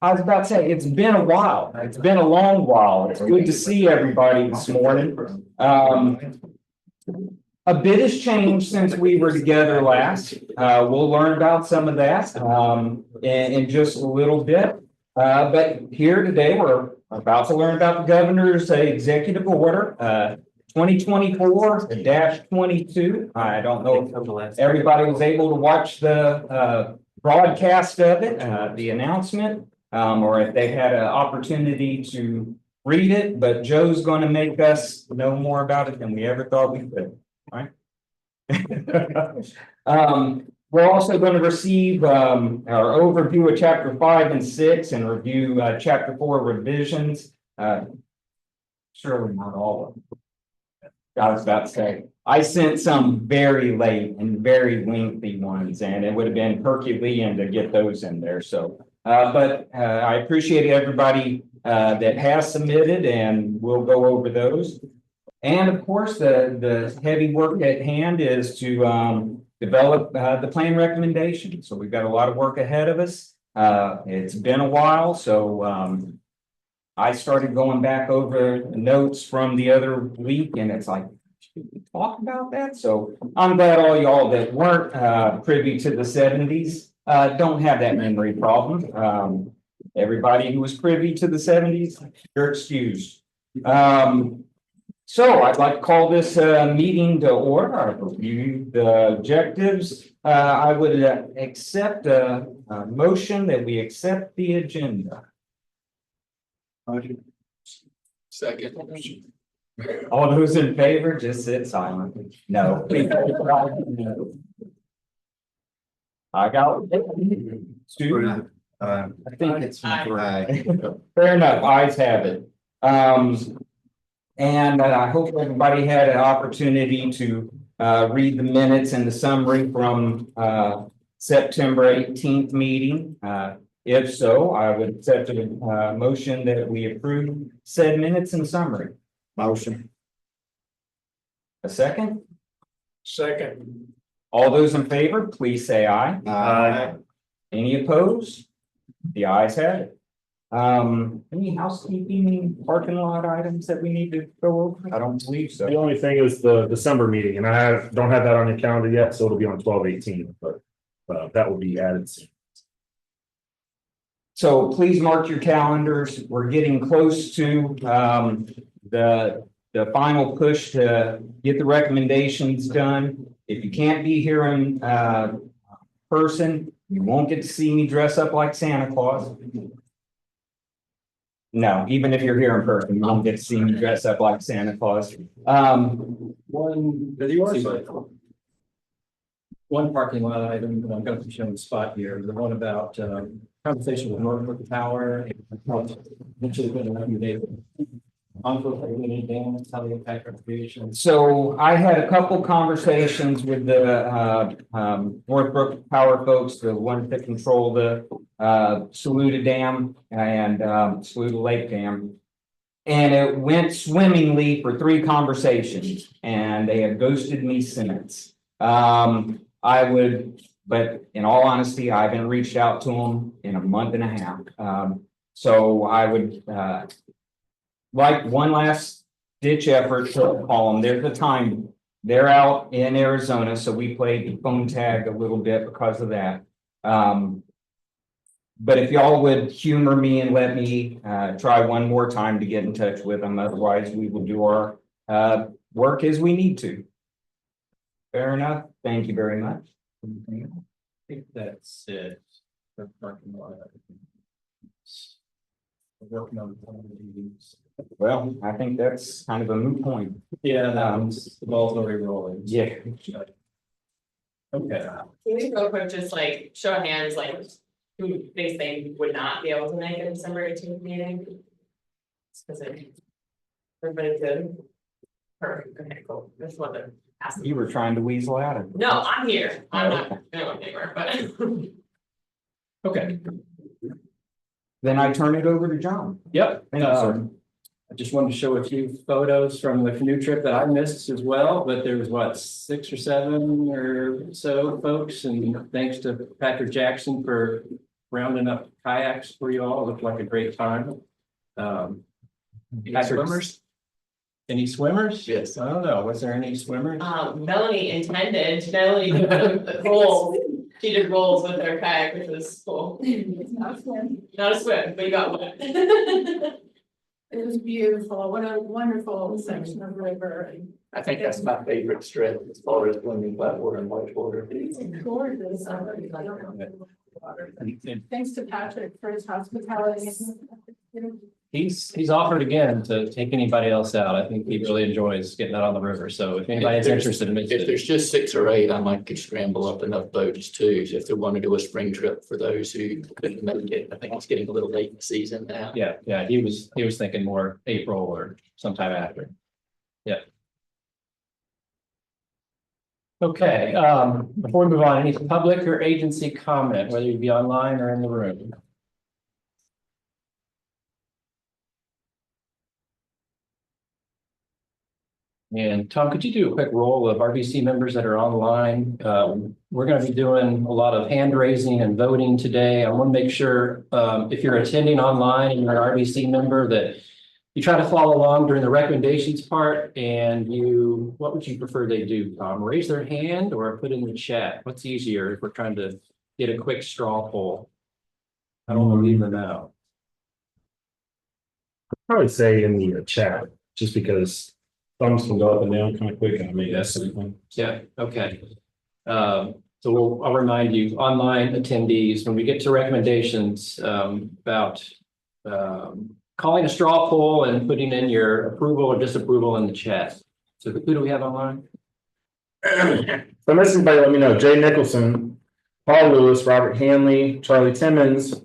I was about to say, it's been a while. It's been a long while. It's good to see everybody this morning. A bit has changed since we were together last. We'll learn about some of that in just a little bit. But here today, we're about to learn about the governor's executive order 2024-22. I don't know if everybody was able to watch the broadcast of it, the announcement. Or if they had an opportunity to read it, but Joe's going to make us know more about it than we ever thought we could, right? We're also going to receive our overview of chapter 5 and 6 and review chapter 4 revisions. Surely not all of them. I was about to say, I sent some very late and very lengthy ones, and it would have been Herculean to get those in there. So, but I appreciate everybody that has submitted, and we'll go over those. And of course, the heavy work at hand is to develop the plan recommendation. So we've got a lot of work ahead of us. It's been a while, so I started going back over the notes from the other week, and it's like, should we talk about that? So I'm glad all y'all that weren't privy to the 70s don't have that memory problem. Everybody who was privy to the 70s, you're excused. So I'd like to call this meeting to order. I've reviewed the objectives. I would accept a motion that we accept the agenda. Second. All those in favor, just sit silently. No. I got two. I think it's fair enough. Ayes have it. And I hope everybody had an opportunity to read the minutes and the summary from September 18th meeting. If so, I would accept a motion that we approve said minutes and summary. Motion. A second? Second. All those in favor, please say aye. Aye. Any opposed? The ayes have it. Any housekeeping parking lot items that we need to go over? I don't believe so. The only thing is the December meeting, and I don't have that on your calendar yet, so it'll be on 12/18, but that will be added soon. So please mark your calendars. We're getting close to the final push to get the recommendations done. If you can't be here in person, you won't get to see me dress up like Santa Claus. No, even if you're here in person, you won't get to see me dress up like Santa Claus. One parking lot item, I'm going to show the spot here, the one about conversation with Norfolk Power. So I had a couple conversations with the Northbrook Power folks, the ones that control the Saluda Dam and Saluda Lake Dam. And it went swimmingly for 3 conversations, and they have ghosted me since. But in all honesty, I haven't reached out to them in a month and a half. So I would like one last ditch effort to call them. There's the time. They're out in Arizona, so we played phone tag a little bit because of that. But if y'all would humor me and let me try one more time to get in touch with them, otherwise we will do our work as we need to. Fair enough. Thank you very much. I think that's it. For parking lot. Working on these. Well, I think that's kind of a moot point. Yeah, the ball's already rolling. Yeah. Okay. Can we go quick, just like show of hands, like who they think would not be able to make a December 18th meeting? Because everybody's good. Perfect. Okay, cool. That's what they're asking. You were trying to weasel out of it. No, I'm here. I'm not going anywhere, but Okay. Then I turn it over to John. Yep. Thank you, sir. I just wanted to show a few photos from the canoe trip that I missed as well, but there was what, 6 or 7 or so folks, and thanks to Patrick Jackson for rounding up kayaks for you all. It looked like a great time. Swimmers? Any swimmers? Yes. I don't know. Was there any swimmers? Melanie Melanie did rolls. She did rolls with her kayak, which was cool. Not a swim. Not a swim, but you got wet. It was beautiful. What a wonderful section of river. And I think that's my favorite strip as far as swimming, whitewater and whitewater. it's gorgeous. Thanks to Patrick for his hospitality. He's offered again to take anybody else out. I think he really enjoys getting out on the river. So if anybody's interested in If there's just 6 or 8, I might could scramble up enough boats too, if they want to do a spring trip for those who couldn't make it. I think it's getting a little late in the season now. yeah, he was thinking more April or sometime after. Yeah. Okay, before we move on, any public or agency comment, whether you be online or in the room? And Tom, could you do a quick roll of RBC members that are online? We're going to be doing a lot of hand raising and voting today. I want to make sure if you're attending online and you're an RBC member that you try to follow along during the recommendations part. And what would you prefer they do, Tom? Raise their hand or put in the chat? What's easier if we're trying to get a quick straw poll? I don't want to leave them out. Probably say in the chat, just because thumbs can go up and down kind of quick. I mean, that's something. Yeah, okay. So I'll remind you, online attendees, when we get to recommendations about calling a straw poll and putting in your approval or disapproval in the chat. So who do we have online? So unless anybody let me know, Jay Nicholson, Paul Lewis, Robert Hanley, Charlie Timmons,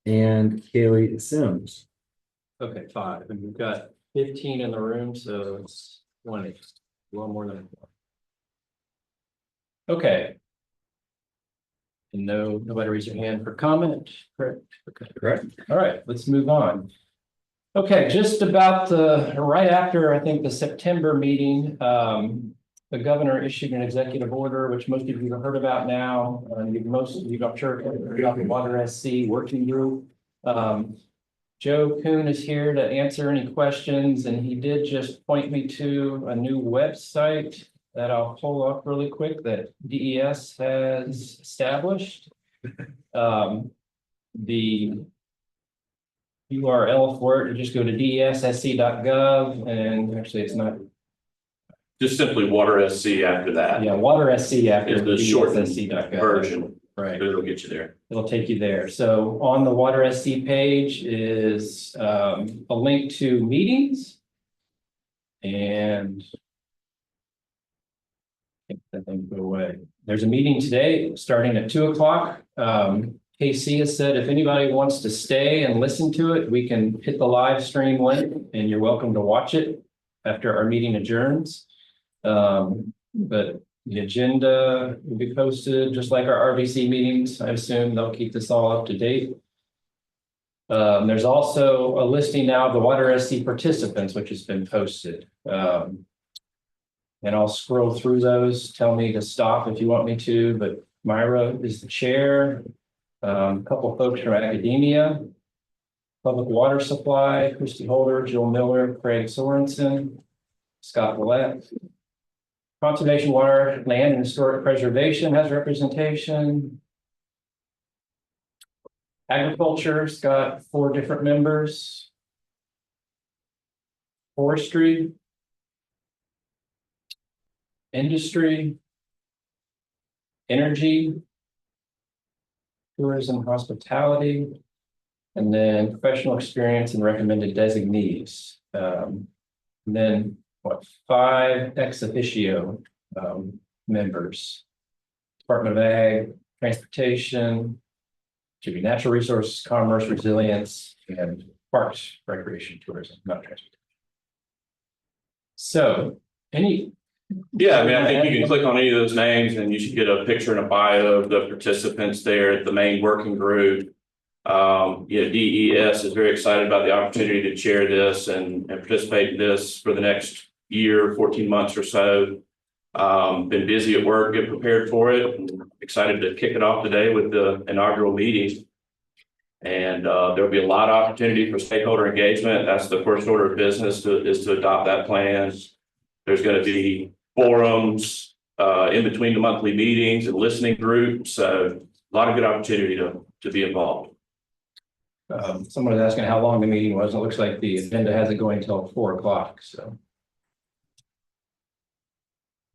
and Kaylee Sims. Okay, 5, and we've got 15 in the room, so it's 20, one more than. Okay. And nobody raise your hand for comment, correct? Okay. Correct. All right, let's move on. Okay, just about right after, I think, the September meeting, the governor issued an executive order, which most of you have heard about now. Most of you, I'm sure, heard about the Water SC working group. Joe Kuhn is here to answer any questions, and he did just point me to a new website that I'll pull up really quick that DES has established. The URL for it, just go to dessc.gov, and actually it's not. Just simply Water SC after that. Yeah, Water SC after Is the shortened dessc.gov version. Right. It'll get you there. It'll take you there. So on the Water SC page is a link to meetings. And I think that thing go away. There's a meeting today starting at 2 o'clock. KC has said if anybody wants to stay and listen to it, we can hit the live stream link and you're welcome to watch it after our meeting adjourns. But the agenda will be posted just like our RBC meetings. I assume they'll keep this all up to date. There's also a listing now of the Water SC participants, which has been posted. And I'll scroll through those. Tell me to stop if you want me to, but Myra is the chair. A couple of folks from academia, public water supply, Christy Holder, Jill Miller, Craig Sorensen, Scott Willett. Conservation, water, land, and historic preservation has representation. Agriculture's got 4 different members. Forestry. Industry. Energy. Tourism, hospitality. And then professional experience and recommended designees. And then 5 ex officio members. Department of Ag, Transportation, should be Natural Resources, Commerce, Resilience, and Parks, Recreation, Tourism, not Transportation. So, Yeah, I mean, I think you can click on any of those names and you should get a picture and a bio of the participants there at the main working group. DES is very excited about the opportunity to chair this and participate in this for the next year, 14 months or so. Been busy at work, get prepared for it. And excited to kick it off today with the inaugural meeting. And there'll be a lot of opportunity for stakeholder engagement. That's the first order of business is to adopt that plan. There's going to be forums in between the monthly meetings and listening groups. So a lot of good opportunity to be involved. Someone was asking how long the meeting was. It looks like the agenda has it going until 4 o'clock, so.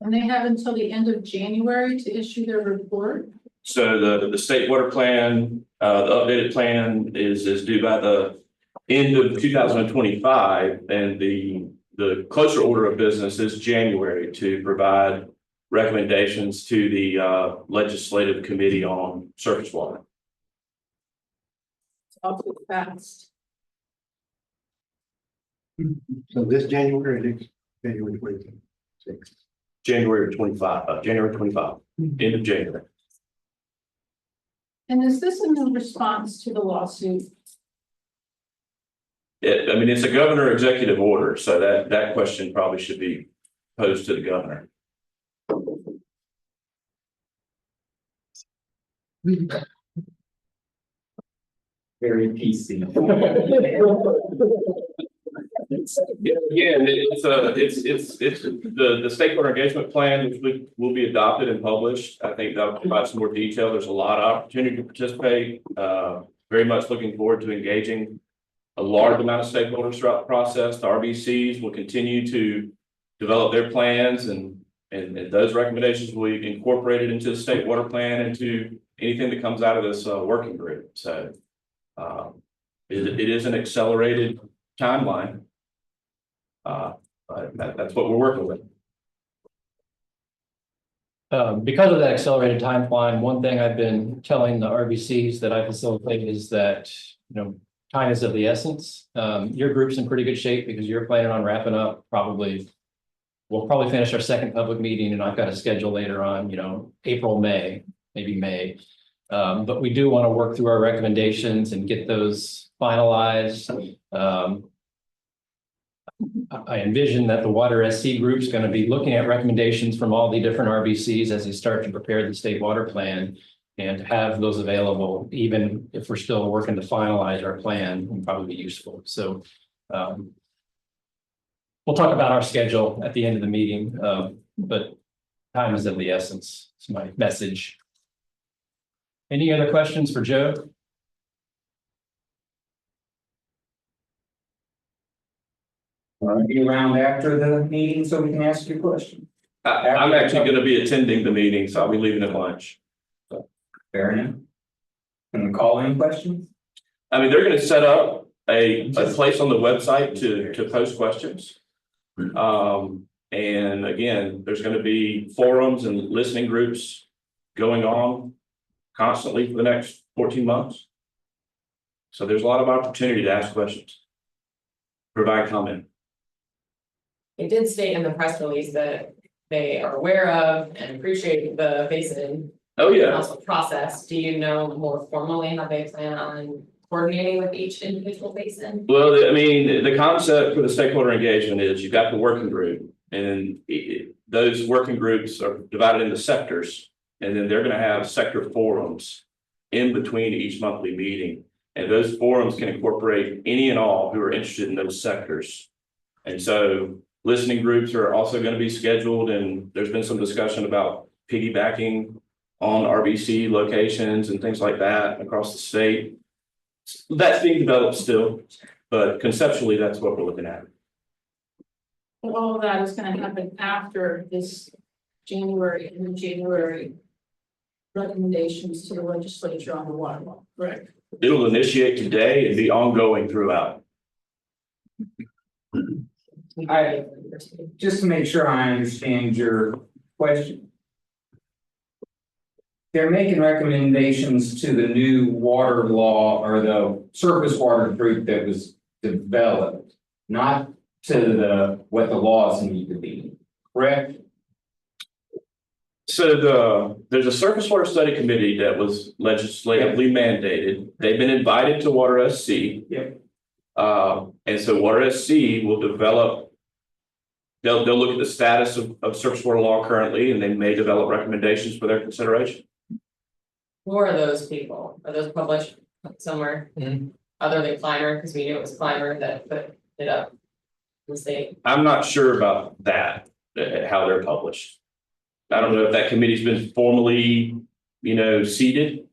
And they have until the end of January to issue their report. So the state water plan, the updated plan is due by the end of 2025, and the closer order of business is January to provide recommendations to the legislative committee on surface water. It's awfully fast. So this January, next January 26th. January 25, end of January. And is this in response to the lawsuit? I mean, it's a governor executive order, so that question probably should be posed to the governor. Very PC. Again, it's the stakeholder engagement plan, which will be adopted and published. I think that'll provide some more detail. There's a lot of opportunity to participate. Very much looking forward to engaging a large amount of stakeholders throughout the process. The RBCs will continue to develop their plans, and those recommendations will be incorporated into the state water plan, into anything that comes out of this working group. So it is an accelerated timeline. But that's what we're working with. Because of that accelerated timeline, one thing I've been telling the RBCs that I facilitate is that, time is of the essence. Your group's in pretty good shape because you're planning on wrapping up we'll probably finish our second public meeting, and I've got a schedule later on, April, May, maybe May. But we do want to work through our recommendations and get those finalized. I envision that the Water SC group's going to be looking at recommendations from all the different RBCs as they start to prepare the state water plan, and to have those available, even if we're still working to finalize our plan, will probably be useful. So we'll talk about our schedule at the end of the meeting, but time is of the essence. It's my message. Any other questions for Joe? Be around after the meeting so we can ask you questions. I'm actually going to be attending the meeting, so I'll be leaving at lunch. Fair enough. Can we call any questions? I mean, they're going to set up a place on the website to post questions. And again, there's going to be forums and listening groups going on constantly for the next 14 months. So there's a lot of opportunity to ask questions, provide comment. It did state in the press release that they are aware of and appreciate the Basin. Oh, yeah. Also process. Do you know more formally how they plan on coordinating with each individual basin? Well, I mean, the concept for the stakeholder engagement is you've got the working group, and those working groups are divided into sectors, and then they're going to have sector forums in between each monthly meeting. And those forums can incorporate any and all who are interested in those sectors. And so listening groups are also going to be scheduled, and there's been some discussion about piggybacking on RBC locations and things like that across the state. That's being developed still, but conceptually, that's what we're looking at. And all of that is going to happen after this January recommendations to the legislature on the water law, correct? It'll initiate today and be ongoing throughout. Just to make sure I understand your question. They're making recommendations to the new water law or the surface water group that was developed, not to what the laws need to be, correct? So there's a surface water study committee that was legislatively mandated. They've been invited to Water SC. Yep. And so Water SC will develop, they'll look at the status of surface water law currently, and they may develop recommendations for their consideration. Who are those people? Are those published somewhere. Mhm. Other than Climber, because we knew it was Climber that put it up. The state. I'm not sure about that, how they're published. I don't know if that committee's been formally, seated.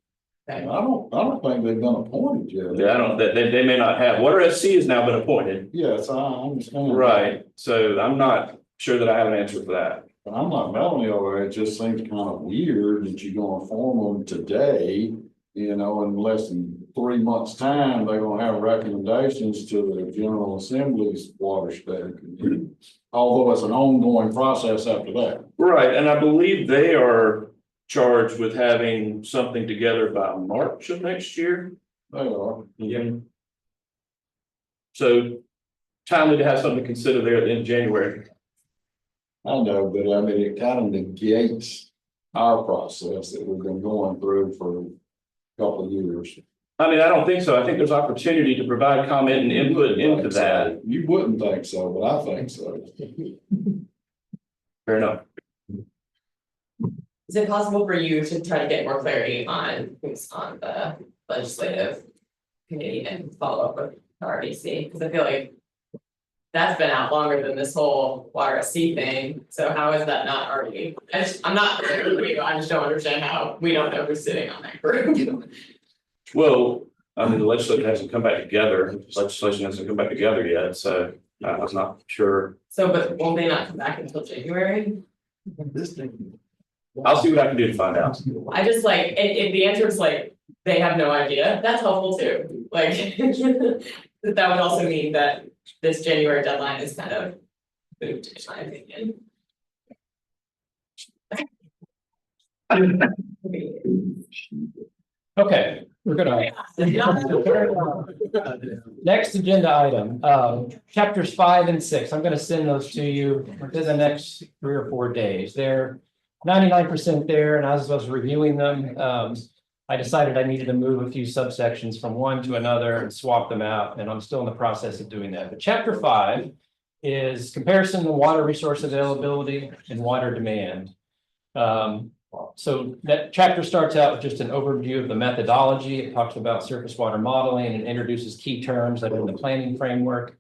I don't think they've been appointed yet. I don't, they may not have, Water SC has now been appointed. Yes, I understand. Right, so I'm not sure that I have an answer for that. But I'm like Melanie over, it just seems kind of weird that you're gonna form them today, in less than 3 months' time, they're gonna have recommendations to the General Assembly's water study committee. Although it's an ongoing process after that. Right, and I believe they are charged with having something together by March of next year. They are. Yeah. So timely to have something to consider there at the end of January. I know, but I mean, it kind of negates our process that we've been going through for a couple of years. I mean, I don't think so. I think there's opportunity to provide comment and input into that. You wouldn't think so, but I think so. Fair enough. Is it possible for you to try to get more clarity on who's on the legislative committee and follow up with RBC? Because I feel like that's been out longer than this whole water SC thing. So how is that not already? I'm not, I just don't understand how we don't know who's sitting on that group. Well, I mean, the legislature hasn't come back together. Legislation hasn't come back together yet, so I was not sure. So, but won't they not come back until January? I'll see what I can do to find out. I just like, if the answer is like, they have no idea, that's helpful too, like. That would also mean that this January deadline is kind of moved, in my opinion. Okay, we're gonna. Next agenda item, chapters 5 and 6. I'm gonna send those to you within the next 3 or 4 days. They're 99% there, and as I was reviewing them, I decided I needed to move a few subsections from one to another and swap them out, and I'm still in the process of doing that. But chapter 5 is comparison to water resource availability and water demand. So that chapter starts out with just an overview of the methodology. It talks about surface water modeling and introduces key terms that are in the planning framework.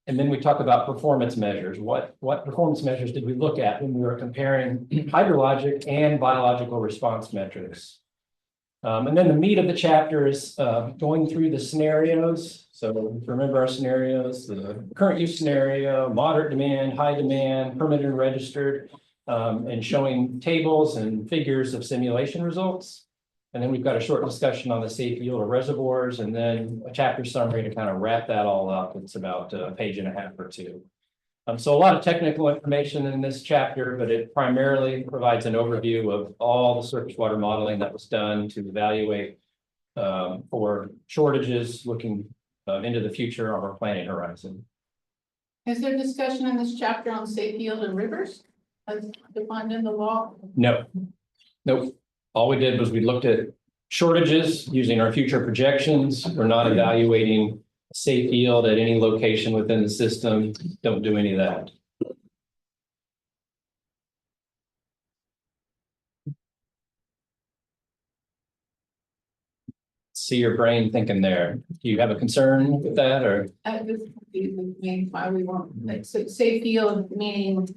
And then we talk about performance measures. What performance measures did we look at when we were comparing hydrologic and biological response metrics? And then the meat of the chapter is going through the scenarios. So remember our scenarios, the current use scenario, moderate demand, high demand, permitted and registered, and showing tables and figures of simulation results. And then we've got a short discussion on the safe yield of reservoirs, and then a chapter summary to kind of wrap that all up. It's about a page and a half or two. So a lot of technical information in this chapter, but it primarily provides an overview of all the surface water modeling that was done to evaluate for shortages looking into the future of our planning horizon. Is there discussion in this chapter on safe yield and rivers as defined in the law? No, nope. All we did was we looked at shortages using our future projections. We're not evaluating safe yield at any location within the system. Don't do any of that. See your brain thinking there. Do you have a concern with that, or? This means why we want, like, safe yield meaning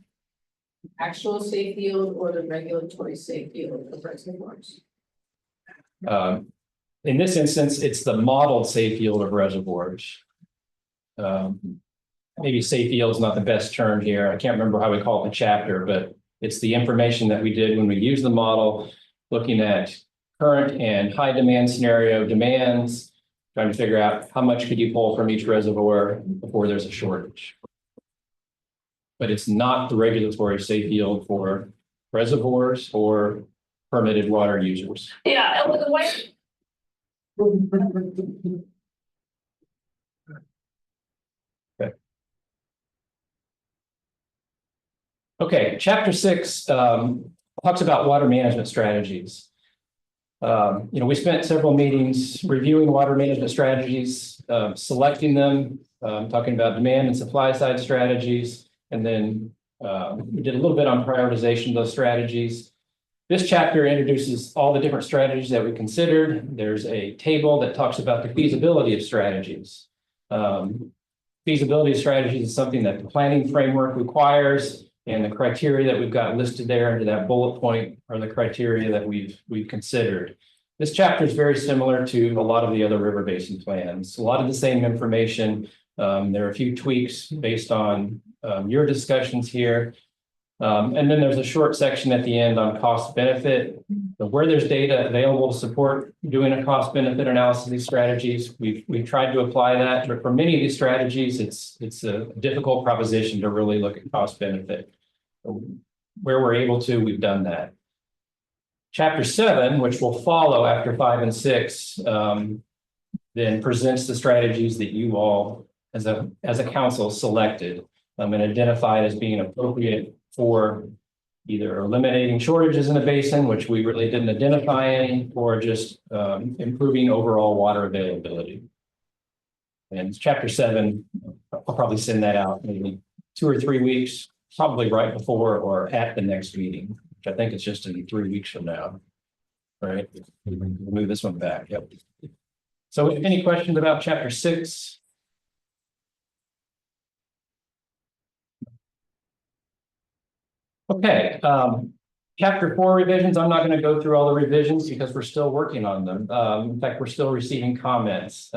actual safe yield or the regulatory safe yield of reservoirs? In this instance, it's the modeled safe yield of reservoirs. Maybe safe yield is not the best term here. I can't remember how we call it in the chapter, but it's the information that we did when we used the model, looking at current and high demand scenario demands, trying to figure out how much could you pull from each reservoir before there's a shortage. But it's not the regulatory safe yield for reservoirs or permitted water users. Yeah, it was a white. Okay, chapter 6 talks about water management strategies. We spent several meetings reviewing water management strategies, selecting them, talking about demand and supply side strategies. And then we did a little bit on prioritization of those strategies. This chapter introduces all the different strategies that we considered. There's a table that talks about the feasibility of strategies. Feasibility of strategies is something that the planning framework requires, and the criteria that we've got listed there under that bullet point are the criteria that we've considered. This chapter is very similar to a lot of the other river basin plans. A lot of the same information. There are a few tweaks based on your discussions here. And then there's a short section at the end on cost benefit. So where there's data available to support doing a cost benefit analysis of these strategies, we've tried to apply that. But for many of these strategies, it's a difficult proposition to really look at cost benefit. Where we're able to, we've done that. Chapter 7, which will follow after 5 and 6, then presents the strategies that you all as a council selected and identified as being appropriate for either eliminating shortages in the basin, which we really didn't identify any, or just improving overall water availability. And chapter 7, I'll probably send that out maybe 2 or 3 weeks, probably right before or at the next meeting, which I think it's just in 3 weeks from now. Right? We'll move this one back. Yep. So any questions about chapter 6? Okay, chapter 4 revisions. I'm not going to go through all the revisions because we're still working on them. In fact, we're still receiving comments.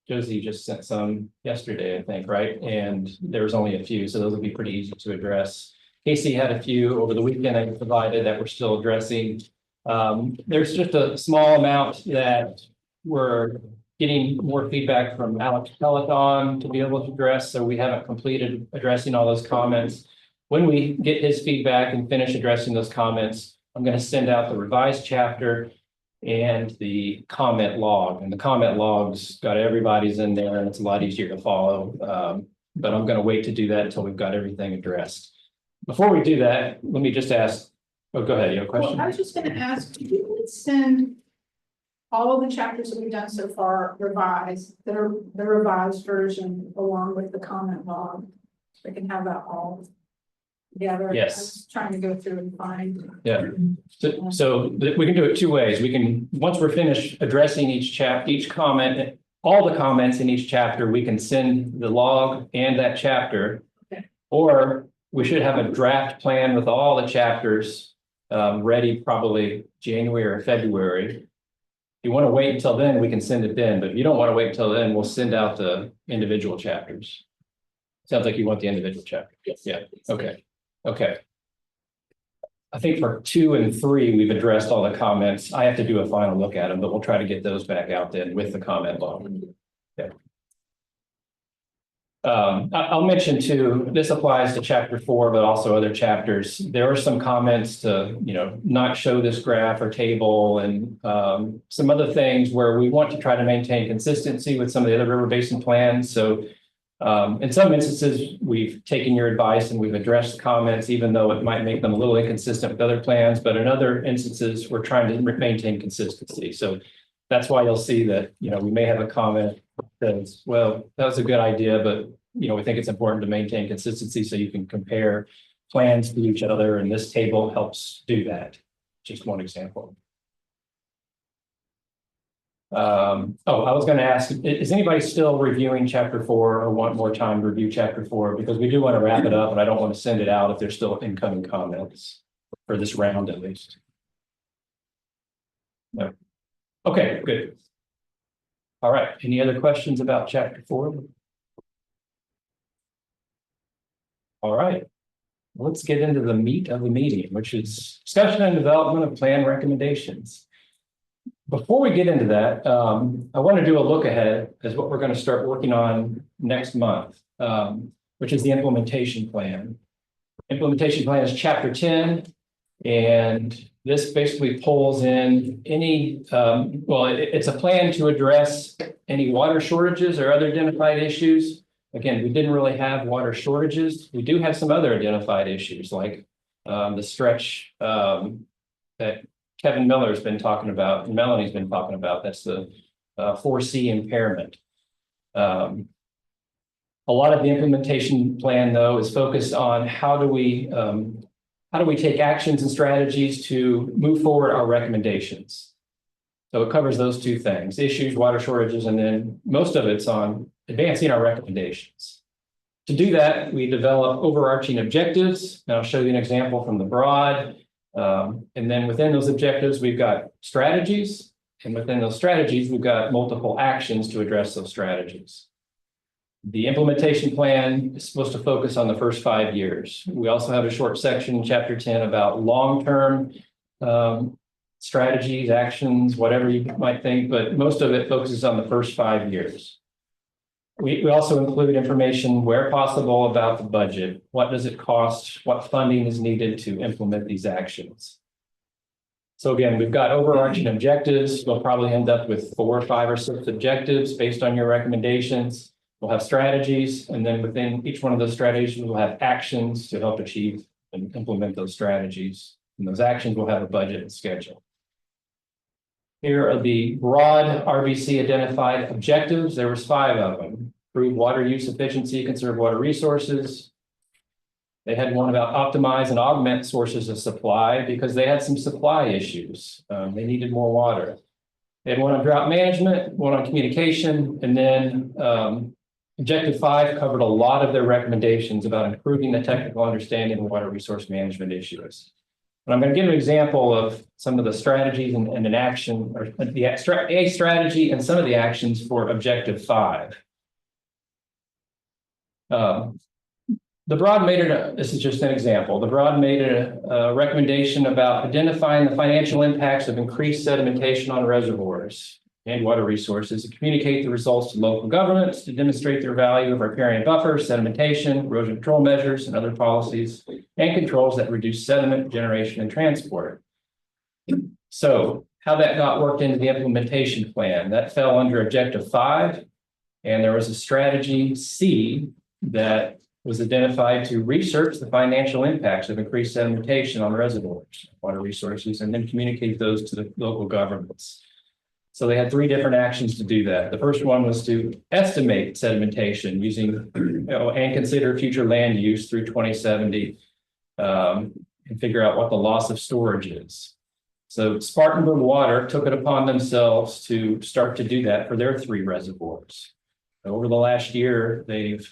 Josie just sent some yesterday, I think, right? And there was only a few, so those will be pretty easy to address. Casey had a few over the weekend I provided that we're still addressing. There's just a small amount that we're getting more feedback from Alex Peloton to be able to address, so we haven't completed addressing all those comments. When we get his feedback and finish addressing those comments, I'm going to send out the revised chapter and the comment log. And the comment log's got everybody's in there, and it's a lot easier to follow. But I'm going to wait to do that until we've got everything addressed. Before we do that, let me just ask. Oh, go ahead. You have a question? Well, I was just going to ask, if you would send all of the chapters that we've done so far revised, that are the revised version along with the comment log, so I can have that all together. Yes. I was trying to go through and find. Yeah. So we can do it 2 ways. We can, once we're finished addressing each comment, all the comments in each chapter, we can send the log and that chapter. Okay. Or we should have a draft plan with all the chapters ready probably January or February. If you want to wait until then, we can send it then. But if you don't want to wait until then, we'll send out the individual chapters. Sounds like you want the individual chapter. Yes. Yeah. Okay. Okay. I think for 2 and 3, we've addressed all the comments. I have to do a final look at them, but we'll try to get those back out then with the comment log. Yeah. I'll mention too, this applies to chapter 4, but also other chapters. There are some comments to, not show this graph or table and some other things where we want to try to maintain consistency with some of the other river basin plans. So in some instances, we've taken your advice and we've addressed comments, even though it might make them a little inconsistent with other plans. But in other instances, we're trying to maintain consistency. So that's why you'll see that, we may have a comment that says, well, that was a good idea, but, we think it's important to maintain consistency so you can compare plans to each other. And this table helps do that. Just one example. I was going to ask, is anybody still reviewing chapter 4 or want more time to review chapter 4? Because we do want to wrap it up, and I don't want to send it out if there's still incoming comments for this round, at least. No. Okay, good. All right. Any other questions about chapter 4? All right. Let's get into the meat of the meeting, which is discussion and development of plan recommendations. Before we get into that, I want to do a look ahead as what we're going to start working on next month, which is the implementation plan. Implementation plan is chapter 10, and this basically pulls in any, it's a plan to address any water shortages or other identified issues. Again, we didn't really have water shortages. We do have some other identified issues like the stretch that Kevin Miller's been talking about and Melanie's been talking about. That's the 4C impairment. A lot of the implementation plan, though, is focused on how do we how do we take actions and strategies to move forward our recommendations? So it covers those two things, issues, water shortages, and then most of it's on advancing our recommendations. To do that, we develop overarching objectives. And I'll show you an example from the broad. And then within those objectives, we've got strategies. And within those strategies, we've got multiple actions to address those strategies. The implementation plan is supposed to focus on the first 5 years. We also have a short section in chapter 10 about long-term strategies, actions, whatever you might think, but most of it focuses on the first 5 years. We also include information where possible about the budget. What does it cost? What funding is needed to implement these actions? So again, we've got overarching objectives. We'll probably end up with 4, 5, or 6 objectives based on your recommendations. We'll have strategies, and then within each one of those strategies, we'll have actions to help achieve and implement those strategies. And those actions will have a budget and schedule. Here are the broad RBC identified objectives. There was 5 of them. Improve water use efficiency, conserve water resources. They had one about optimize and augment sources of supply because they had some supply issues. They needed more water. They had one on drought management, one on communication, and then Objective 5 covered a lot of their recommendations about improving the technical understanding of water resource management issues. And I'm going to give an example of some of the strategies and an action, or a strategy and some of the actions for Objective 5. The broad made it, this is just an example, the broad made a recommendation about identifying the financial impacts of increased sedimentation on reservoirs and water resources, and communicate the results to local governments to demonstrate their value of riparian buffers, sedimentation, erosion control measures, and other policies and controls that reduce sediment generation and transport. So how that got worked into the implementation plan, that fell under Objective 5, and there was a strategy C that was identified to research the financial impacts of increased sedimentation on reservoirs, water resources, and then communicate those to the local governments. So they had 3 different actions to do that. The first one was to estimate sedimentation using, and consider future land use through 2070, and figure out what the loss of storage is. So Spartanburg Water took it upon themselves to start to do that for their 3 reservoirs. Over the last year, they've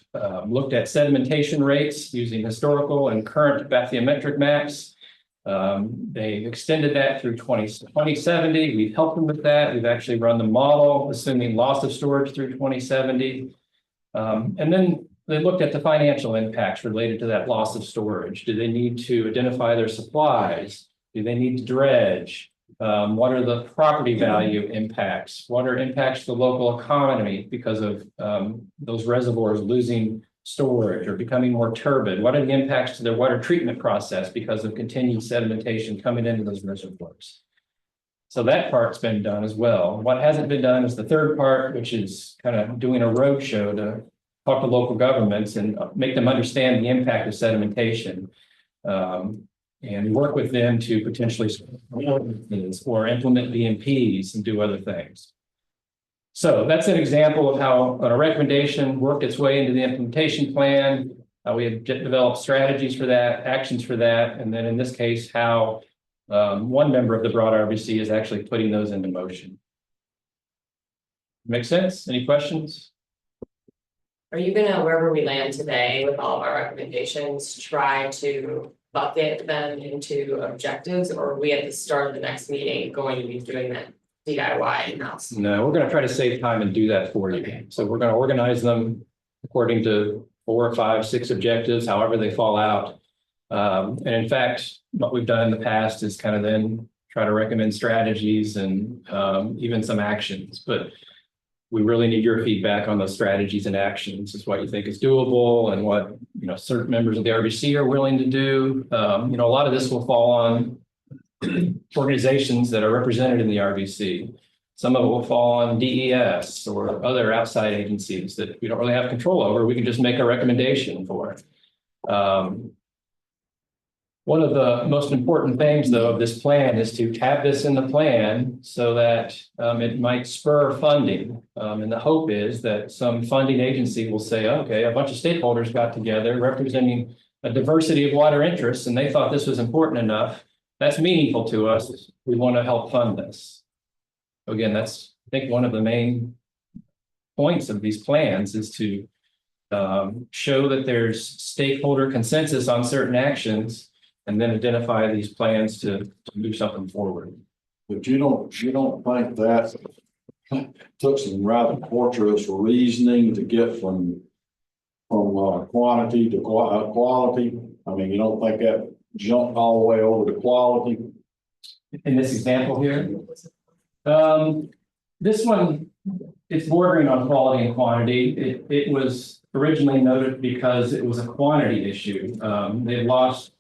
looked at sedimentation rates using historical and current bathymetric maps. They extended that through 2070. We've helped them with that. We've actually run the model, assuming loss of storage through 2070. And then they looked at the financial impacts related to that loss of storage. Do they need to identify their supplies? Do they need to dredge? What are the property value impacts? What are impacts to the local economy because of those reservoirs losing storage or becoming more turbid? What are the impacts to their water treatment process because of continued sedimentation coming into those reservoirs? So that part's been done as well. What hasn't been done is the third part, which is kind of doing a roadshow to talk to local governments and make them understand the impact of sedimentation. And work with them to potentially or implement BMPs and do other things. So that's an example of how a recommendation worked its way into the implementation plan. We have developed strategies for that, actions for that, and then in this case, how one member of the broad RBC is actually putting those into motion. Make sense? Any questions? Are you gonna, wherever we land today with all of our recommendations, try to bucket them into objectives, or are we at the start of the next meeting going to be doing that DIY in-house? No, we're going to try to save time and do that for you. Okay. So we're going to organize them according to 4, 5, 6 objectives, however they fall out. And in fact, what we've done in the past is kind of then try to recommend strategies and even some actions, but we really need your feedback on those strategies and actions. Is what you think is doable and what, certain members of the RBC are willing to do. A lot of this will fall on organizations that are represented in the RBC. Some of it will fall on DES or other outside agencies that we don't really have control over. We can just make a recommendation for. One of the most important things, though, of this plan is to have this in the plan so that it might spur funding. And the hope is that some funding agency will say, okay, a bunch of stakeholders got together representing a diversity of water interests, and they thought this was important enough. That's meaningful to us. We want to help fund this. Again, that's, I think, one of the main points of these plans is to show that there's stakeholder consensus on certain actions and then identify these plans to move something forward. But you don't think that took some rather torturous reasoning to get from quantity to quality? I mean, you don't think that jumped all the way over to quality? In this example here, this one, it's bordering on quality and quantity. It was originally noted because it was a quantity issue. They lost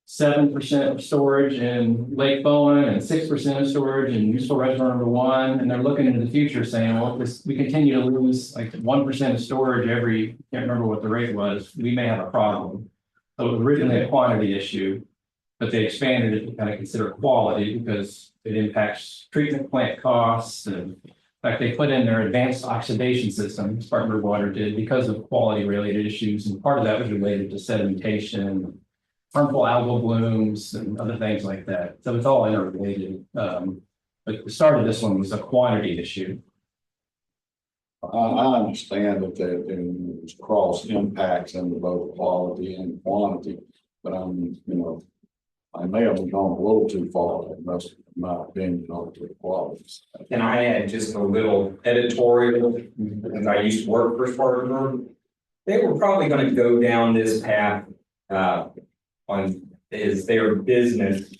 7% of storage in Lake Bowen and 6% of storage in useful reservoir number 1. And they're looking into the future saying, well, if we continue to lose like 1% of storage every, can't remember what the rate was, we may have a problem. So it was originally a quantity issue, but they expanded it to kind of consider quality because it impacts treatment plant costs. And in fact, they put in their advanced oxidation system, Spartanburg Water did, because of quality related issues. And part of that was related to sedimentation, harmful algal blooms and other things like that. So it's all interrelated. But the start of this one was a quantity issue. I understand that there's cross impacts into both quality and quantity, but I may have gone a little too far, in my opinion, on the quality. Can I add just a little editorial? Because I used to work for Spartanburg. They were probably going to go down this path on is their business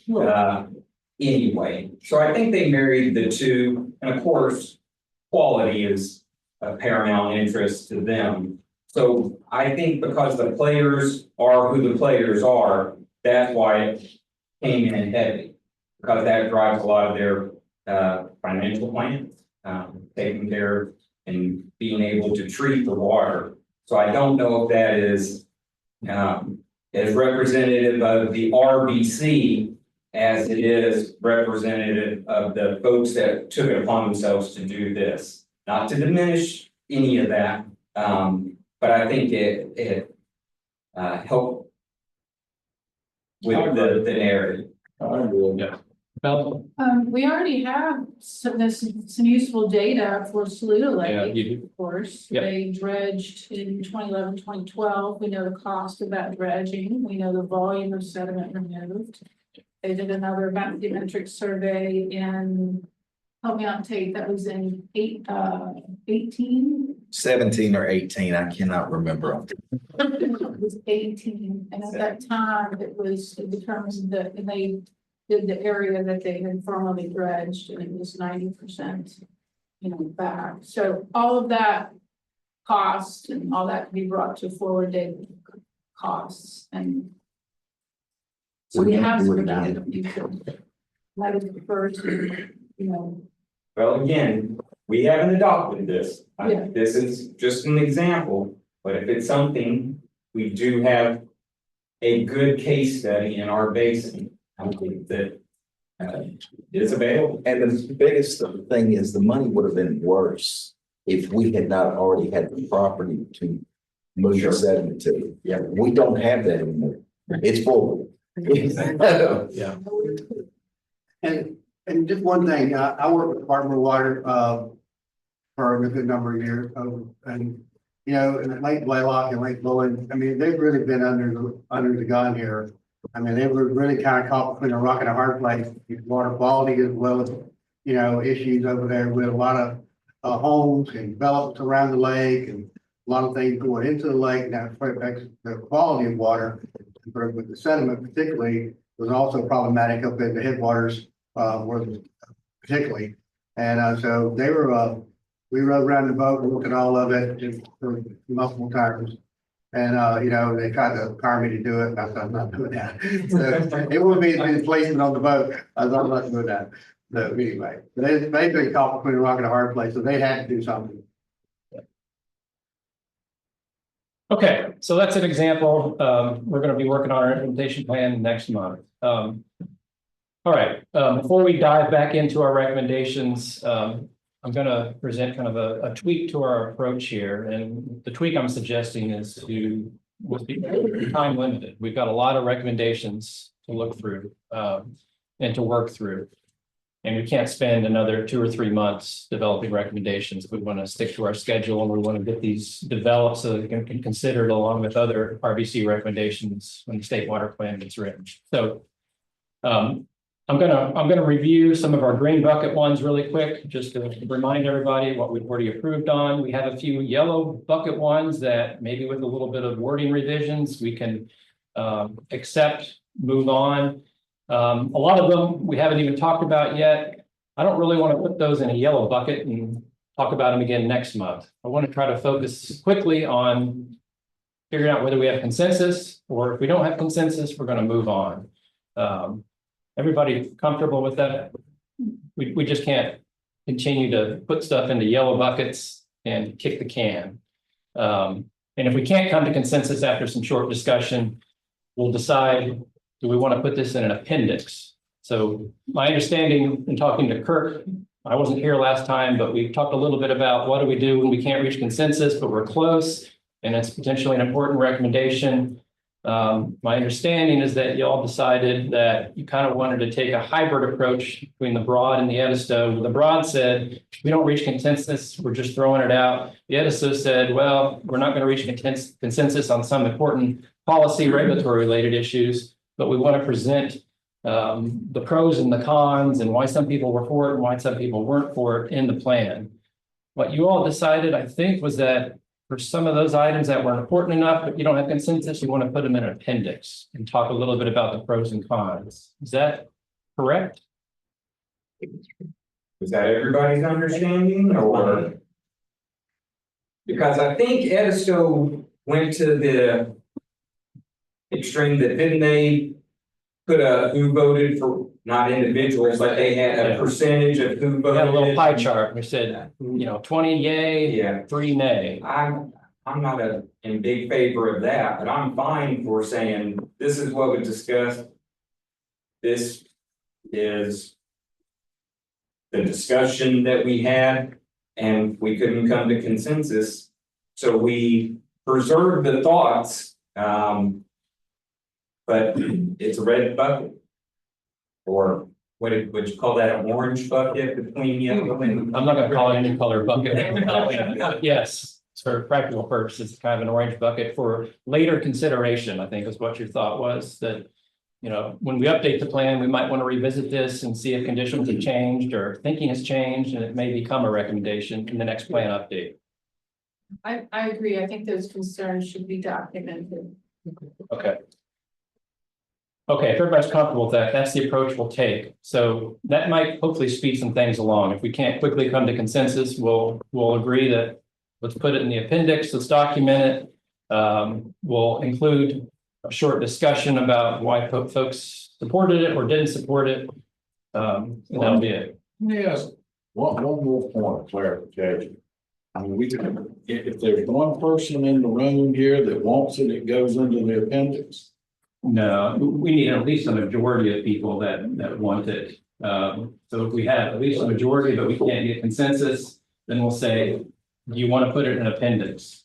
anyway. So I think they married the two, and of course, quality is a paramount interest to them. So I think because the players are who the players are, that's why it came in heavy, because that drives a lot of their financial plans, taking care and being able to treat the water. So I don't know if that is as representative of the RBC as it is representative of the folks that took it upon themselves to do this. Not to diminish any of that, but I think it helped with the narrative. I agree. Yeah. Well, We already have some useful data for Saluda yeah, Lake, you do. of course. Yep. They dredged in 2011, 2012. We know the cost of that dredging. We know the volume of sediment removed. They did another bathymetric survey in, help me out, Tate, that was in 18? 17 or 18, I cannot remember. It was 18, and at that time, it determined that, and they did the area that they had formerly dredged, and it was 90%, back. So all of that cost and all that can be brought to forward data costs, and so we have some data that you could, that is the first, Well, again, we haven't adopted this. Yeah. This is just an example, but if it's something, we do have a good case study in our basin. I think that is available. And the biggest thing is the money would have been worse if we had not already had the property to move the sediment to. Yeah, we don't have that anymore. It's full. Yeah. And just one thing, I work with Department of Water, for a good number of years, and, in Lake Blaylock and Lake Bowen, I mean, they've really been under the gun here. I mean, they were really kind of caught between a rock and a hard place, water quality as well as, issues over there with a lot of homes and developments around the lake and a lot of things going into the lake. Now, it affects the quality of water, but with the sediment particularly was also problematic up in the headwaters, particularly. And so they were, we rode around the boat and looked at all of it for multiple times. And, they tried to hire me to do it. I said, I'm not doing that. So it would be the placement on the boat. I was not doing that. So anyway, they basically caught between a rock and a hard place. So they had to do something. Okay, so that's an example. We're going to be working on our implementation plan next month. All right, before we dive back into our recommendations, I'm going to present kind of a tweak to our approach here. And the tweak I'm suggesting is to will be time limited. We've got a lot of recommendations to look through, and to work through. And we can't spend another 2 or 3 months developing recommendations. We want to stick to our schedule and we want to get these developed so that they can be considered along with other RBC recommendations when the state water plan gets written. So I'm gonna review some of our green bucket ones really quick, just to remind everybody what we've already approved on. We have a few yellow bucket ones that maybe with a little bit of wording revisions, we can accept, move on. A lot of them we haven't even talked about yet. I don't really want to put those in a yellow bucket and talk about them again next month. I want to try to focus quickly on figuring out whether we have consensus, or if we don't have consensus, we're going to move on. Everybody comfortable with that? We just can't continue to put stuff into yellow buckets and kick the can. And if we can't come to consensus after some short discussion, we'll decide, do we want to put this in an appendix? So my understanding in talking to Kirk, I wasn't here last time, but we talked a little bit about what do we do when we can't reach consensus, but we're close, and it's potentially an important recommendation. My understanding is that y'all decided that you kind of wanted to take a hybrid approach between the Broad and the Edisto. The Broad said, we don't reach consensus, we're just throwing it out. The Edisto said, well, we're not going to reach consensus on some important policy, regulatory related issues, but we want to present the pros and the cons and why some people were for it and why some people weren't for it in the plan. What you all decided, I think, was that for some of those items that weren't important enough, but you don't have consensus, you want to put them in an appendix and talk a little bit about the pros and cons. Is that correct? Is that everybody's understanding or? Because I think Edisto went to the extreme that didn't they put who voted for, not individuals, but they had a percentage of who We voted. had a little pie chart. We said, 20 yay, Yeah. 3 nay. I'm not in big favor of that, but I'm fine for saying, this is what we discussed. This is the discussion that we had, and we couldn't come to consensus. So we preserved the thoughts, but it's a red bucket. Or would you call that, an orange bucket between yellow and? I'm not going to call it any color bucket. Yes, for practical purposes, it's kind of an orange bucket for later consideration, I think is what your thought was, that, when we update the plan, we might want to revisit this and see if conditions have changed or thinking has changed, and it may become a recommendation in the next plan update. I agree. I think those concerns should be documented. Okay. Okay, if everybody's comfortable with that, that's the approach we'll take. So that might hopefully speed some things along. If we can't quickly come to consensus, we'll agree that let's put it in the appendix, let's document it. We'll include a short discussion about why folks supported it or didn't support it. And that'll be it. Yes, one more point of clarification. I mean, if there's one person in the room here that wants it, it goes into the appendix. No, we need at least a majority of people that want it. So if we have at least a majority, but we can't get consensus, then we'll say, do you want to put it in an appendix?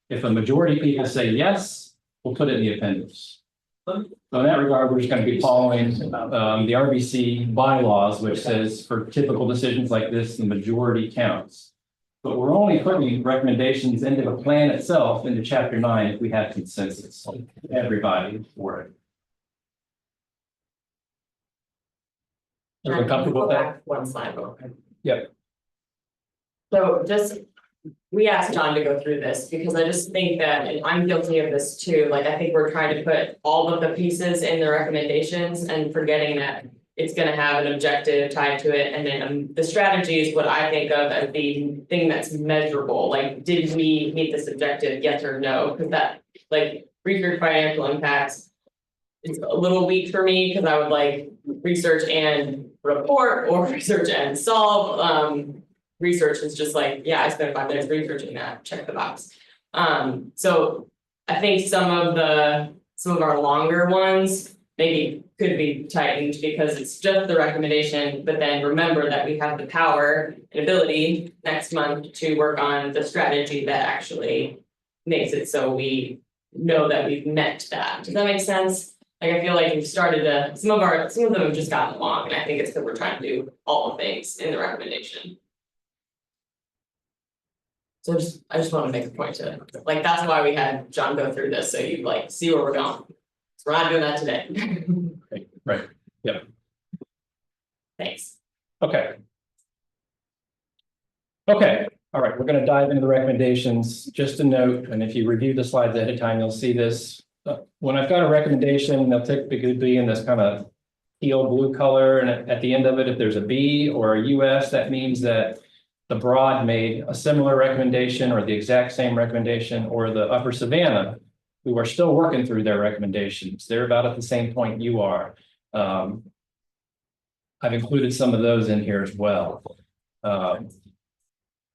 If a majority of people say yes, we'll put it in the appendix. So in that regard, we're just going to be following the RBC bylaws, which says for typical decisions like this, the majority counts. But we're only putting recommendations into the plan itself, into chapter 9, if we have consensus, everybody for it. Everyone comfortable with Go that? back one slide real quick. Yep. So we asked John to go through this because I just think that, and I'm guilty of this too, like I think we're trying to put all of the pieces in the recommendations and forgetting that it's gonna have an objective tied to it, and then the strategy is what I think of as the thing that's measurable, like, did we meet this objective, yes or no? Because that, like, research financial impacts, it's a little weak for me, because I would like research and report or research and solve. Research is just like, yeah, I spent 5 minutes researching that, check the box. So I think some of our longer ones maybe could be tightened because it's just the recommendation, but then remember that we have the power and ability next month to work on the strategy that actually makes it so we know that we've met that. Does that make sense? Like, I feel like we've started to, some of them have just gotten long, and I think it's because we're trying to do all the things in the recommendation. So I just want to make a point to, like, that's why we had John go through this, so you like see where we're going. So we're not doing that today. Right, Thanks. okay. Okay, all right, we're gonna dive into the recommendations. Just a note, and if you review the slides ahead of time, you'll see this. When I've got a recommendation, they'll typically be in this kind of teal blue color, and at the end of it, if there's a B or a US, that means that the Broad made a similar recommendation or the exact same recommendation, or the Upper Savannah, who are still working through their recommendations. They're about at the same point you are. I've included some of those in here as well.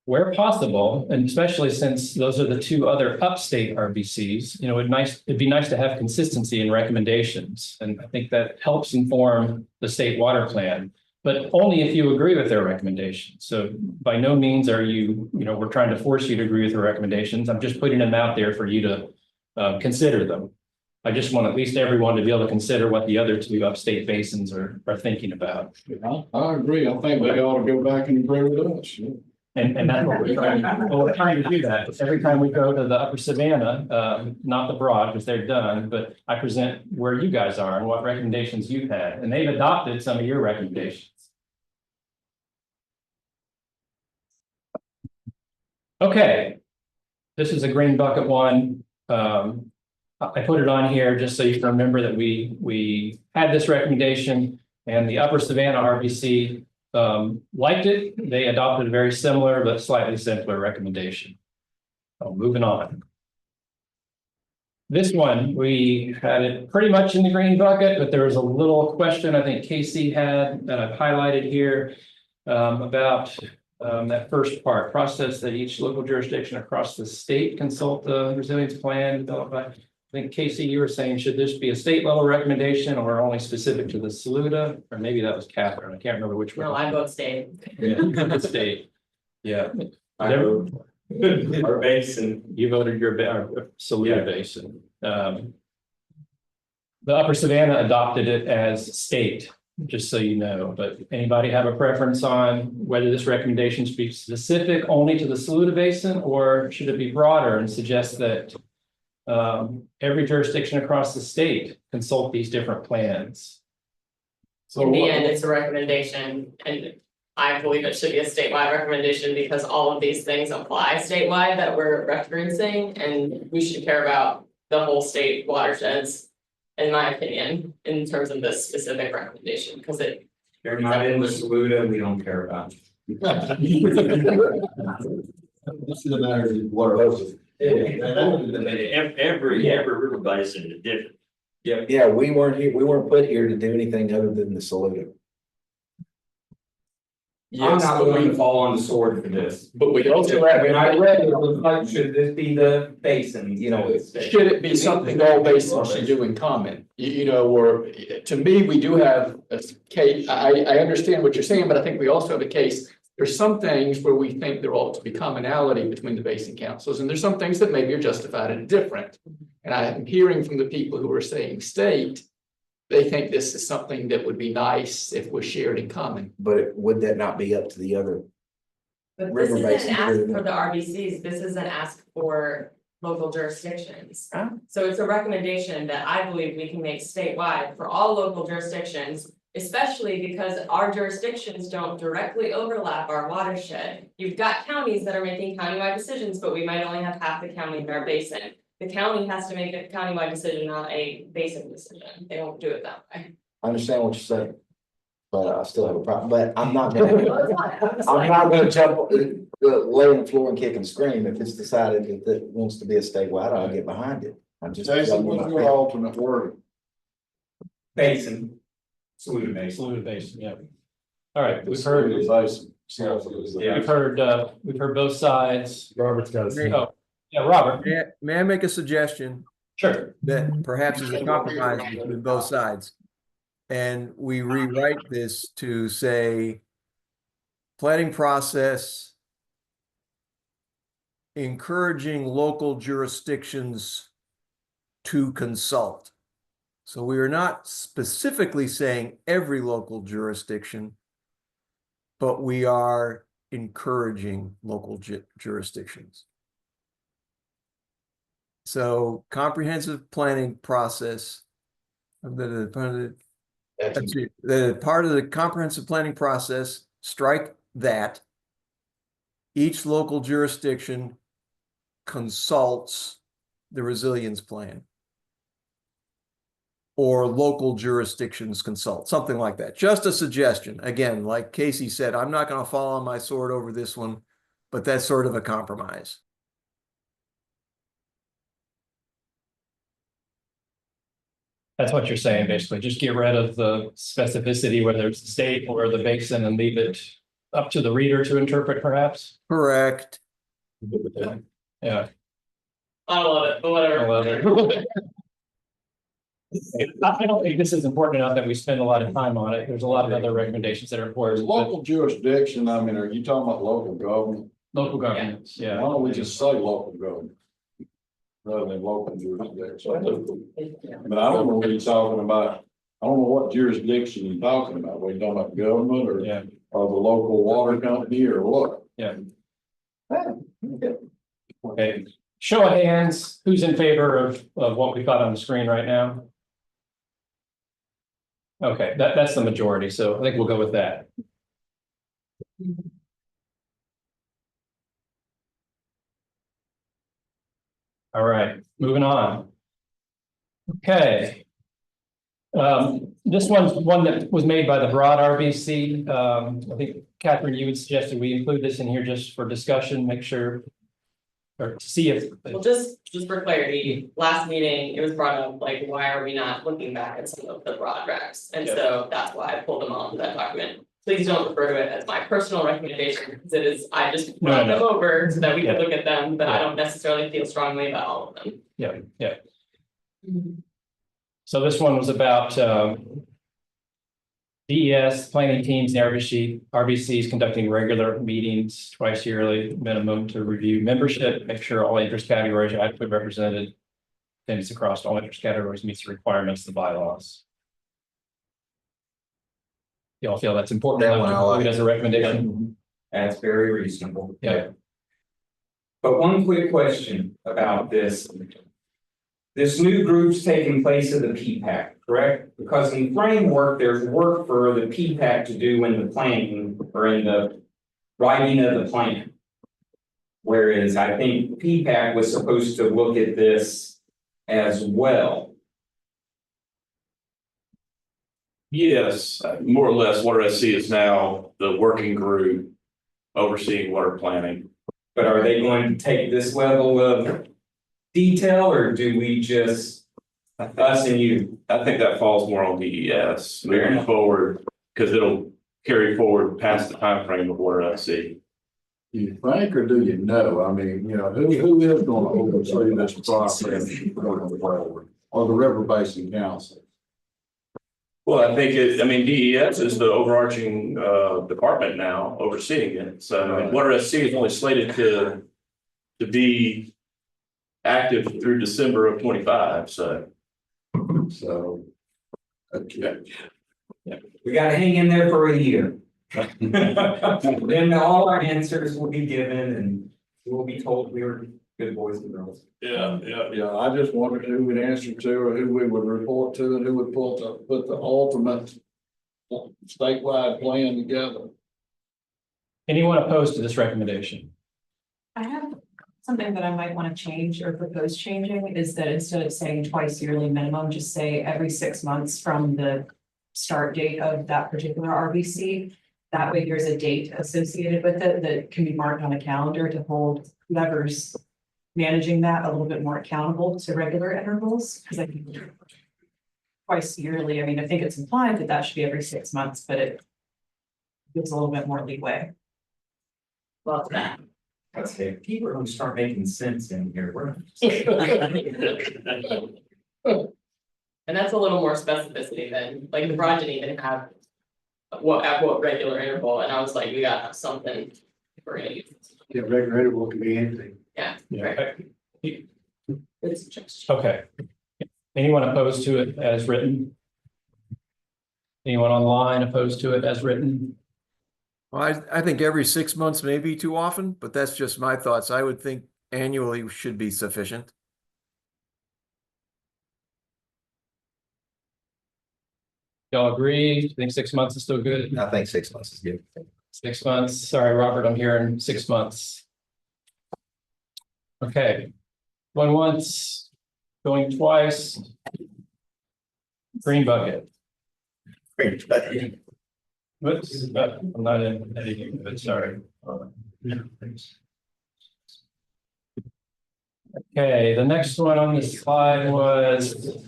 Where possible, and especially since those are the two other upstate RBCs, you know, it'd be nice to have consistency in recommendations. And I think that helps inform the state water plan, but only if you agree with their recommendations. So by no means are we're trying to force you to agree with the recommendations. I'm just putting them out there for you to consider them. I just want at least everyone to be able to consider what the other two upstate basins are thinking about. I agree. I think they ought to go back and agree with us. And that's what we're trying, we're trying to do that. Every time we go to the Upper Savannah, not the Broad, because they're done, but I present where you guys are and what recommendations you've had, and they've adopted some of your recommendations. Okay, this is a green bucket one. I put it on here just so you can remember that we had this recommendation, and the Upper Savannah RBC liked it. They adopted a very similar but slightly simpler recommendation. Moving on. This one, we had it pretty much in the green bucket, but there was a little question I think Casey had that I've highlighted here about that first part, process that each local jurisdiction across the state consult the resilience plan developed by. I think Casey, you were saying, should this be a state level recommendation or only specific to the Saluda? Or maybe that was Catherine. I can't remember which one. No, I vote stay. Yeah, the state. Yeah. Our basin. You voted our Saluda basin. The Upper Savannah adopted it as state, just so you know. But anybody have a preference on whether this recommendation should be specific only to the Saluda basin, or should it be broader and suggest that every jurisdiction across the state consult these different plans? So in the end, it's a recommendation, and I believe it should be a statewide recommendation because all of these things apply statewide that we're referencing, and we should care about the whole state watersheds, in my opinion, in terms of this specific recommendation, because They're not in the Saluda, we don't care about. This is the matter of water. Every river basin is different. Yeah, we weren't put here to do anything other than the Saluda. I'm not going to fall on the sword for this. But we also When have, I read it, it was like, should this be the basin, you know? should it be something all basins should do in common? You know, or to me, we do have a case, I understand what you're saying, but I think we also have a case. There's some things where we think there ought to be commonality between the basin councils, and there's some things that maybe are justified and different. And I'm hearing from the people who are saying state, they think this is something that would be nice if we're shared in common. But would that not be up to the other? But this River isn't basin, an ask river. for the RBCs, this is an ask for local jurisdictions. Ah. So it's a recommendation that I believe we can make statewide for all local jurisdictions, especially because our jurisdictions don't directly overlap our watershed. You've got counties that are making countywide decisions, but we might only have half the county in our basin. The county has to make a countywide decision, not a basin decision. They won't do it that way. I understand what you're saying, but I still have a problem, but I'm not gonna jump, lay on the floor and kick and scream. If it's decided that it wants to be a statewide, I'll get behind it. I'm just. Jason, what's your alternate word? Basin. Saluda basin. Saluda basin, yeah. All right, we've heard both sides. Robert's got a. Oh, yeah, Robert, May I make a suggestion sure. that perhaps is a compromise between both sides? And we rewrite this to say planning process encouraging local jurisdictions to consult. So we are not specifically saying every local jurisdiction, but we are encouraging local jurisdictions. So comprehensive planning process. The part of the comprehensive planning process, strike that. Each local jurisdiction consults the resilience plan. Or local jurisdictions consult, something like that. Just a suggestion. Again, like Casey said, I'm not going to fall on my sword over this one, but that's sort of a compromise. That's what you're saying, basically. Just get rid of the specificity, whether it's the state or the basin, and leave it up to the reader to interpret, perhaps. Correct. Yeah. I love it, but whatever. I love it. I don't think this is important enough that we spend a lot of time on it. There's a lot of other recommendations that are important. Local jurisdiction, I mean, are you talking about local government? Local governments, Why yeah. don't we just say local government? Rather than local jurisdiction. But I don't know what you're talking about. I don't know what jurisdiction you're talking about. Were you talking about government or, Yeah. or the local water company or what? Yeah. Okay, show of hands, who's in favor of what we got on the screen right now? Okay, that's the majority, so I think we'll go with that. All right, moving on. Okay. This one's one that was made by the Broad RBC. I think Catherine, you had suggested we include this in here just for discussion, make sure. Or to see if. Well, just for clarity, last meeting, it was brought up, like, why are we not looking back at some of the broad recs? And so that's why I pulled them onto that document. Please don't refer to it as my personal recommendation, because it is, I just brought them over so that we can look at them, but I don't necessarily feel strongly about all of them. Yeah, yeah. So this one was about DES, planning teams, and RBCs conducting regular meetings twice yearly minimum to review membership, make sure all interest categories are adequately represented. Things across all interest categories meets the requirements of the bylaws. Y'all feel that's important That enough one to I like. include as a recommendation? That's very reasonable. Yeah. But one quick question about this. This new group's taking place of the PPAC, correct? Because in framework, there's work for the PPAC to do in the planning or in the writing of the plan. Whereas I think PPAC was supposed to look at this as well. Yes, more or less, Water SC is now the working group overseeing water planning. But are they going to take this level of detail, or do we just, us and you? I think that falls more on DES Fair moving enough. forward, because it'll carry forward past the timeframe of Water SC. Do you think or do you know? I mean, you know, who is gonna oversee this process going forward? Or the River Basin Council? Well, I think DES is the overarching department now overseeing it. So Right. Water SC is only slated to be active through December of 25, so. So. Okay. We gotta hang in there for a year. Then all our answers will be given and we'll be told we were good boys and girls. Yeah, I just wondered who we'd answer to or who we would report to and who would put the ultimate statewide plan together. Anyone opposed to this recommendation? I have something that I might want to change or propose changing is that instead of saying twice yearly minimum, just say every 6 months from the start date of that particular RBC. That way there's a date associated with it that can be marked on a calendar to hold whoever's managing that a little bit more accountable to regular intervals. Because I think twice yearly, I mean, I think it's implied that that should be every 6 months, but it gives a little bit more leeway. Love that. Okay, people are gonna start making sense in here. And that's a little more specificity than, like, the broad didn't even have at what regular interval, and I was like, we gotta have something if we're gonna use this. Yeah, regular interval can be anything. Yeah, Yeah. right. Good suggestion. Okay. Anyone opposed to it as written? Anyone online opposed to it as written? Well, I think every 6 months may be too often, but that's just my thoughts. I would think annually should be sufficient. Y'all agree? Think 6 months is still good? I think 6 months is good. 6 months. Sorry, Robert, I'm hearing 6 months. Okay. Going once, going twice. Green bucket. Whoops, I'm not in editing, but sorry. Okay, the next one on this slide was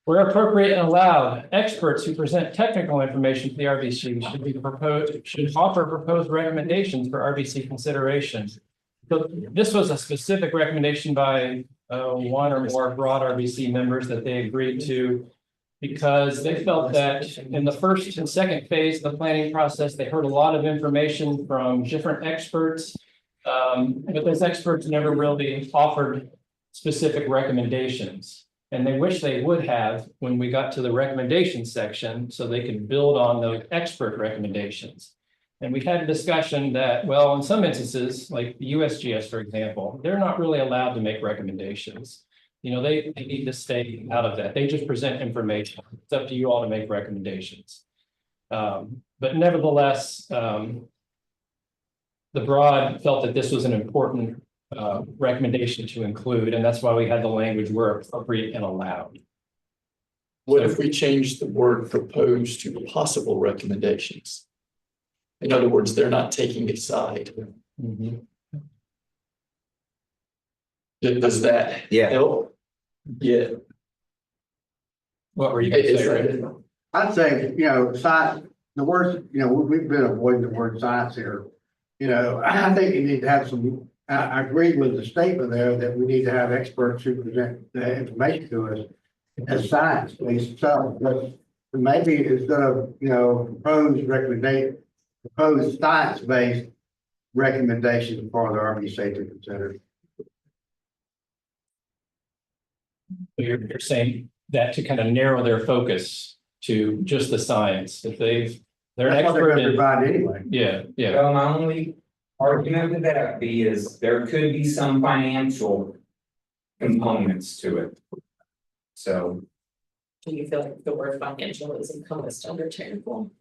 where appropriate and allowed, experts who present technical information to the RBC should offer proposed recommendations for RBC consideration. So this was a specific recommendation by one or more broad RBC members that they agreed to, because they felt that in the first and second phase of the planning process, they heard a lot of information from different experts. But those experts never really offered specific recommendations. And they wish they would have when we got to the recommendation section, so they could build on those expert recommendations. And we had a discussion that, well, in some instances, like the USGS, for example, they're not really allowed to make recommendations. You know, they need to stay out of that. They just present information. It's up to you all to make recommendations. But nevertheless, the broad felt that this was an important recommendation to include, and that's why we had the language where appropriate and allowed. What if we change the word proposed to possible recommendations? In other words, they're not taking a side. Does that help? Yeah. What were you going to say, Rick? I'd say, science, the word, we've been avoiding the word science here. I think you need to have some, I agree with the statement there that we need to have experts who present the information to us as science-based stuff, but maybe instead of, propose science-based recommendations for the RBC to consider. You're saying that to kind of narrow their focus to just the science, if they're an That's what they're expert gonna in, provide anyway. yeah. Well, my only argument with that is there could be some financial components to it. So. Do you feel like the word financial is encompassed under technical?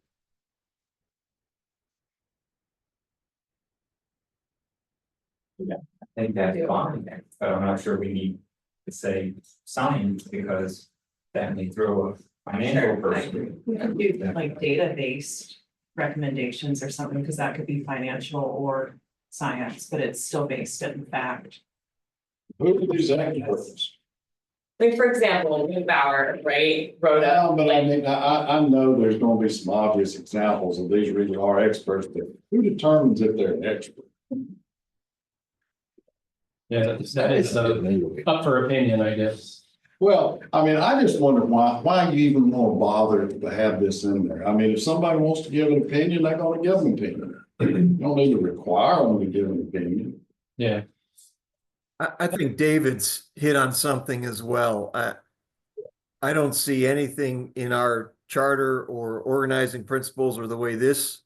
Yeah, I think that's fine, but I'm not sure we need to say science because that may throw a financial person. We could do like data-based recommendations or something, because that could be financial or science, but it's still based in fact. Who are these experts? Like, for example, Bauer, right, wrote up, But I like, mean, I know there's gonna be some obvious examples of these really are experts, but who determines if they're an expert? Yeah, that is up for opinion, I guess. Well, I mean, I just wonder why you even want to bother to have this in there? I mean, if somebody wants to give an opinion, they're gonna give an opinion. You don't need to require them to give an opinion. Yeah. I think David's hit on something as well. I don't see anything in our charter or organizing principles or the way this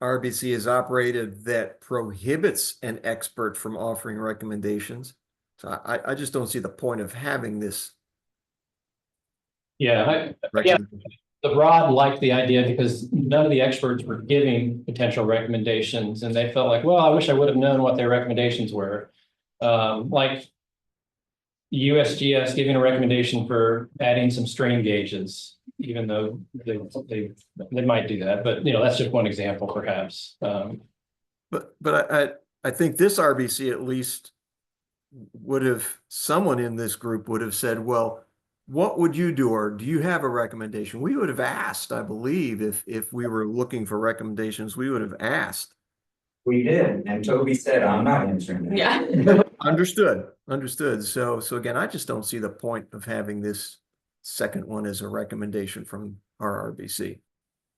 RBC is operated that prohibits an expert from offering recommendations. So I just don't see the point of having this. Yeah, the broad liked the idea because none of the experts were giving potential recommendations, and they felt like, well, I wish I would have known what their recommendations were. Like USGS giving a recommendation for adding some strain gauges, even though they might do that, but that's just one example, perhaps. But I think this RBC at least would have, someone in this group would have said, well, what would you do, or do you have a recommendation? We would have asked, I believe, if we were looking for recommendations, we would have asked. We did, and Toby said, I'm not answering that. yeah. Understood. So again, I just don't see the point of having this second one as a recommendation from our RBC.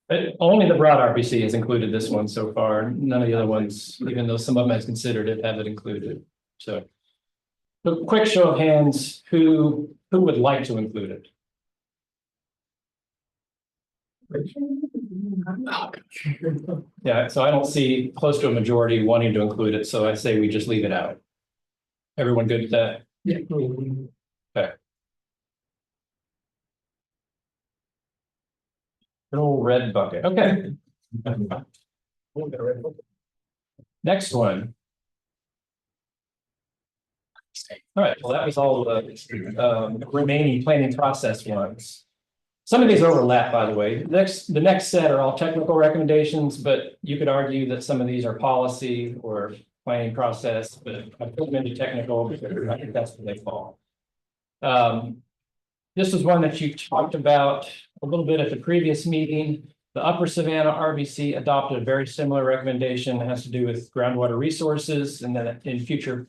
But only the broad RBC has included this one so far. None of the other ones, even though some of them has considered it, have it included. So So quick show of hands, who would like to include it? Yeah, so I don't see close to a majority wanting to include it, so I say we just leave it out. Everyone good with that? Yeah. Okay. Good old red bucket, okay. Next one. All right, well, that was all the remaining planning process ones. Some of these overlap, by the way. The next set are all technical recommendations, but you could argue that some of these are policy or planning process, but I put them into technical because I think that's where they fall. This is one that you talked about a little bit at the previous meeting. The Upper Savannah RBC adopted a very similar recommendation that has to do with groundwater resources, and then in future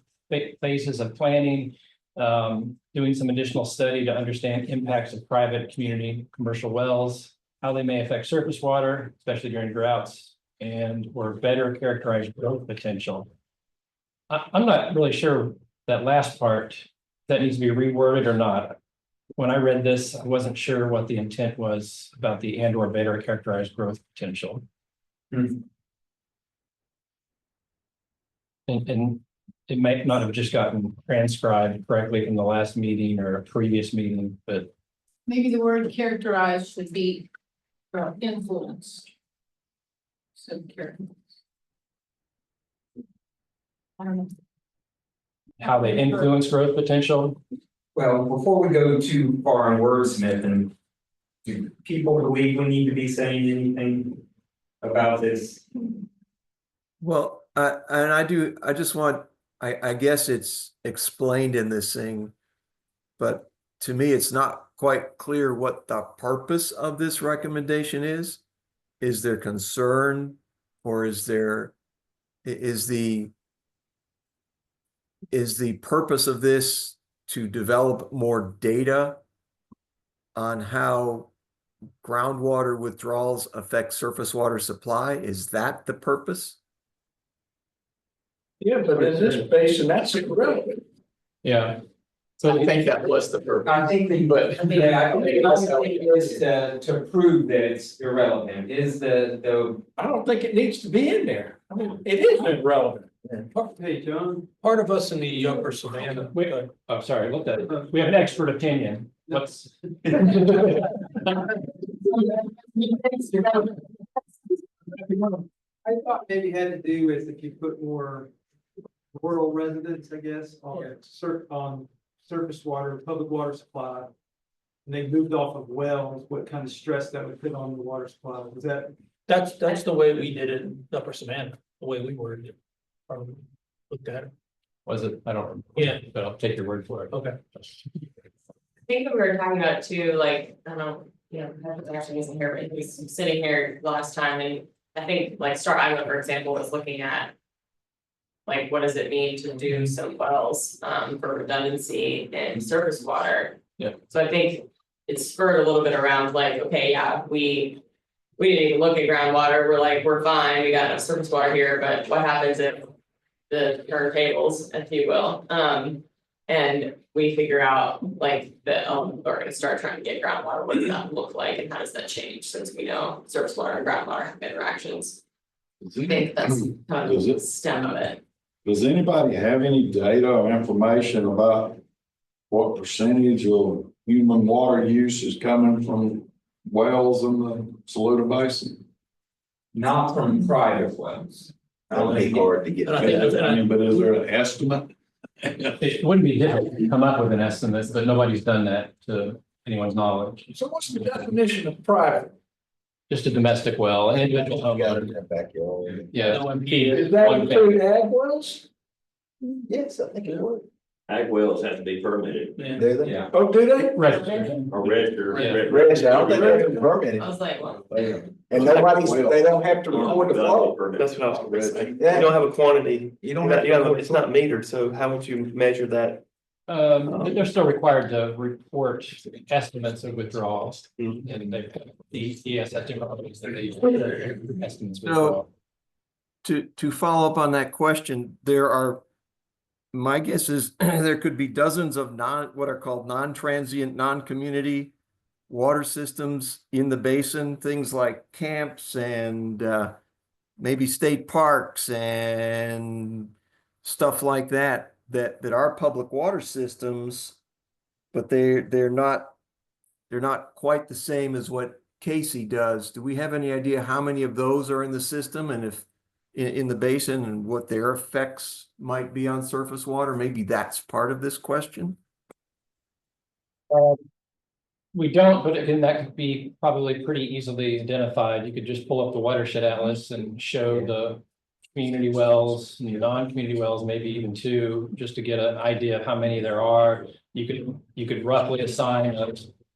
phases of planning, doing some additional study to understand impacts of private, community, commercial wells, how they may affect surface water, especially during droughts, and or better characterize growth potential. I'm not really sure that last part that needs to be reworded or not. When I read this, I wasn't sure what the intent was about the and or better characterized growth potential. And it might not have just gotten transcribed correctly from the last meeting or a previous meeting, but Maybe the word characterized should be influence. So character. I don't know. how they influence growth potential. Well, before we go too far on wordsmithing, do people believe we need to be saying anything about this? Well, I just want, I guess it's explained in this thing, but to me, it's not quite clear what the purpose of this recommendation is. Is there concern, or is the purpose of this to develop more data on how groundwater withdrawals affect surface water supply? Is that the purpose? Yeah, but in this basin, that's irrelevant. Yeah. So I think that was the purpose. I think that, But- I think it is to prove that it's irrelevant, is the. I don't think it needs to be in there. I mean, it is irrelevant. Hey, John, part of us in the Upper Savannah. Oh, sorry, look at it. We have an expert opinion. What's? I thought maybe had to do with if you put more rural residents, I guess, on surface water, public water supply. And they moved off of wells, what kind of stress that would put on the water supply, was that? That's the way we did it in Upper Savannah, the way we worded it. Or looked at it. Was it? I don't remember. Yeah. But I'll take your word for it. Okay. I think that we were talking about too, like, I don't know, Patrick actually isn't here, but he was sitting here last time, and I think like Star Island, for example, was looking at. Like, what does it mean to do some wells for redundancy in surface water? Yeah. So I think it's spurred a little bit around like, okay, yeah, we didn't even look at groundwater, we're like, we're fine, we got enough surface water here, but what happens if the turntables, if you will? And we figure out like that, we're gonna start trying to get groundwater, what does that look like, and how does that change, since we know surface water and groundwater have interactions? I think that's kind of the stem of it. Does anybody have any data or information about what percentage of human water use is coming from wells in the Saluda Basin? Not from private wells. That'll be hard to get. And I think I mean, but is there an estimate? It wouldn't be difficult to come up with an estimate, but nobody's done that to anyone's knowledge. So what's the definition of private? Just a domestic well, an individual homeowner. Backyard. Yeah. Does that include ag wells? Yes, I think it would. Ag wells have to be permitted Do they? Yeah. Oh, do they? Registered. or registered. Yeah. Reg, I don't think they're permitted. I was like, well. And they don't have to record the flow. That's what I was gonna say. Yeah. You don't have a quantity, You don't have. to it's not metered, so how would you measure that? They're still required to report estimates of withdrawals. Mhm. And the ESF companies that they use their estimates of withdrawal. To follow up on that question, there are my guess is there could be dozens of what are called non-transient, non-community water systems in the basin, things like camps and maybe state parks and stuff like that, that are public water systems, but they're not quite the same as what Casey does. Do we have any idea how many of those are in the system, and if in the basin, and what their effects might be on surface water? Maybe that's part of this question. We don't, but again, that could be probably pretty easily identified. You could just pull up the watershed atlas and show the community wells and the non-community wells, maybe even two, just to get an idea of how many there are. You could roughly assign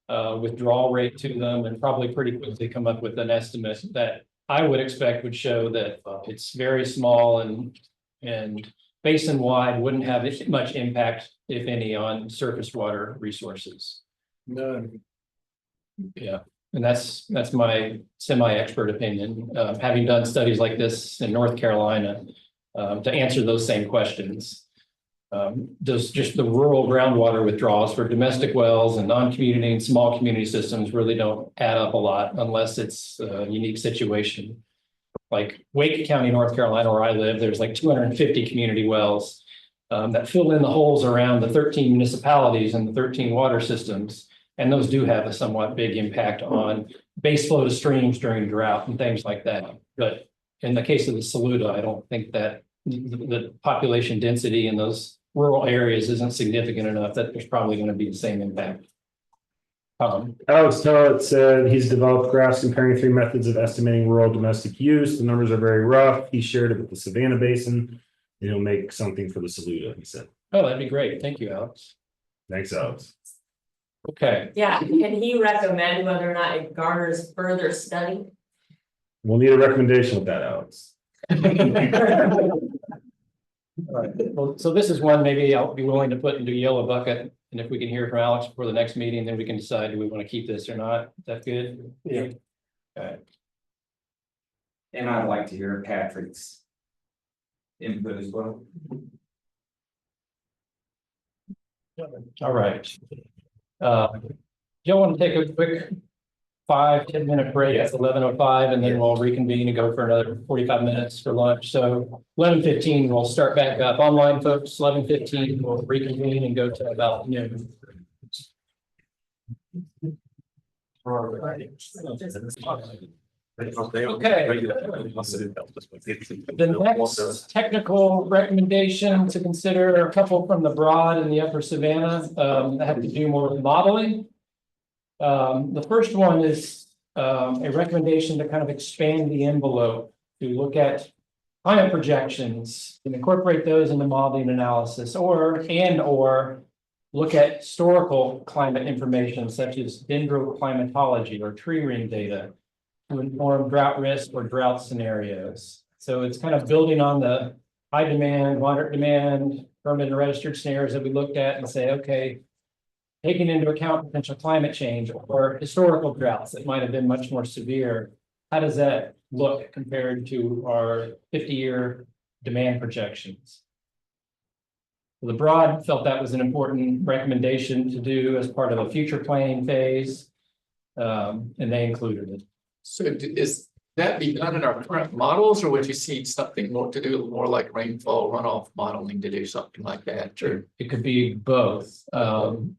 a withdrawal rate to them, and probably pretty quickly come up with an estimate that I would expect would show that it's very small and basin wide, wouldn't have much impact, if any, on surface water resources. None. Yeah, and that's my semi-expert opinion, having done studies like this in North Carolina, to answer those same questions. Does just the rural groundwater withdrawals for domestic wells and non-community and small community systems really don't add up a lot unless it's a unique situation. Like Wake County, North Carolina, where I live, there's like 250 community wells that fill in the holes around the 13 municipalities and the 13 water systems. And those do have a somewhat big impact on base flow to streams during drought and things like that. But in the case of the Saluda, I don't think that the population density in those rural areas isn't significant enough that there's probably going to be the same impact. Alex Tellett said he's developed graphs comparing 3 methods of estimating rural domestic use. The numbers are very rough. He shared it with the Savannah Basin. And he'll make something for the Saluda, he said. Oh, that'd be great. Thank you, Alex. Thanks, Alex. Okay. Yeah, can he recommend whether or not it garners further study? We'll need a recommendation with that, Alex. All right. Well, so this is one maybe I'll be willing to put into a yellow bucket. And if we can hear from Alex before the next meeting, then we can decide, do we want to keep this or not? Is that good? Yeah. Okay. And I'd like to hear Patrick's input as well. All right. Y'all want to take a quick 5-10 minute break at 11:05, and then we'll reconvene and go for another 45 minutes for lunch. So 11:15, we'll start back up. Online folks, 11:15, we'll reconvene and go to about noon. Okay. The next technical recommendation to consider are a couple from the Broad and the Upper Savannah that have to do more with modeling. The first one is a recommendation to kind of expand the envelope to look at climate projections and incorporate those into modeling analysis, or look at historical climate information such as dendroclimatology or tree ring data to inform drought risk or drought scenarios. So it's kind of building on the high demand, moderate demand, permanent and registered scenarios that we looked at and say, okay, taking into account potential climate change or historical droughts that might have been much more severe, how does that look compared to our 50-year demand projections? The Broad felt that was an important recommendation to do as part of a future planning phase, and they included it. So is that be done in our current models, or would you see something more to do more like rainfall runoff modeling to do something like that? Or it could be both.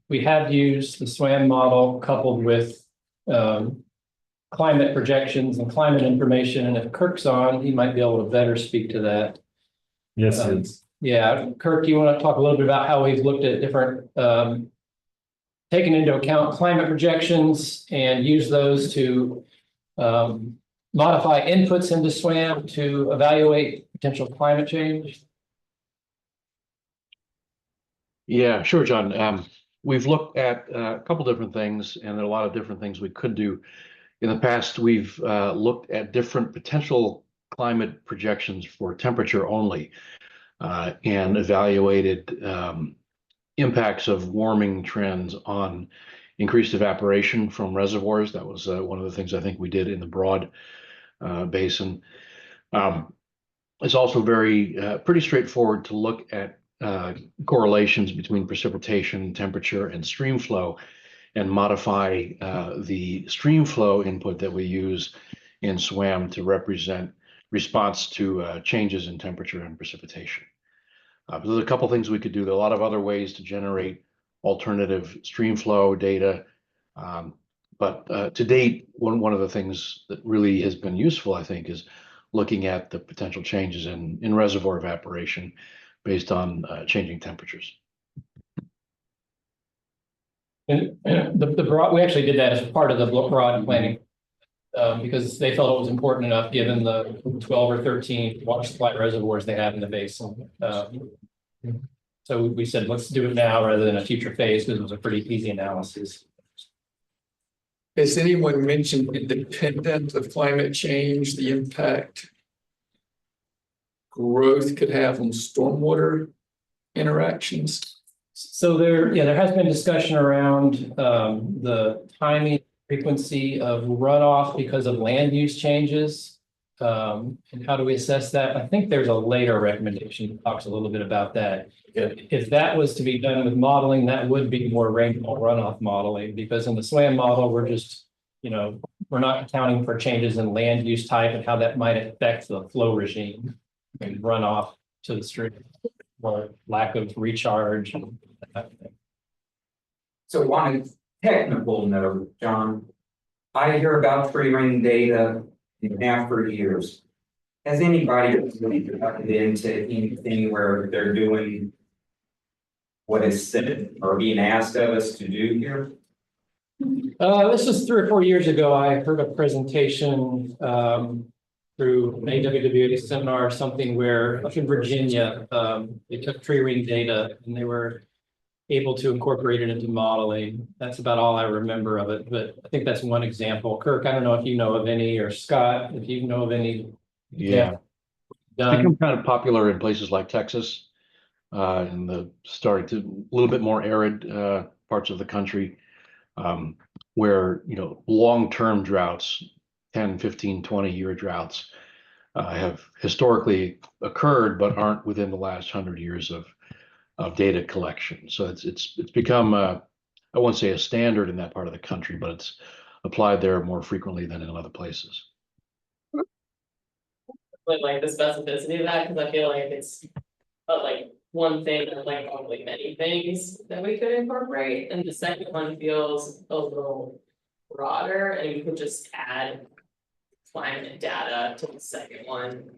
We have used the SWAM model coupled with climate projections and climate information. And if Kirk's on, he might be able to better speak to that. Yes, yeah, Kirk, you want to talk a little bit about how we've looked at different taking into account climate projections and use those to modify inputs into SWAM to evaluate potential climate change? Yeah, sure, John. We've looked at a couple different things, and there are a lot of different things we could do. In the past, we've looked at different potential climate projections for temperature only, and evaluated impacts of warming trends on increased evaporation from reservoirs. That was one of the things I think we did in the Broad Basin. It's also pretty straightforward to look at correlations between precipitation, temperature, and stream flow, and modify the stream flow input that we use in SWAM to represent response to changes in temperature and precipitation. There's a couple things we could do. There are a lot of other ways to generate alternative stream flow data. But to date, one of the things that really has been useful, I think, is looking at the potential changes in reservoir evaporation based on changing temperatures. And the broad, we actually did that as part of the broad planning. Because they felt it was important enough, given the 12 or 13 water supply reservoirs they have in the basin. So we said, let's do it now rather than a future phase, because it was a pretty easy analysis. Has anyone mentioned independent of climate change, the impact growth could have on stormwater interactions? So there has been discussion around the timing, frequency of runoff because of land use changes. And how do we assess that? I think there's a later recommendation that talks a little bit about that. If that was to be done with modeling, that would be more rainfall runoff modeling, because in the SWAM model, we're just, we're not accounting for changes in land use type and how that might affect the flow regime and runoff to the stream or lack of recharge. And that type of thing. So on a technical note, John, I hear about tree ring data after years. Has anybody really gotten into anything where they're doing what is said or being asked of us to do here? This was 3 or 4 years ago. I heard a presentation through an AWWA seminar or something where up in Virginia, they took tree ring data and they were able to incorporate it into modeling. That's about all I remember of it, but I think that's one example. Kirk, I don't know if you know of any, or Scott, if you know of any. Yeah. It's become kind of popular in places like Texas, and starting to a little bit more arid parts of the country, where, long-term droughts, 10, 15, 20-year droughts have historically occurred, but aren't within the last 100 years of data collection. So it's become, I won't say a standard in that part of the country, but it's applied there more frequently than in other places. But like the specificity of that, because I feel like it's like one thing and like probably many things that we could incorporate. And the second one feels a little broader, and we could just add climate data to the second one.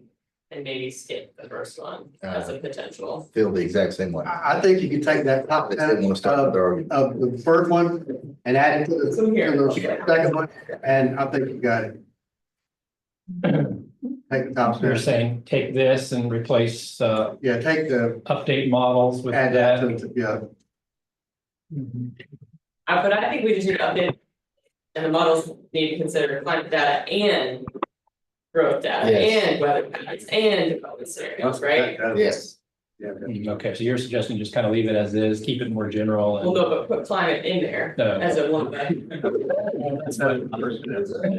And maybe skip the first one as a potential. Feel the exact same way. I think you can take that top Let's didn't want to start the argument. of the first one and add it to the second one, and I think you got it. Take the top. You're saying take this and replace take the update models with add that. yeah. But I think we just need to update, and the models need to consider climate data and growth data and weather patterns and development scenarios, right? Yes. Yeah. Okay, so you're suggesting just kind of leave it as is, keep it more general. Well, no, but put climate in there as a one.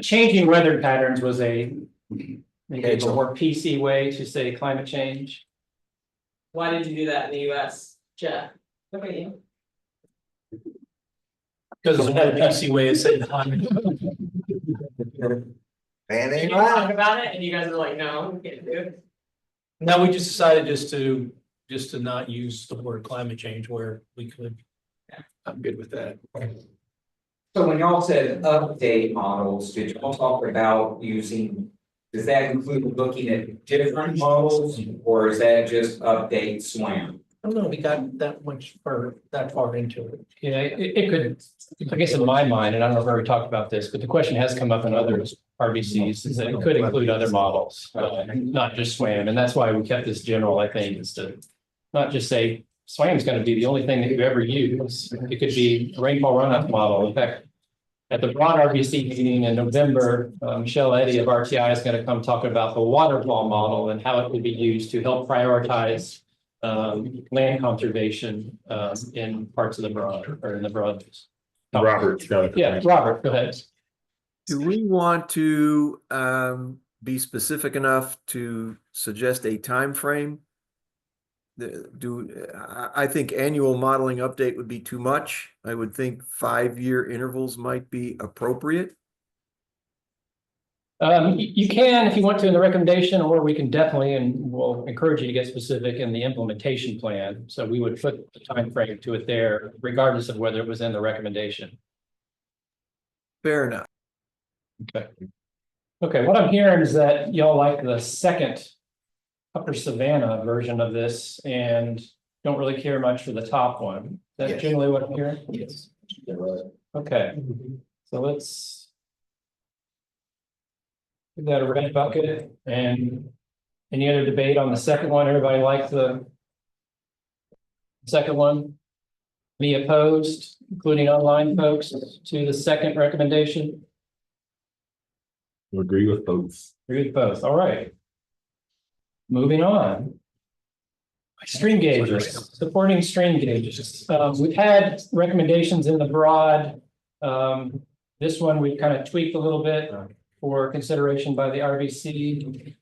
Changing weather patterns was maybe a more PC way to say climate change. Why did you do that in the US, Jeff? Look at you. Because it's not an easy way of saying climate. Man, We ain't talk right. about it and you guys are like, no, we can't do it. No, we just decided just to not use the word climate change where we could. I'm good with that. So when y'all said update models, did y'all talk about using, does that include looking at different models, or is that just update SWAM? I don't know, we got that far into it. Yeah, it could, I guess in my mind, and I don't know if we already talked about this, but the question has come up in other RBCs, is that it could include other models, not just SWAM. And that's why we kept this general, I think, is to not just say SWAM is going to be the only thing that you ever use. It could be a rainfall runoff model. In fact, at the broad RBC meeting in November, Michelle Eddy of RTI is going to come talk about the waterfall model and how it would be used to help prioritize land conservation in parts of the broad, or in the broad. Robert. Yeah, Robert, go ahead. Do we want to be specific enough to suggest a time frame I think annual modeling update would be too much. I would think 5-year intervals might be appropriate. You can, if you want to, in the recommendation, or we can definitely, and we'll encourage you to get specific in the implementation plan. So we would put the time frame to it there, regardless of whether it was in the recommendation. Fair enough. Okay. Okay, what I'm hearing is that y'all like the second Upper Savannah version of this and don't really care much for the top one. That's Yes. generally what I'm hearing? Yes. Okay, so let's give that a red bucket. And any other debate on the second one? Everybody like the second one? Any opposed, including online folks, to the second recommendation? Agree with both. Agree with both, all right. Moving on. Stream gauges, supporting stream gauges. We've had recommendations in the broad. This one we kind of tweaked a little bit for consideration by the RVC.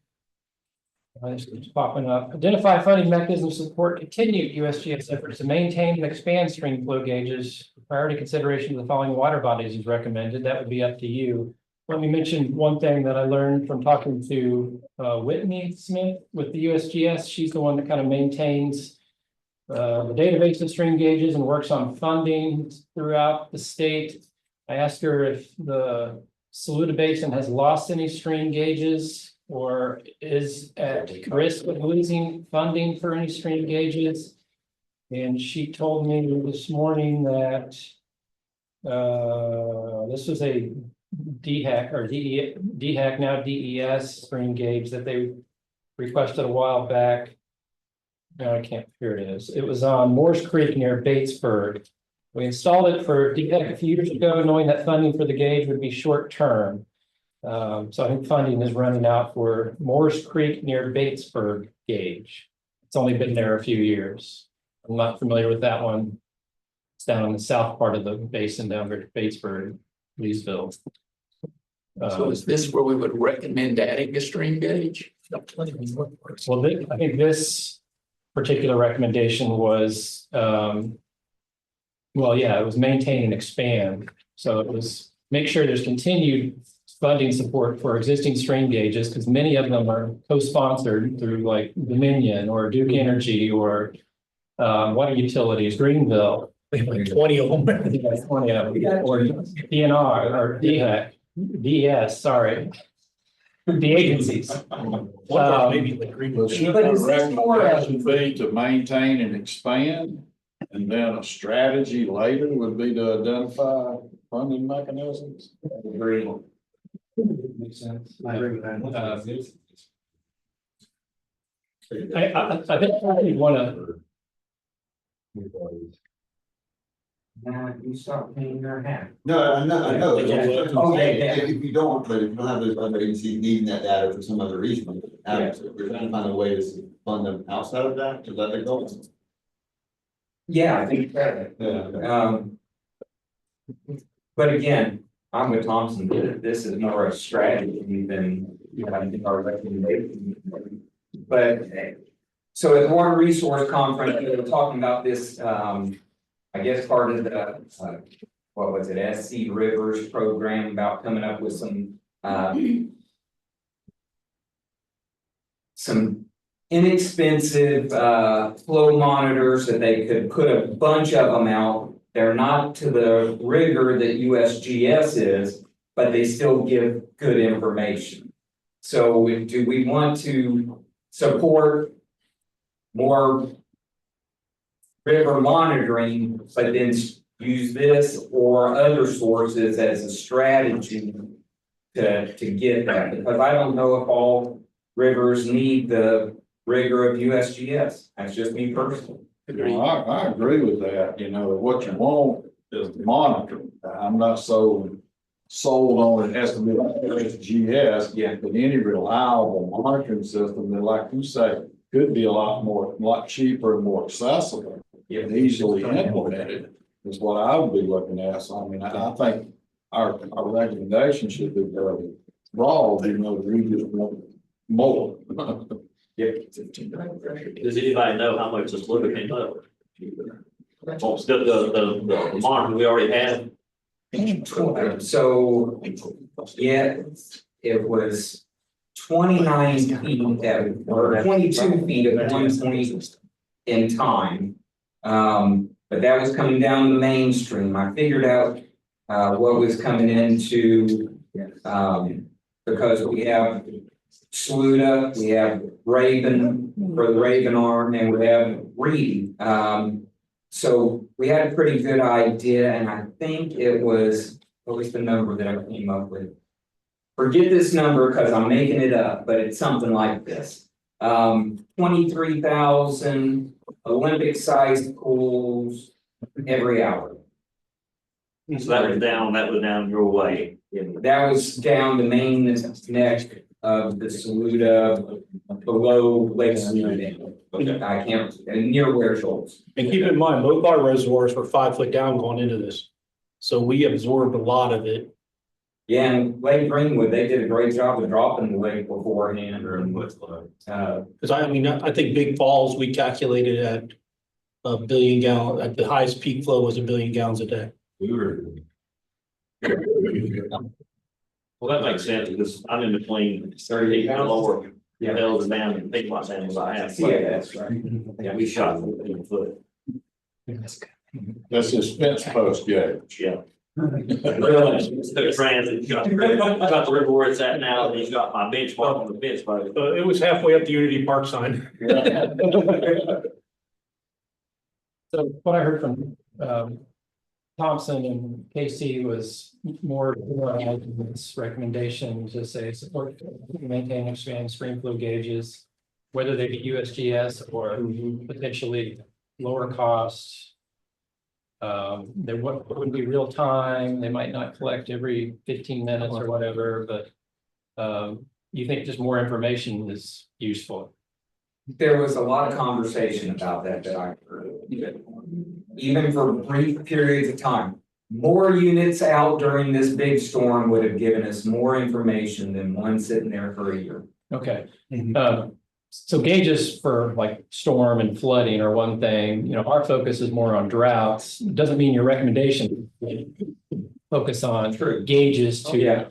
It's popping up. Identify funding mechanisms to support continued USGS efforts to maintain and expand stream flow gauges. Priority consideration of the following water bodies is recommended. That would be up to you. Let me mention one thing that I learned from talking to Whitney Smith with the USGS. She's the one that kind of maintains the database of stream gauges and works on funding throughout the state. I asked her if the Saluda Basin has lost any stream gauges or is at risk of losing funding for any stream gauges. And she told me this morning that this was a DHAC or DHAC, now DES stream gauge that they requested a while back. No, I can't, here it is. It was on Morse Creek near Batesburg. We installed it for DHAC a few years ago, knowing that funding for the gauge would be short term. So I think funding is running out for Morse Creek near Batesburg gauge. It's only been there a few years. I'm not familiar with that one. It's down on the south part of the basin down there at Batesburg, Leesville. So is this where we would recommend adding a stream gauge? Well, I think this particular recommendation was, well, yeah, it was maintain and expand. So it was make sure there's continued funding support for existing stream gauges, because many of them are co-sponsored through like Dominion or Duke Energy or water utilities, Greenville. We have like 20 of them. 20 of them, or DNR or DHEC, DES, sorry. The agencies. Maybe like Greenville. Should But the is this more recommendation be to maintain and expand? And then a strategy later would be to identify funding mechanisms? Agree. Makes sense. I agree with that. I think we want to. You start paying your hat. No, I know. Yeah. Oh, yeah. If you don't, but if you don't have those other agencies needing that data for some other reason, Yeah. we're trying to find a way to fund them outside of that, to let it go. Yeah, I think that, Yeah. but again, I'm with Thompson, this is more a strategy than, I think our recommendation. But, so at Warren Resource Conference, we were talking about this, I guess part of the, what was it, SC Rivers program about coming up with some inexpensive flow monitors that they could put a bunch of them out. They're not to the rigor that USGS is, but they still give good information. So do we want to support more river monitoring, but then use this or other sources as a strategy to get that? Because I don't know if all rivers need the rigor of USGS. That's just me personally. I agree with that, what you want is monitoring. I'm not so sold on it has to be like USGS, but any reliable monitoring system that, like you say, could be a lot cheaper and more accessible and easily implemented is what I would be looking at. So I mean, I think our recommendation should be very broad, we just want more. Does anybody know how much this Saluda came up? The mark we already had. So, yeah, it was 29 feet or 22 feet at one point in time. But that was coming down the main stream. I figured out what was coming into because we have Saluda, we have Raven for the Raven arm, and we have Reed. So we had a pretty good idea, and I think it was, what was the number that I came up with? Forget this number because I'm making it up, but it's something like this. 23,000 Olympic-sized pools every hour. So that was down your way. That was down the main neck of the Saluda, below Lake Saluda. I can't, near where Schultz. And keep in mind, both our reservoirs were 5 foot down going into this. So we absorbed a lot of it. Yeah, and Lake Greenwood, they did a great job of dropping the lake beforehand. Cause I mean, I think Big Falls, we calculated at a billion gallon, at the highest peak flow was 1 billion gallons a day. Well, that makes sense because I'm in between 38 and lower. Yeah. Hills and down and think about that was I have. Yeah, that's right. Yeah, we shot 14 foot. That's his fence post gauge. Yeah. The transit, got the river where it's at now, and he's got my benchmark on the fence, but. It was halfway up the Unity Park sign. So what I heard from Thompson and KC was more its recommendation to say support, maintain, and expand stream flow gauges, whether they be USGS or potentially lower cost. There wouldn't be real time. They might not collect every 15 minutes or whatever, but you think just more information is useful. There was a lot of conversation about that I heard. Even for brief periods of time. More units out during this big storm would have given us more information than one sitting there for a year. Okay. So gauges for like storm and flooding are one thing, you know, our focus is more on droughts. Doesn't mean your recommendation focus on gauges to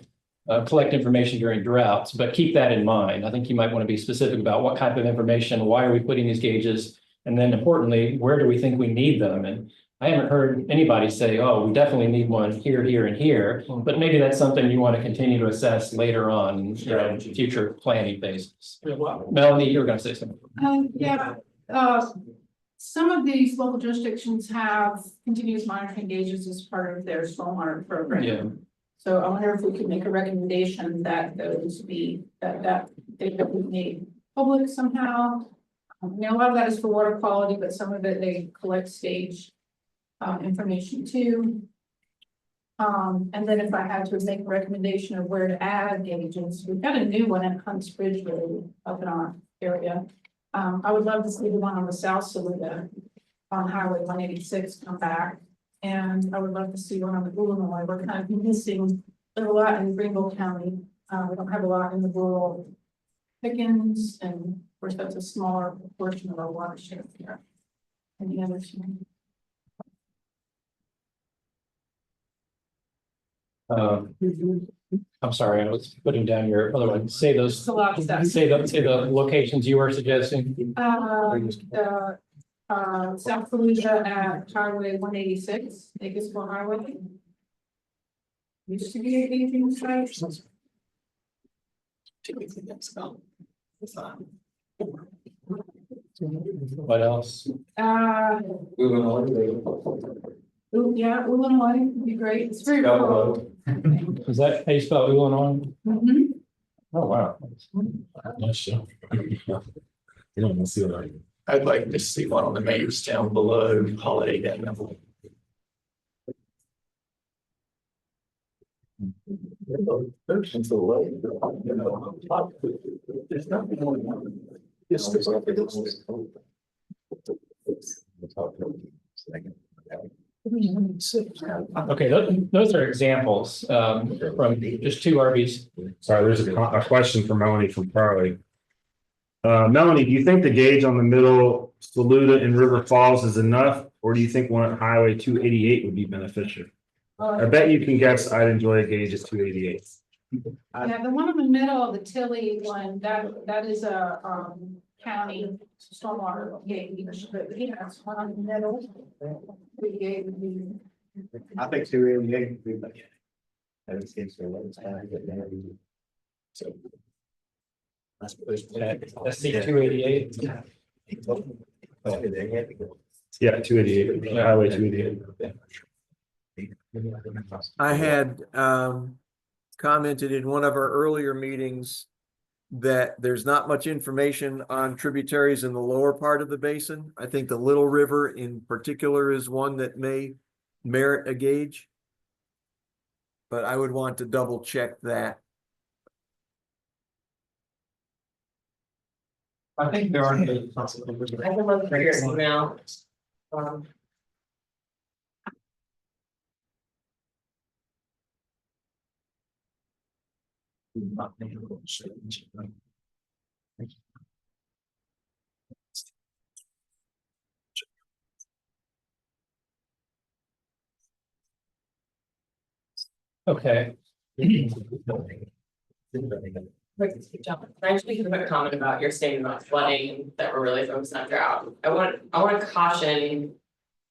collect information during droughts, but keep that in mind. I think you might want to be specific about what type of information, why are we putting these gauges? And then importantly, where do we think we need them? And I haven't heard anybody say, oh, we definitely need one here, here, and here, but maybe that's something you want to continue to assess later on, you know, future planning phases. Melanie, you were going to say something. Some of these local jurisdictions have continuous monitoring gauges as part of their stormwater program. Yeah. So I wonder if we could make a recommendation that those be, that we made public somehow. You know, a lot of that is for water quality, but some of it they collect stage information too. And then if I had to make a recommendation of where to add gauges, we've got a new one at Hunts Bridge Road up in our area. I would love to see the one on the South Saluda on Highway 186 come back. And I would love to see one on the Illinois. We're kind of missing a lot in Greenville County. We don't have a lot in the rural Pickens, and of course that's a smaller portion of our watershed here. Any others? I'm sorry, I was putting down your other one. Say those. It's a lot of stuff. Say the locations you were suggesting. South Saluda at Highway 186, Bakersville Highway. Used to be a gaging site. What else? Illinois would be great. It's very cool. Is that how you spell Illinois? Mhm. Oh, wow. You don't want to see what I'd like to see one on the mayor's down below Holiday Inn. Okay, those are examples from just two RVs. Sorry, there's a question from Melanie from Carly. Melanie, do you think the gauge on the middle Saluda and River Falls is enough? Or do you think one at Highway 288 would be beneficial? I bet you can guess I'd enjoy a gauge at 288. Yeah, the one in the middle of the Tilly one, that is a, county stormwater gauge, but he has one in the middle. The gauge would be. I think 288 would be better. So. Let's see, 288. Yeah, 288, Highway 288. I had commented in one of our earlier meetings that there's not much information on tributaries in the lower part of the basin. I think the Little River in particular is one that may merit a gauge. But I would want to double check that. I think there are. I can look for your email. Okay. I actually have a comment about your statement about flooding that we're really focused on drought. I want to caution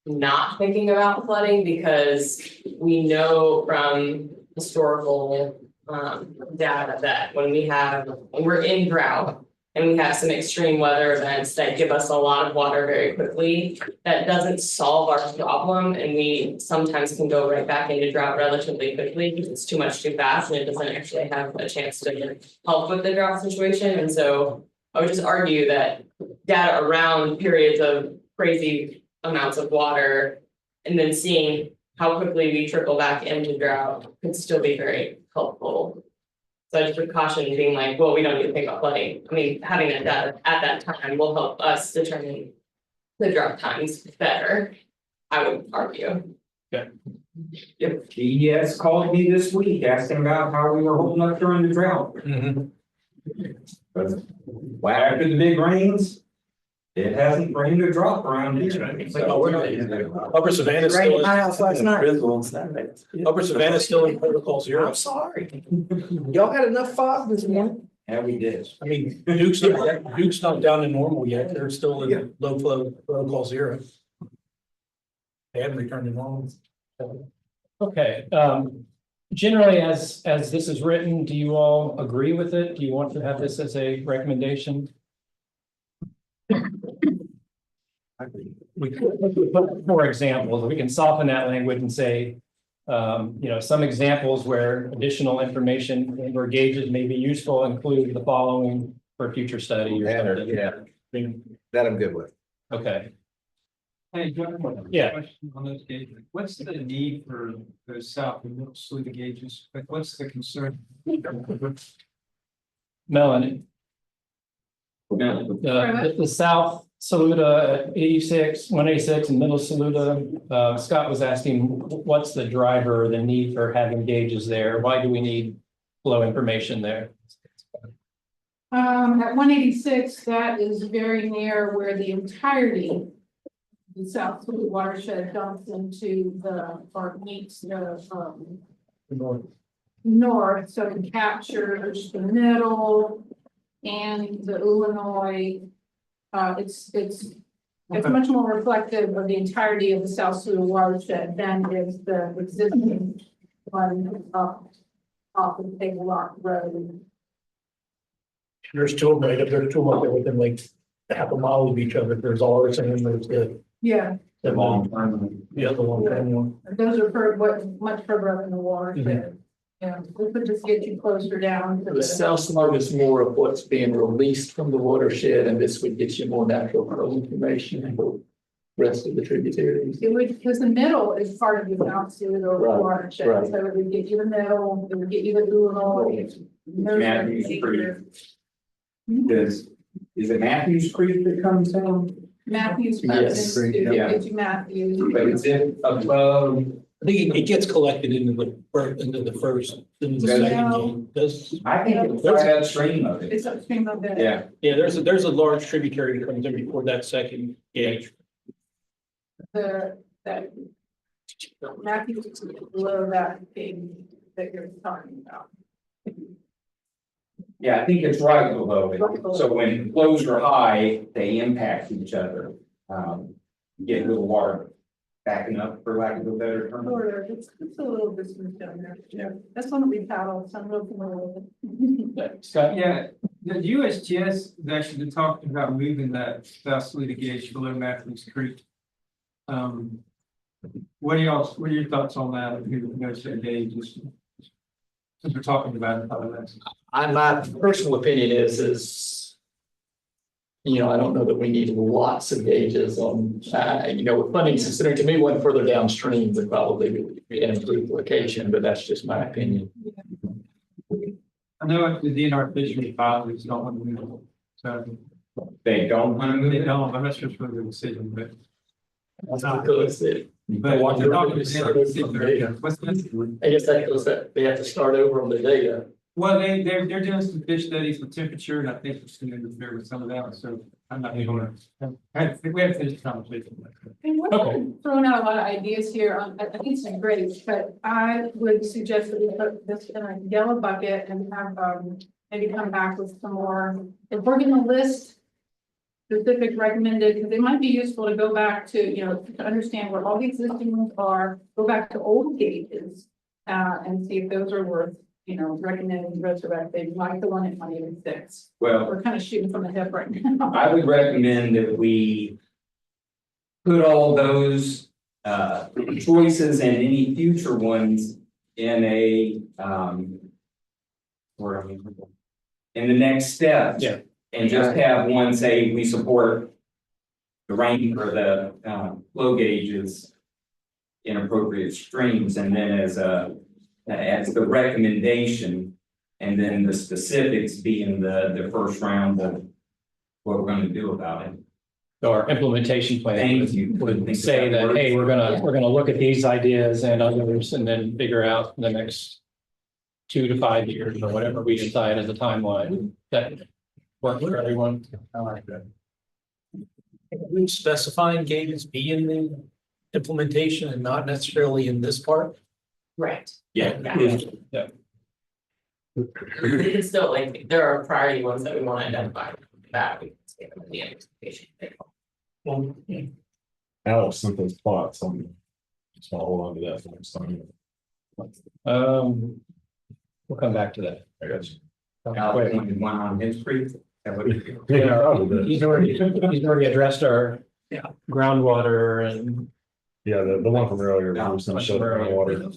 not thinking about flooding because we know from historical data that when we're in drought and we have some extreme weather events that give us a lot of water very quickly, that doesn't solve our problem, and we sometimes can go right back into drought relatively quickly because it's too much too fast and it doesn't actually have a chance to help with the drought situation. And so I would just argue that data around periods of crazy amounts of water and then seeing how quickly we trickle back into drought could still be very helpful. So I just would caution being like, well, we don't need to think about flooding. I mean, having that data at that time will help us determine the drought times better, I would argue. Okay. Yep, DES called me this week asking about how we were holding up during the drought. But after the big rains, it hasn't rained or dropped around here. Upper Savannah still My house last night. Upper Savannah still in protocol zero. I'm sorry. Y'all had enough fog this morning? Yeah, we did. I mean, Duke's not down to normal yet. They're still in low flow protocol zero. They haven't returned to normal. Okay, generally, as this is written, do you all agree with it? Do you want to have this as a recommendation? We could put more examples. We can soften that language and say, some examples where additional information and or gauges may be useful include the following for future study or something. Yeah, that I'm good with. Okay. Hey, John, Yeah. question on those gauges. What's the need for those south and middle Saluda gauges? Like, what's the concern? Melanie. The South Saluda 186 and Middle Saluda, Scott was asking, what's the driver or the need for having gauges there? Why do we need flow information there? At 186, that is very near where the entirety the South Saluda watershed dumps into or meets the north, so it captures the middle and the Illinois. It's much more reflective of the entirety of the South Saluda watershed than is the existing one off of Big Rock Road. There's two of them right up there, two up there within like half a mile of each other. There's ours and then there's the long term. Yeah, the long term one. Those are much further up in the watershed. Yeah, we could just get you closer down. To The South Saluda is more of what's being released from the watershed, and this would get you more natural flow information and the rest of the tributaries. It would, because the middle is part of the South Saluda Right, watershed, right. so it would get you the middle, it would get you the Illinois. Matthews Creek. Is it Matthews Creek that comes down? Matthews. Yes, It yeah. gets you Matthews. But it's in above I think it gets collected into the first, into the second gate. I think it's right upstream of it. It's upstream of it. Yeah, Yeah, there's a large tributary that comes in before that second gate. That Matthew, below that thing that you're talking about. yeah, I think it's right below it. So when flows are high, they impact each other. Get a little water backing up, for lack of a better term. Or it's a little bit smooth down there. Yeah, that's one that we paddle, so I'm real familiar with it. Scott? Yeah, the USGS has actually been talking about moving that South Saluda gauge below Matthews Creek. What are your thoughts on that? Who knows that gauge, just since we're talking about it, probably that's. My personal opinion is, you know, I don't know that we need lots of gauges on, you know, with funding considering to me, one further downstream would probably be an improved location, but that's just my opinion. I know the DNR fishery filers don't want to move it, so They don't want to move they it. don't, I'm not sure it's really a decision, but. That's because it. But What's they're the- not gonna say that. What's that? I guess that goes that they have to start over on the data. Well, they're doing some fish studies with temperature, and I think it's gonna interfere with some of that, so I'm not gonna. We haven't finished the conversation. And we're throwing out a lot of ideas here. I think it's great, but I would suggest that we put this in a yellow bucket and have, maybe come back with some more. If we're gonna list specific recommended, because it might be useful to go back to, you know, to understand where all the existing ones are, go back to old gauges, and see if those are worth, you know, recommending retroactive, like the one at 186. Well, We're kind of shooting from the hip right now. I would recommend that we put all those choices and any future ones in a where are we? In the next step. Yeah. And just have one say, we support the ranking or the flow gauges in appropriate streams, and then as the recommendation, and then the specifics being the first round of what we're going to do about it. So our implementation plan Thank you. would say that, hey, we're gonna look at these ideas and others and then figure out the next 2 to 5 years or whatever we decide as a timeline that works for everyone. I like that. Would specifying gauges be in the implementation and not necessarily in this part? Right. Yeah. Yeah. We can still, like, there are priority ones that we want to identify that we can say them in the implementation. Well, Alex sent those plots on me. Just want to hold on to that for next time. We'll come back to that. I got you. Alex wanted one on his street. He's already addressed our groundwater and. Yeah, the one from earlier, we were gonna show the water.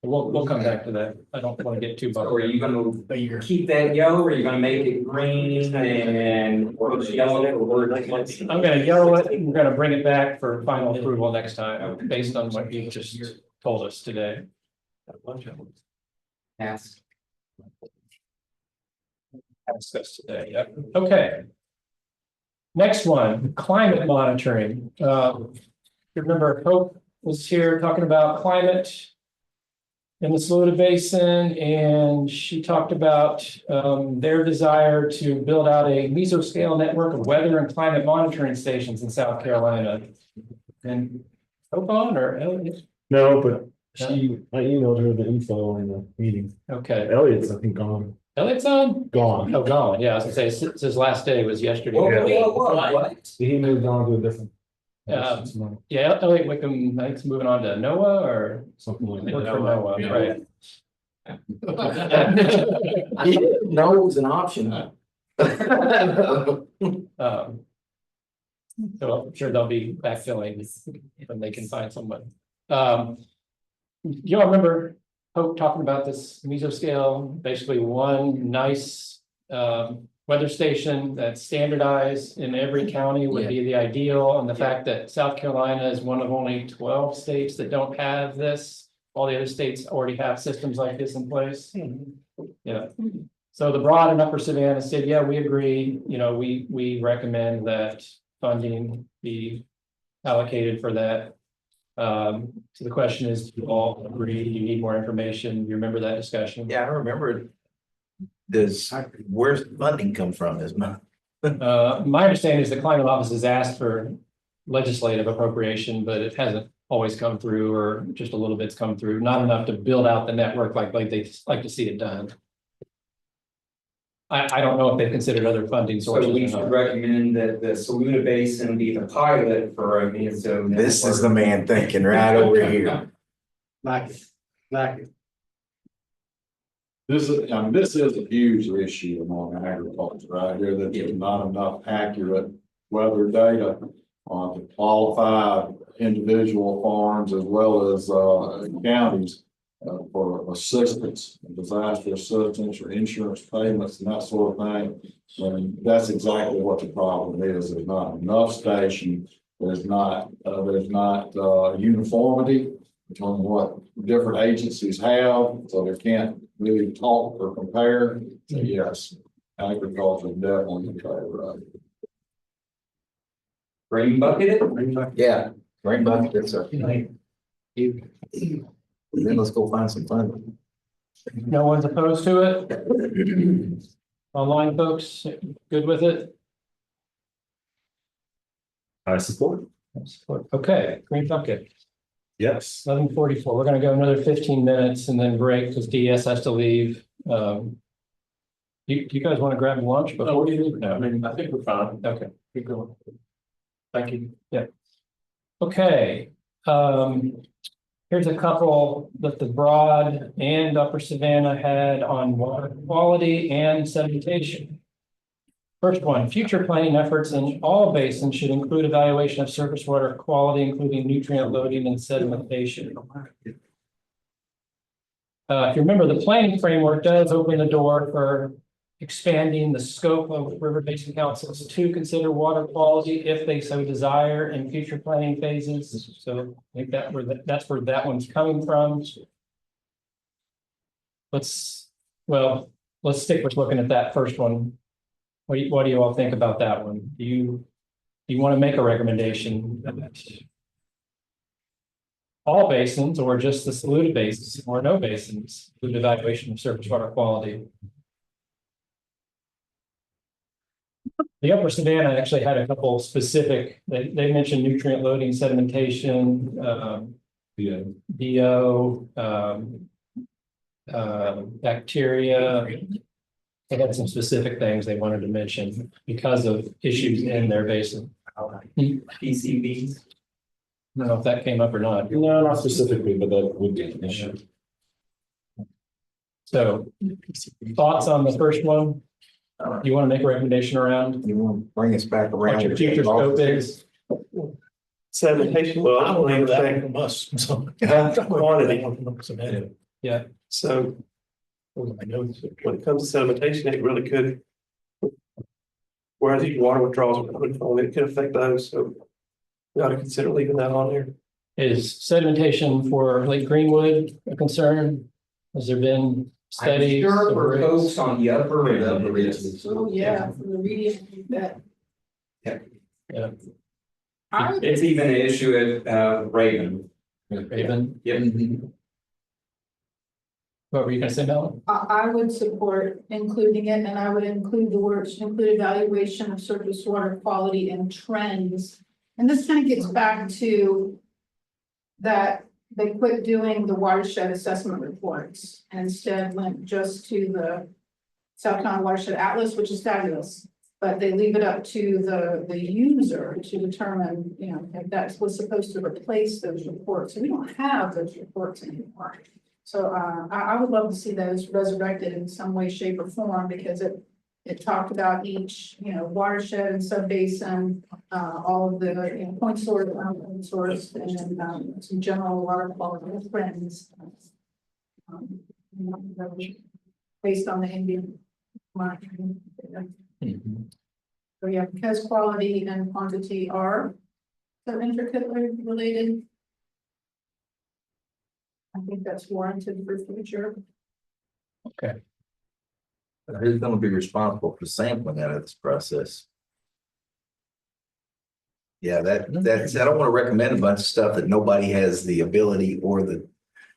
We'll come back to that. I don't want to get too. Or are you gonna keep that yellow, or are you gonna make it green and or yellow? I'm gonna yellow it, and we're gonna bring it back for final approval next time, based on what you just told us today. Yes. Discussed today, yeah, okay. Next one, climate monitoring. Remember Hope was here talking about climate in the Saluda Basin, and she talked about their desire to build out a mesoscale network of weather and climate monitoring stations in South Carolina. And Hope on or Elliot? No, but I emailed her the info in the meeting. Okay. Elliot's, I think, gone. Elliot's on? Gone. Oh, gone. Yeah, I was gonna say, his last day was yesterday. What? He moved on to a different. Yeah, Elliot Wickham, I think he's moving on to NOAA or Something like work that. for NOAA, right? I didn't know it was an option. So I'm sure they'll be backfilling when they can find someone. You all remember Hope talking about this mesoscale, basically one nice weather station that's standardized in every county would be the ideal, and the fact that South Carolina is one of only 12 states that don't have this. All the other states already have systems like this in place. Yeah. So the Broad and Upper Savannah said, yeah, we agree, you know, we recommend that funding be allocated for that. So the question is, do you all agree? Do you need more information? You remember that discussion? Yeah, I remember. Where's funding come from? Is my. My understanding is the climate office has asked for legislative appropriation, but it hasn't always come through, or just a little bit's come through, not enough to build out the network like they like to see it done. I don't know if they've considered other funding So sources we or should not. recommend that the Saluda Basin be the pilot for a meso. This is the man thinking right over here. Like it, like it. This is, I mean, this is a huge issue among agriculture right here, that there's not enough accurate weather data to qualify individual farms as well as counties for assistance, disaster assistance or insurance payments and that sort of thing. And that's exactly what the problem is. There's not enough stations. There's not uniformity between what different agencies have, so they can't really talk or compare. So yes, agriculture is definitely in favor of it. Green bucket? Yeah, rain bucket, that's a. Then let's go find some funding. No one's opposed to it? Online folks, good with it? I support. Okay, green bucket, Yes. 11:44. We're gonna go another 15 minutes and then break because DS has to leave. Do you guys want to grab lunch before you leave? No, I mean, I think we're fine. okay. Keep going. Thank you. Yeah. Okay, here's a couple that the Broad and Upper Savannah had on water quality and sedimentation. First one, future planning efforts in all basins should include evaluation of surface water quality, including nutrient loading and sedimentation. If you remember, the planning framework does open the door for expanding the scope of river basin councils to consider water quality if they so desire in future planning phases. So I think that's where that one's coming from. Let's stick with looking at that first one. What do you all think about that one? Do you want to make a recommendation? All basins or just the Saluda basins or no basins with evaluation of surface water quality? The Upper Savannah actually had a couple specific, they mentioned nutrient loading, sedimentation, BO, bacteria. They had some specific things they wanted to mention because of issues in their basin. PCBs. I don't know if that came up or not. No, not specifically, but that would be an issue. So thoughts on the first one? You want to make a recommendation around? You want to bring us back around? What your future scope is? Sedimentation, well, I don't remember that from us, so. Quantity. Yeah. So. I know when it comes to sedimentation, it really could. Whereas these water withdrawals are coming from, it could affect those, so. We ought to consider leaving that on there. Is sedimentation for Lake Greenwood a concern? Has there been studies? I'm sure for folks on the upper reaches. Oh, yeah, from the reading that. Yeah. I would, It's even an issue at Raven. Raven, Yep. what were you gonna say, Mel? I would support including it, and I would include the words, include evaluation of surface water quality and trends. And this kind of gets back to that they quit doing the watershed assessment reports and instead went just to the South Carolina Watershed Atlas, which is fabulous. But they leave it up to the user to determine, you know, if that was supposed to replace those reports. So we don't have those reports anymore. So I would love to see those resurrected in some way, shape, or form, because it talked about each, you know, watershed and subbasin, all of the, you know, point source, and then some general water quality trends. Based on the Indian monitoring. So yeah, because quality and quantity are so intricately related. I think that's warranted for future. Okay. Who's going to be responsible for sampling out of this process? Yeah, that's, I don't want to recommend a bunch of stuff that nobody has the ability or the.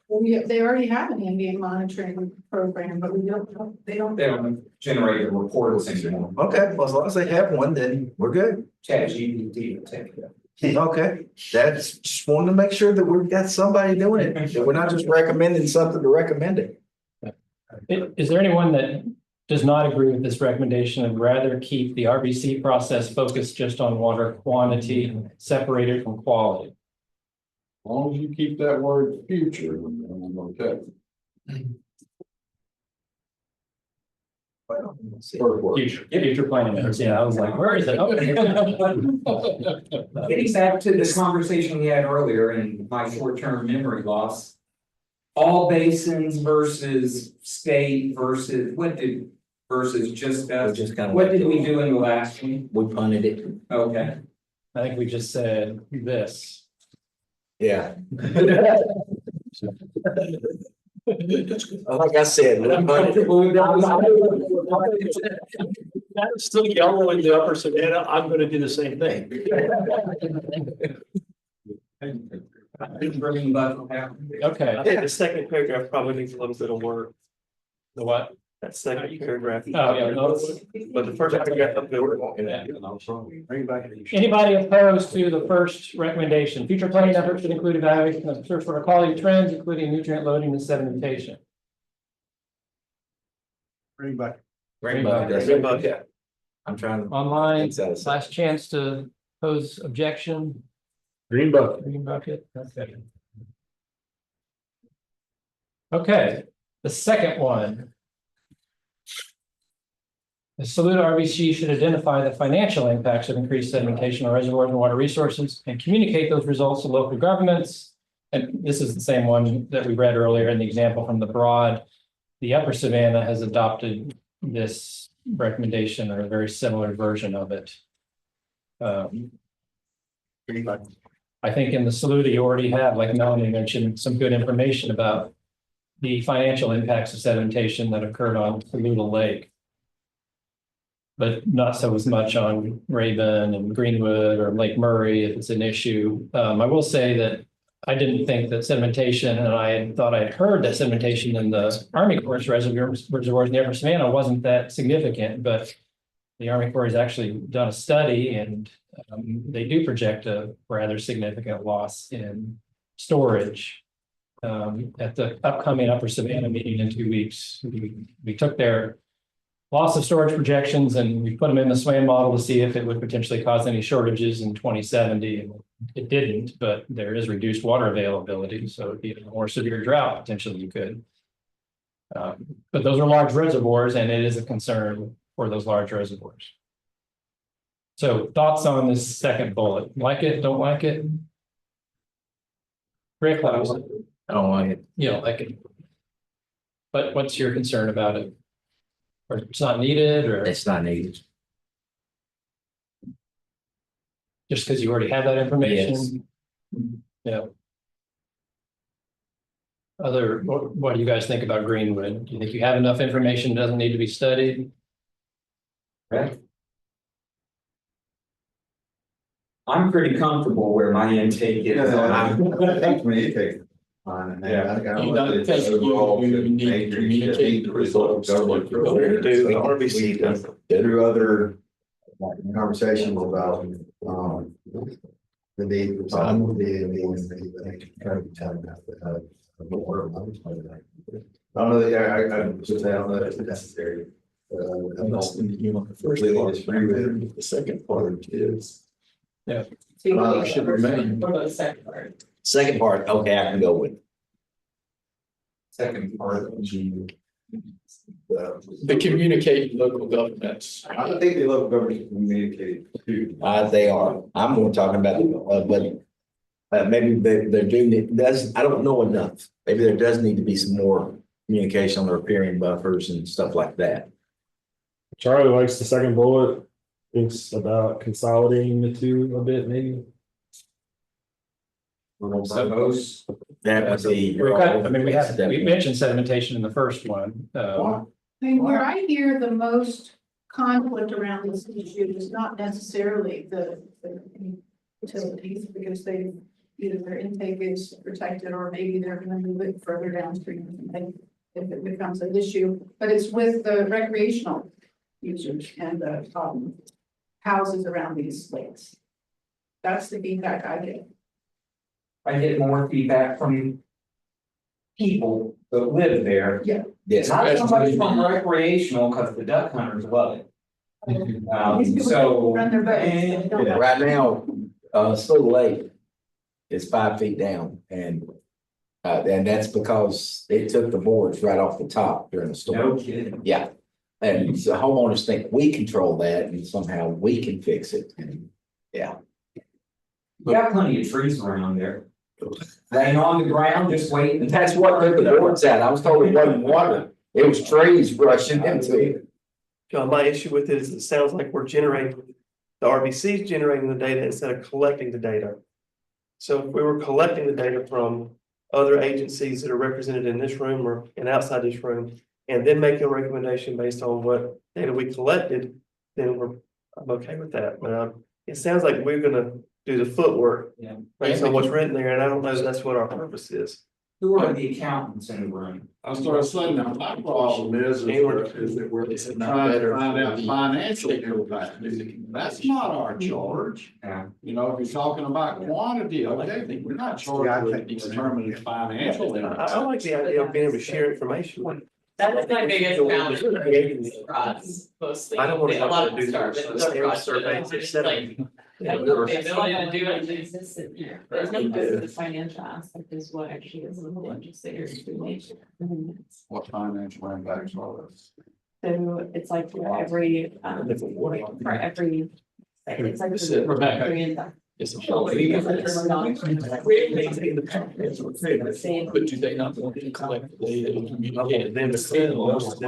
Well, they already have an Indian monitoring program, but they don't. They don't generate the reports anymore. Okay, well, as long as they have one, then we're good. ChatGPT will take it up. Okay, that's just wanting to make sure that we've got somebody doing it, that we're not just recommending something to recommend it. Is there anyone that does not agree with this recommendation and rather keep the RBC process focused just on water quantity, separated from quality? As long as you keep that word future, I'm okay. Future planning efforts, yeah, I was like, where is it? Getting back to the conversation we had earlier and my short-term memory loss. All basins versus state versus versus just us. Just kind of. What did we do in the last one? We punted it. Okay. I think we just said this. Yeah. Like I said. we punted it. That's still yellow in the upper Savannah, I'm gonna do the same thing. Okay. I think the second paragraph probably needs a little bit of work, The what? that second paragraph. Oh, yeah, no, But the first paragraph up there, we're going. Yeah. Bring it back. Anybody opposed to the first recommendation? Future planning efforts should include evaluation of surface water quality trends, including nutrient loading and sedimentation. Bring back. Bring back. Bring back, yeah. I'm trying to. Online, Thanks, Allison. last chance to pose objection. Green bucket. Green bucket, okay. Okay, the second one. The Saluda RBC should identify the financial impacts of increased sedimentation on reservoirs and water resources and communicate those results to local governments. And this is the same one that we read earlier in the example from the Broad. The Upper Savannah has adopted this recommendation or a very similar version of it. I think in the Saluda, you already have, like Melanie mentioned, some good information about the financial impacts of sedimentation that occurred on Saluda Lake. But not so as much on Raven and Greenwood or Lake Murray if it's an issue. I will say that I didn't think that sedimentation, and I thought I'd heard that sedimentation in the Army Corps reservoirs in the Upper Savannah wasn't that significant, but the Army Corps has actually done a study and they do project a rather significant loss in storage. At the upcoming Upper Savannah meeting in 2 weeks, we took their loss of storage projections and we put them in the SWAN model to see if it would potentially cause any shortages in 2070. And it didn't, but there is reduced water availability, so it'd be a more severe drought potentially you could. But those are large reservoirs and it is a concern for those large reservoirs. So thoughts on this second bullet? Like it, don't like it? Rick, I don't like it. you don't like it. But what's your concern about it? Or it's not needed, or It's not needed. just because you already have that information? Yeah. What do you guys think about Greenwood? Do you think you have enough information, doesn't need to be studied? Right. I'm pretty comfortable where my intake is. Communicate the results. Through other conversations about, the need for time, I don't know, I just, I don't know if it's necessary. The second part is. Yeah. Should remain. What about the second part? Second part, okay, I can go with. Second part. The communicate local governments. I think the local government communicate too. They are. I'm more talking about, but maybe there do need, I don't know enough. Maybe there does need to be some more communication on the riparian buffers and stuff like that. Charlie likes the second bullet, thinks about consolidating the two a bit, maybe. That would be. We mentioned sedimentation in the first one. I mean, where I hear the most conflict around this issue is not necessarily the utilities because they, either their intake is protected or maybe they're gonna move it further downstream if it becomes an issue. But it's with the recreational users and the houses around these lakes. That's the feedback I get. I get more feedback from people that live there. Yeah. Yes. Not so much from recreational, because the duck hunters love it. So. Run their boats. They don't- Yeah. Right now, Saluda Lake is 5 feet down and that's because they took the boards right off the top during the storm. No kidding. Yeah, and so homeowners think we control that and somehow we can fix it. And yeah, You got plenty of trees around there. Laying on the ground, just waiting. and that's what took the boards out. I was told it wasn't water. It was trees rushing into it. John, my issue with it is it sounds like we're generating, the RBC is generating the data instead of collecting the data. So if we were collecting the data from other agencies that are represented in this room or and outside this room, and then make a recommendation based on what data we collected, then I'm okay with that. But it sounds like we're gonna do the footwork Yeah. based on what's written there, and I don't know if that's what our purpose is. Who are the accountants in the room? I started saying now, my problem is that we're trying to find out financial impact. That's not our charge. Yeah. You know, if you're talking about quantity, okay, we're not charged with determining financial I impact. like the idea of being able to share information. That's my biggest challenge for us, mostly. I don't want to A lot have of to do start with the projects, surveys, it's etc. like, the ability to do it. There's no. The financial aspect is what actually is the legislators do. What financial impacts are those? So it's like for every, it's like. Rebecca. It's a whole thing. But do they not want to collect the data and communicate them as opposed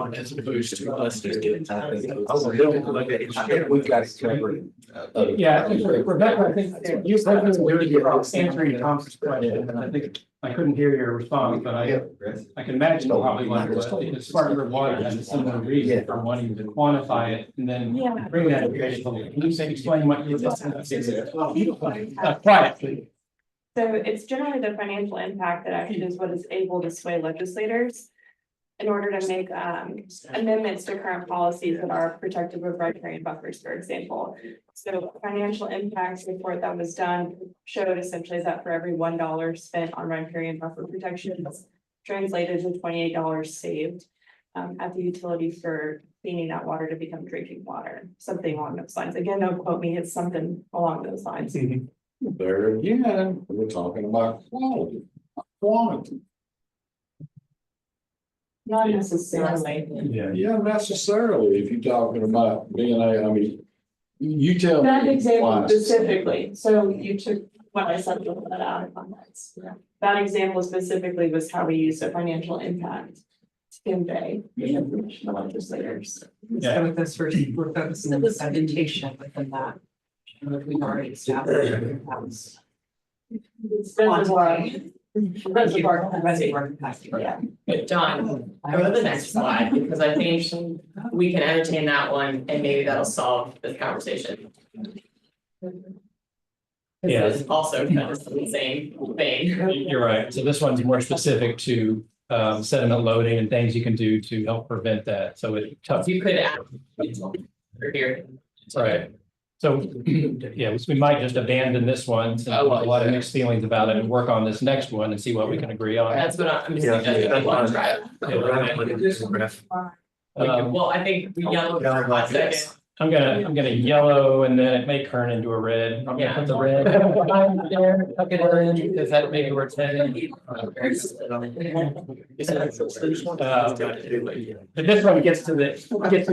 to us just getting? I think we've got it covered. Yeah, Rebecca, I think you said answering Tom's question, and I think I couldn't hear your response, but I can imagine probably one, the Smart River Water has a similar reason for wanting to quantify it and then bring that information. Can you say, explain what you're quietly? So it's generally the financial impact that actually is what is able to sway legislators in order to make amendments to current policies that are protective of riparian buffers, for example. So financial impact report that was done showed essentially that for every $1 spent on riparian buffer protection, it's translated to $28 saved at the utility for cleaning that water to become drinking water, something along those lines. Again, don't quote me, it's something along those lines. There again, we're talking about quality, not quantity. Not necessarily. Yeah, necessarily, if you're talking about being I mean, you tell me. That example why. specifically, so you took what I said that out of context. That example specifically was how we used a financial impact to convey the information to legislators. Yeah. So with this first, we're focusing on the segmentation within that. We've already established that was. Reservoir capacity, yeah. John, go to the next slide, because I think we can entertain that one and maybe that'll solve this conversation. Yeah. This is also kind of the same vein. You're right. So this one's more specific to sediment loading and things you can do to help prevent that. So it's tough. You could add. Or here. Right. So, yeah, we might just abandon this one, since there's a lot of mixed feelings about it, and work on this next one and see what we can agree on. That's what I'm suggesting. I want to try it. Well, I think we yellowed for a hot second. I'm gonna yellow and then it may turn into a red. I'm gonna put the red behind there, tuck it in, because that maybe where it's heading. But this one gets to the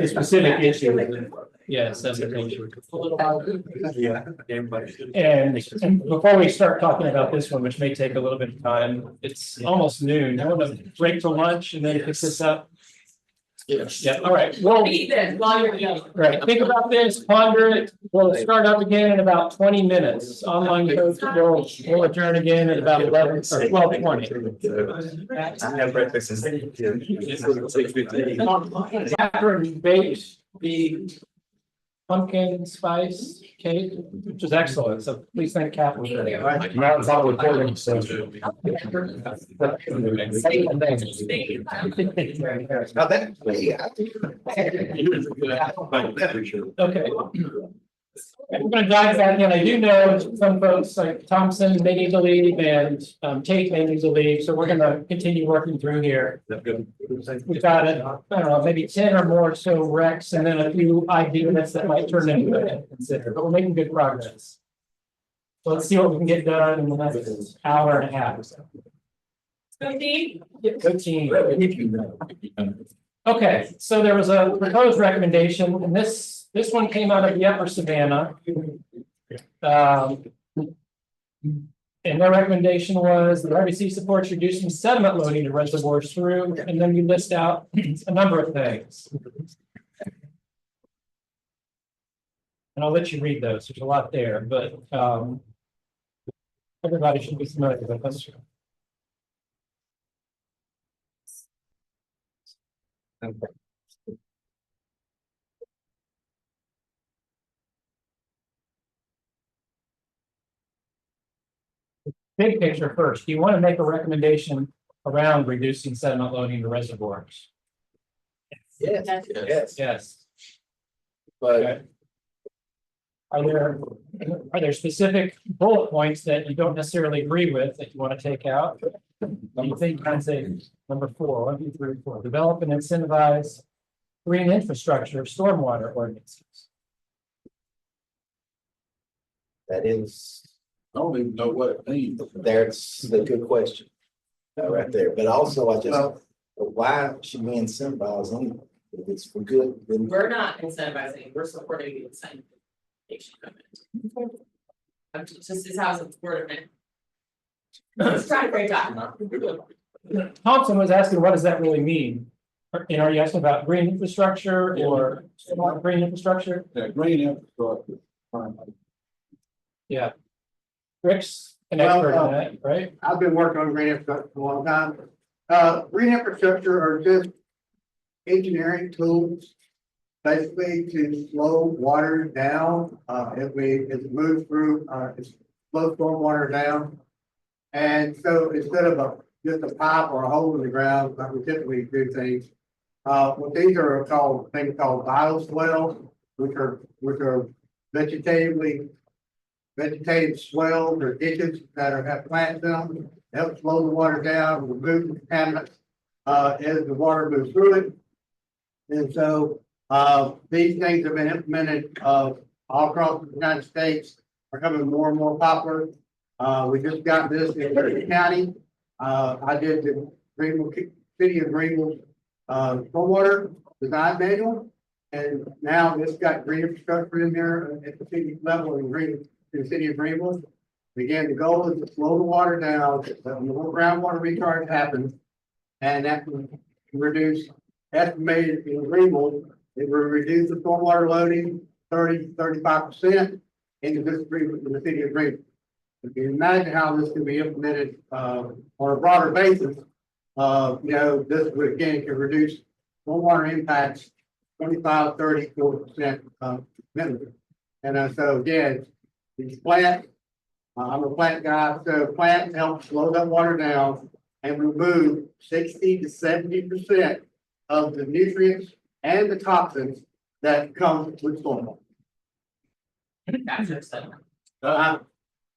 specific issue. Yes, that's the issue. And before we start talking about this one, which may take a little bit of time, it's almost noon. I want to break for lunch and then pick this up. Yes. Yeah, all right. Well, right, think about this, ponder it. We'll start up again in about 20 minutes. Online coach will adjourn again at about 11 or 12:20. I have breakfast. After we bake the pumpkin spice cake, which is excellent. So please thank Kathleen. Now it's all recording, so. Okay. We're gonna dive back in. I do know some folks like Thompson may need to leave and Tate may need to leave, so we're gonna continue working through here. We've got I don't know, maybe 10 or more so recs and then a few ideas that might turn into it, consider, but we're making good progress. So let's see what we can get done in the next hour and a half or so. Good team. Good team. Okay, so there was a proposed recommendation, and this one came out of the Upper Savannah. And their recommendation was the RBC supports reducing sediment loading to reservoirs through, and then you list out a number of things. And I'll let you read those, there's a lot there, but everybody should be familiar with this. Big picture first, do you want to make a recommendation around reducing sediment loading to reservoirs? Yes, yes, Yes. but Okay. Are there specific bullet points that you don't necessarily agree with that you want to take out? You think, I'd say, number 4, 1, 2, 3, 4, develop and incentivize green infrastructure, stormwater ordinances. that is, I don't even know what it means. there's the good question. Right there, but also I just, why should we incentivize them? If it's for good, then. We're not incentivizing, we're supporting the incentivization of it. Just is how it's worded. Let's try a great job. Thompson was asking, what does that really mean? Are you asking about green infrastructure or green infrastructure? Yeah, green infrastructure. Yeah. Rick's an expert in that, right? I've been working on green infrastructure for a long time. Green infrastructure are just engineering tools, basically to slow water down. If it moves through, it slows storm water down. And so instead of just a pipe or a hole in the ground, like we typically do things, what these are called, things called bioswales, which are vegetative swells or ditches that have plants in them, help slow the water down, remove the contaminants as the water moves through it. And so these things have been implemented all across the United States, are becoming more and more popular. We just got this in Greenville County. I did the City of Greenville stormwater design manual, and now it's got green infrastructure in there at the city level in the City of Greenville. Again, the goal is to slow the water down, let more groundwater recharge happen, and that will reduce, estimated in Greenville, it will reduce the stormwater loading 35% into this agreement in the City of Greenville. You can imagine how this can be implemented on a broader basis. This would again can reduce stormwater impacts 25, 30, 40% minimum. And so again, these plants, I'm a plant guy, so plants help slow that water down and remove 60 to 70% of the nutrients and the toxins that come with stormwater.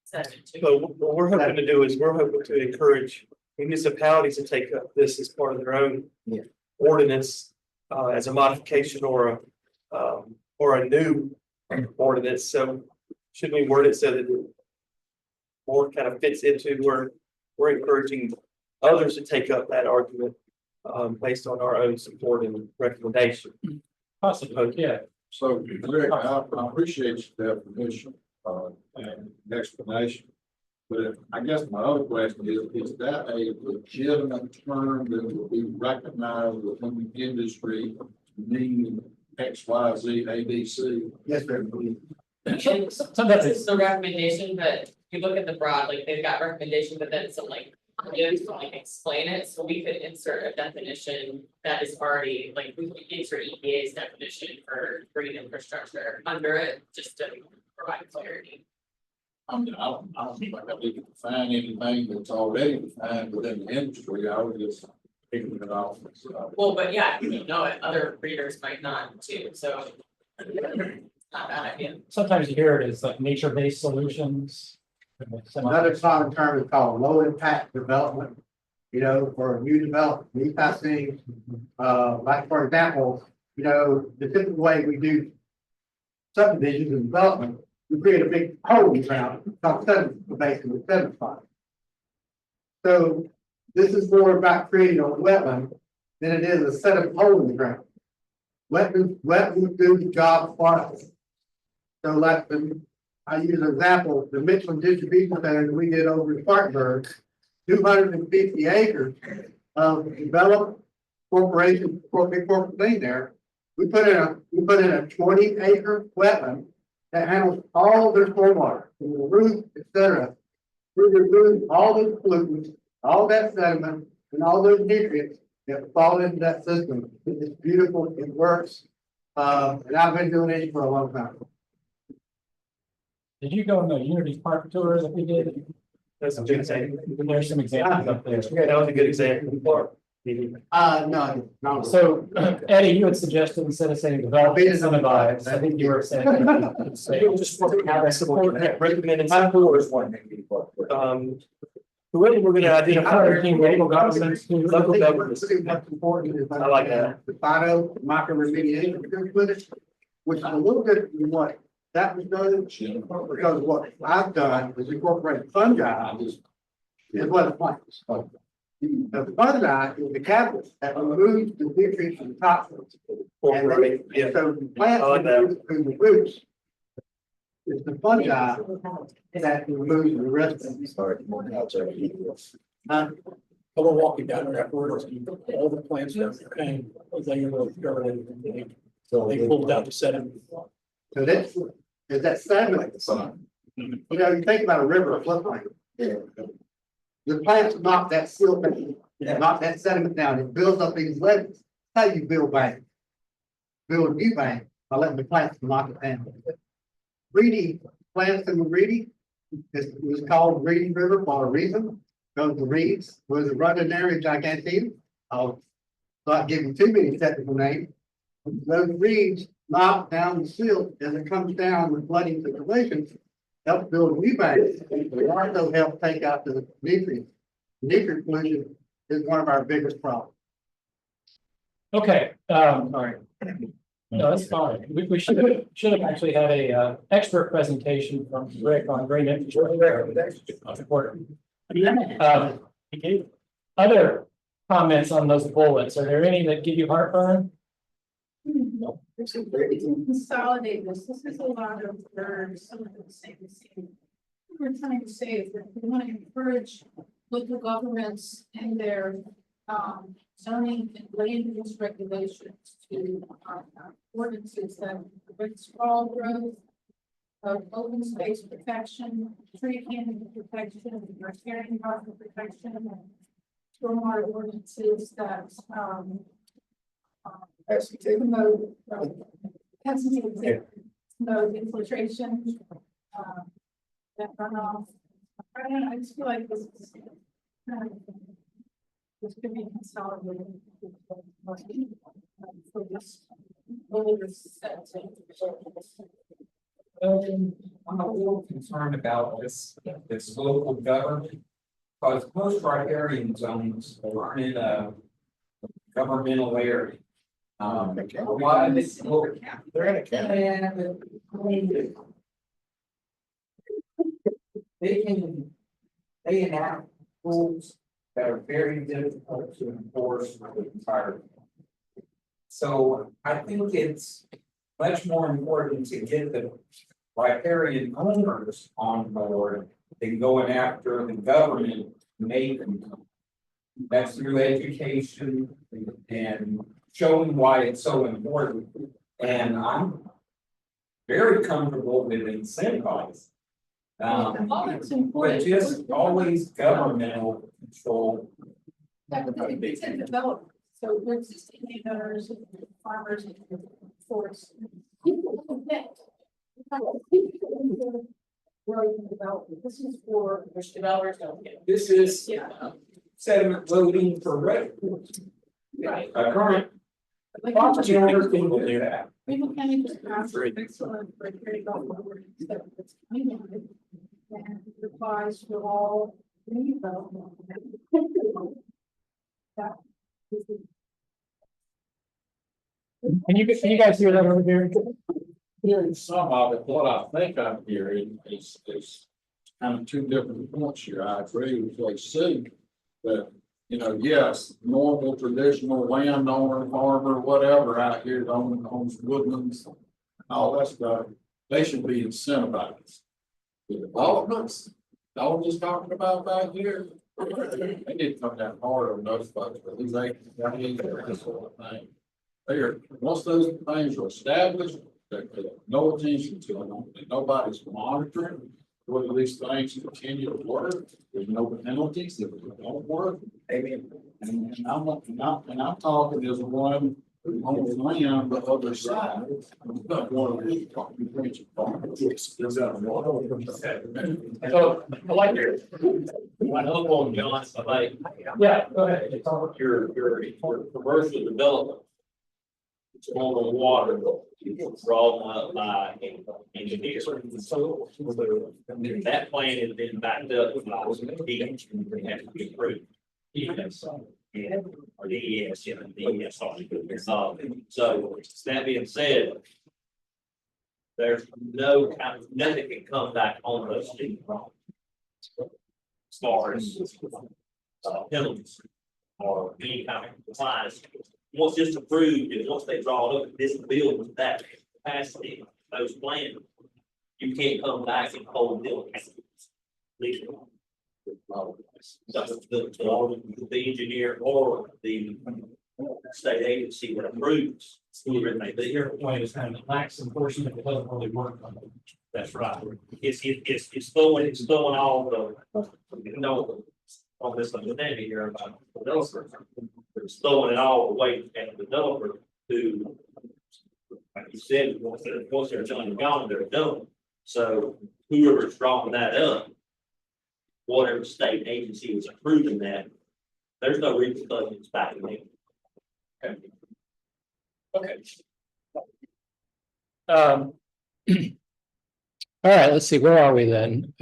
So what we're hoping to do is we're hoping to encourage municipalities to take up this as part of their own ordinance as a modification or a new ordinance. So should we word it so that it more kind of fits into where we're encouraging others to take up that argument based on our own support and recommendation. Possibly, yeah. So, Rick, I appreciate your definition and explanation. But I guess my other question is that a legitimate term that will be recognized within the industry, meaning X, Y, Z, A, B, C? Yes, sir. This is the recommendation, but if you look at the broad, like they've got recommendation, but then some like to like explain it, so we could insert a definition that is already, like, we could insert EPA's definition for green infrastructure under it, just to provide clarity. I mean, I don't think that we can define anything that's already defined within the industry. I would just picking it off. Well, but yeah, you know it, other readers might not too, so. Not a bad idea. Sometimes you hear it as like nature-based solutions. Another common term is called low impact development. You know, for new development, these types of things, like for example, you know, the typical way we do subdivisions and development, we create a big hole in the ground, called sediment, basically sediment spot. So this is more about creating a wetland than it is a sediment hole in the ground. Wetlands do the job for us. So like I use an example, the Michelin distribution center that we did over in Spartanburg, 250 acres of developed corporation, corporate thing there. We put in a 20-acre wetland that handles all their stormwater, from the roof, etc. We remove all those pollutants, all that sediment, and all those nutrients that fall into that system. It's beautiful, it works, and I've been doing it for a long time. Did you go on the Unity Park tour that we did? That's a good example. There's some examples up there. Yeah, that was a good example. No. So Eddie, you had suggested instead of saying develop, incentivize, I think you were saying. Just have support that recommended supporters. The way we're gonna identify local governments, local governments. I like that. The phyto micro remediation with it, which is a little bit than what that was done, because what I've done is incorporate fungi is what it plants. The fungi is the catalyst that removes the nutrients from the toxins. And Yeah. so the plants through the roots. It's the fungi that removes the rest of it. I will walk you down that road, all the plants that came, they pulled out the sediment. So that's, is that sediment. You know, you think about a river, a floodplain. The plants knock that silt, knock that sediment down, it builds up these ledges. That's how you build bank. Build a new bank by letting the plants knock it down. Reedy, plants in the Reedy, it was called Reedy River for a reason. Because the reeds was a running area giganteum. I'll not give you too many technical names. Those reeds knock down the silt as it comes down with flooding situations, help build new banks. They also help take out the nutrients. Nutrient pollution is one of our biggest problems. Okay, all right. No, that's fine. We should have actually had a expert presentation from Rick on green infrastructure. That's important. Other comments on those bullets, are there any that give you heartburn? No. We can consolidate this. This is a lot of words, some of the same. What we're trying to say is that we want to encourage local governments and their zoning and land use regulations to ordinances that prevent sprawl growth, of open space protection, tree canopy protection, riparian buffer protection, and stormwater ordinances that promote infiltration, that runoff. I just feel like this is this could be consolidated for this older set. I'm a little concerned about this local government. Because most riparian zones aren't in a governmental area. Why this? They're in a county. They enact rules that are very difficult to enforce for the entire. So I think it's much more important to get the riparian owners on board than going after the government to make them come. That's through education and showing why it's so important. And I'm very comfortable with incentivizing. All that's But important. just always governmental control. It's in development, so we're existing landowners, farmers, and forests. Development, this is for. Which developers don't get. This is Yeah. sediment loading for reservoirs. Right. A current property owner can do that. Raymond County just passed an excellent regulatory ordinance that's coming in, and it applies to all new development. That is the- Can you guys hear that over there? Hearing some of it, what I think I'm hearing is kind of two different points here. I agree with what you see. But, you know, yes, normal traditional landowner, farmer, whatever out here that owns woodlands, all that stuff, they should be incentivized. The developments, all just talking about back here, they need to come down hard on those folks, but these ain't, that sort of thing. They are, once those things are established, there's no attention to them, and nobody's monitoring whether these things continue to work. There's no penalties if they don't work. And I'm talking as one who owns land the other side. I'm not one of these talking preaching. So, I like your, I know on John, but like, Yeah, go ahead. your commercial development. It's on the water, it's drawn up by engineers. So that plan has been backed up by DES, and has to be approved. DES, or DES, yeah, DES, sorry. So that being said, there's nothing can come back on those things wrong. As far as penalties or any kind of compliance. Once it's approved, and once they draw it up, this bill with that capacity, those plans, you can't come back and hold them. Legally. So the engineer or the state agency that approves, whoever it may be. Your point is kind of lax enforcement, it doesn't really work on it. That's right. It's throwing all the, on this understanding here about developers. It's throwing it all away at the developer to, like you said, once they're done and gone, they're done. So whoever's drawing that up, whatever state agency is approving that, there's no repercussions back in there. Okay. Okay. All right, let's see, where are we then?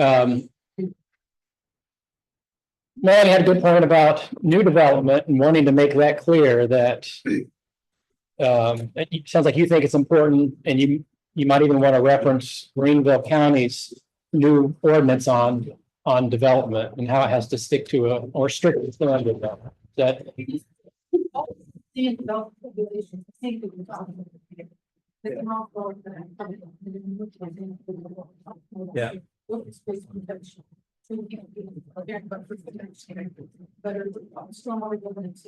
Melanie had a good point about new development and wanting to make that clear that it sounds like you think it's important, and you might even want to reference Greenville County's new ordinance on development and how it has to stick to or strictly to development. That Yeah. Better stormwater governance.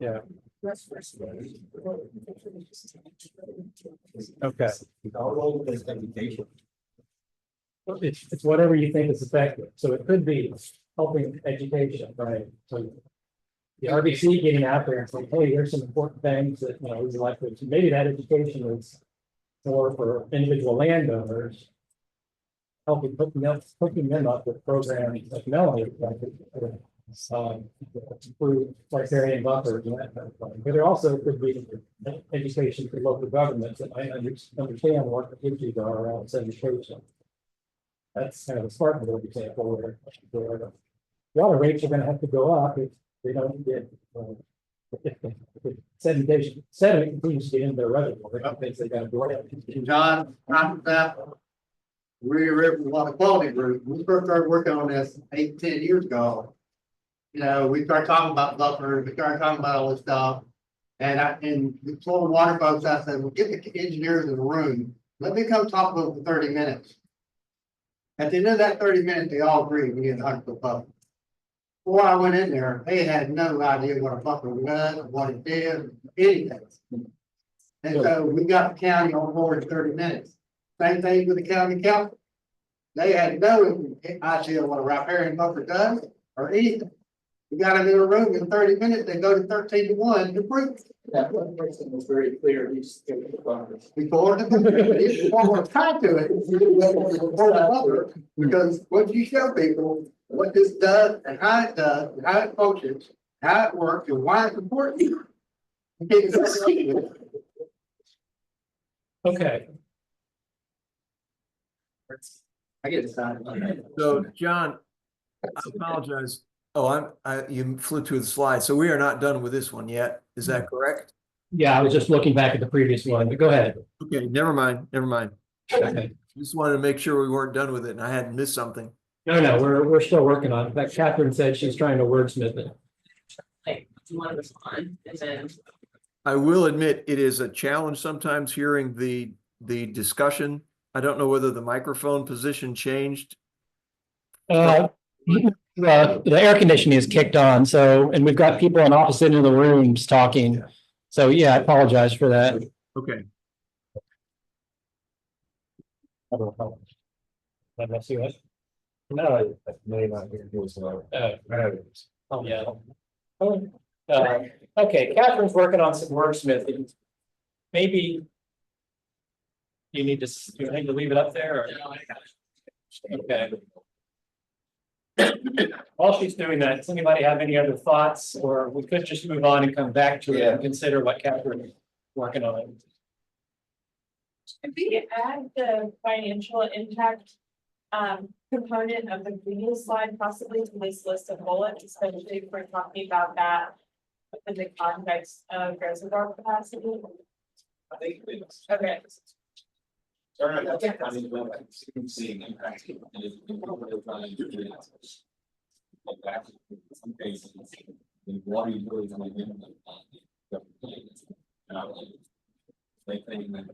Yeah. Okay. It's whatever you think is effective. So it could be helping education, right? So the RBC getting out there and saying, hey, here's some important things that, we would like to, maybe that education is more for individual landowners. Helping hooking them up with programs like Melanie, through riparian buffers and that kind of thing. But there also could be education for local governments that might understand what the issues are around education. That's kind of a Spartanburg example where water rates are going to have to go up if they don't get if sedimentation continues to get into their reservoir. They got to go up. John, after that, we were a lot of quality group. We first started working on this 8-10 years ago. We started talking about buffers, we started talking about all this stuff. And the soil and water folks, I said, well, get the engineers in the room. Let me come talk to them for 30 minutes. At the end of that 30 minutes, they all agreed we need a 100-foot buffer. Before I went in there, they had no idea what a buffer was, what it did, anything. And so we got the county on board in 30 minutes. Same thing with the county council. They had no idea what a riparian buffer does or anything. We got them in a room in 30 minutes, they go to 13-1 to prove. That one person was very clear, he just gave the buffers. Before we're tied to it, because once you show people what this does and how it does, and how it functions, how it works, and why it's important. You can't just say it. Okay. I get excited. So, John, I apologize. Oh, you flew through the slide. So we are not done with this one yet. Is that correct? Yeah, I was just looking back at the previous one, but go ahead. Okay, never mind. Okay. Just wanted to make sure we weren't done with it and I hadn't missed something. No, we're still working on it. In fact, Catherine said she's trying to wordsmith it. Like, do you want to respond? And then, I will admit it is a challenge sometimes hearing the discussion. I don't know whether the microphone position changed. The air conditioning is kicked on, so, and we've got people on opposite end of the rooms talking. So yeah, I apologize for that. Okay. Let me see what. No, I may not hear you as well. Oh, yeah. Okay, Catherine's working on some wordsmithing. Maybe. You need to leave it up there or? Okay. While she's doing that, does anybody have any other thoughts, or we could just move on and come back to it and consider what Catherine is working on? Could we add the financial impact component of the previous slide possibly to this list of bullets, especially if we're talking about that within the context of reservoir capacity? I think. Okay. Seeing impact. Some cases, the water utilities only been. They think that.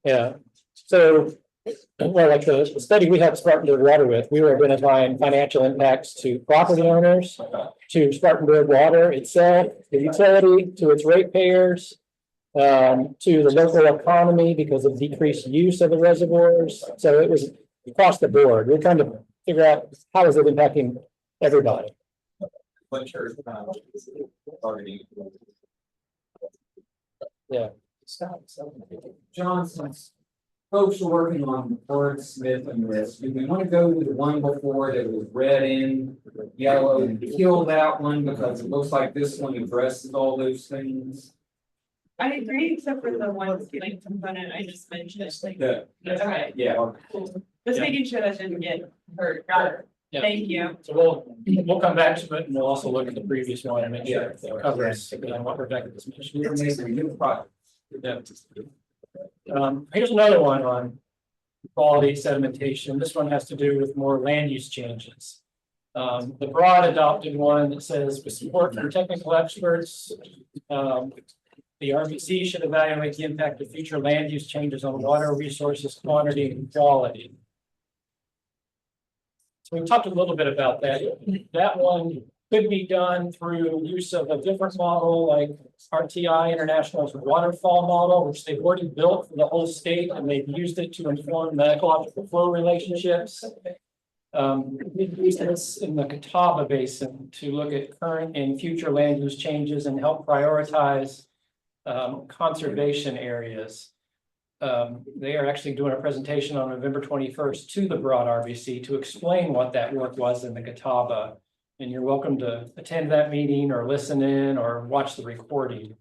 Yeah, so, well, like the study we had Spartanburg Water with, we were identifying financial impacts to property owners, to Spartanburg Water itself, the utility, to its ratepayers, to the local economy because of decreased use of the reservoirs. So it was across the board. We're trying to figure out how is it impacting everybody. Yeah. John, since folks are working on wordsmith and this, do we want to go to the one before that was red in yellow and kill that one because it looks like this one addresses all those things? I agree, except for the one like component I just mentioned. Like, Okay, yeah. just making sure that didn't get hurt. Got it. Yeah. Thank you. So we'll come back to it and we'll also look at the previous one and make sure it covers what Rebecca just mentioned. Here's another one on quality sedimentation. This one has to do with more land use changes. The broad adopted one that says with support from technical experts, the RBC should evaluate the impact of future land use changes on water resources, quantity, and quality. So we talked a little bit about that. That one could be done through use of a different model like RTI International's waterfall model, which they've already built for the whole state and they've used it to inform the ecological flow relationships. We've used this in the Catawba Basin to look at current and future land use changes and help prioritize conservation areas. They are actually doing a presentation on November 21st to the broad RBC to explain what that work was in the Catawba. And you're welcome to attend that meeting or listen in or watch the recording.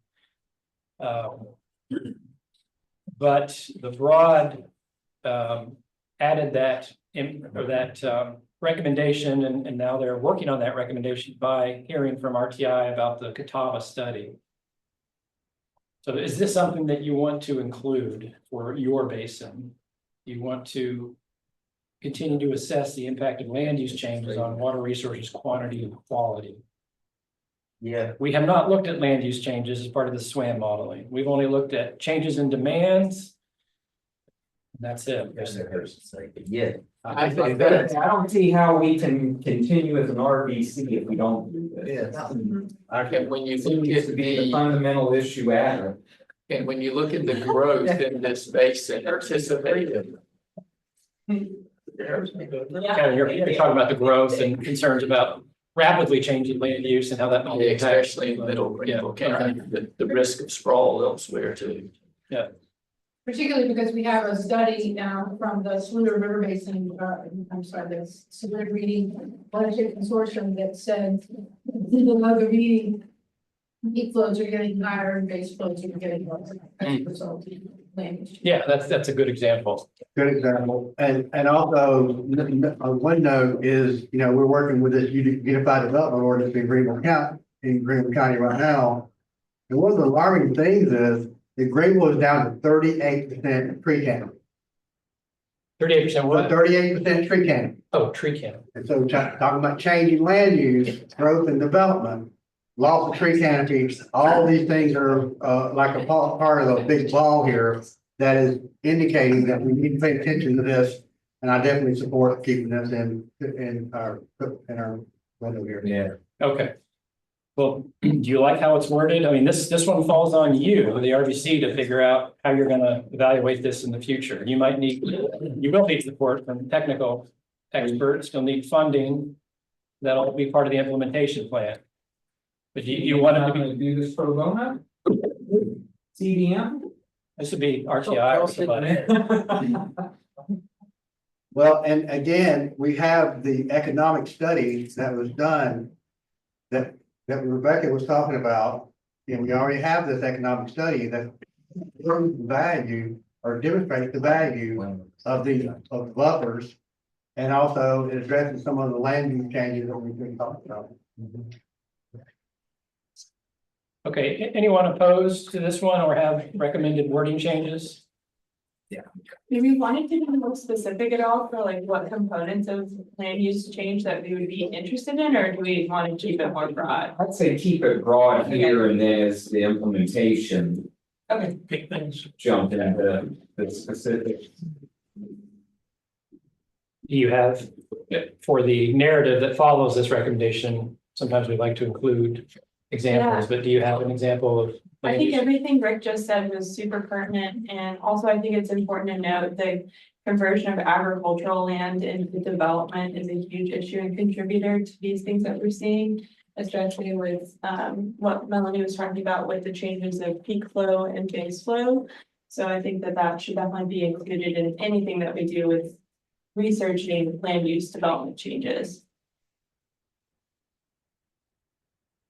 But the broad added that recommendation, and now they're working on that recommendation by hearing from RTI about the Catawba study. So is this something that you want to include for your basin? You want to continue to assess the impact of land use changes on water resources, quantity, and quality? Yeah. We have not looked at land use changes as part of the SWAM modeling. We've only looked at changes in demands That's it. Yeah. I don't see how we can continue as an RBC if we don't do this. And when you look Seems to at be the the, fundamental issue at it. and when you look at the growth in this basin anticipated. Kevin, you're talking about the growth and concerns about rapidly changing land use and how that might impact. Especially in middle Greenville County, the risk of sprawl elsewhere too. Particularly because we have a study now from the Saluda River Basin, the Saluda Reading Watershed Consortium that said, below the reading, peak flows are getting higher and base flows are getting lower as a result of land use. Yeah, that's a good example. Good example. And also, one note is, we're working with this unified development ordinance in Greenville County right now. And one of the alarming things is that Greenville is down to 38% tree canopy. 38% what? 38% tree canopy. Oh, tree canopy. And so talking about changing land use, growth and development, loss of tree canopy, all these things are like a part of a big ball here that is indicating that we need to pay attention to this. And I definitely support keeping this in our window here. Yeah. Okay. Well, do you like how it's worded? I mean, this one falls on you, the RBC, to figure out how you're gonna evaluate this in the future. You will need support from technical experts, you'll need funding. That'll be part of the implementation plan. But you want to do this pro bono? CDM? This would be RTI or somebody. Well, and again, we have the economic study that was done that Rebecca was talking about. And we already have this economic study that proves the value or demonstrates the value of the buffers. And also it addresses some of the land use changes that we've been talking about. Okay, anyone opposed to this one or have recommended wording changes? Do we want to be more specific at all for like what components of land use change that we would be interested in, or do we want to keep it more broad? I'd say keep it broad here and then as the implementation Okay. Big things. jump into the specifics. Do you have, for the narrative that follows this recommendation, sometimes we like to include examples, but do you have an example of? I think everything Rick just said was super pertinent, and also I think it's important to note the conversion of agricultural land into development is a huge issue and contributor to these things that we're seeing, especially with what Melanie was talking about with the changes of peak flow and base flow. So I think that should definitely be included in anything that we do with researching land use development changes.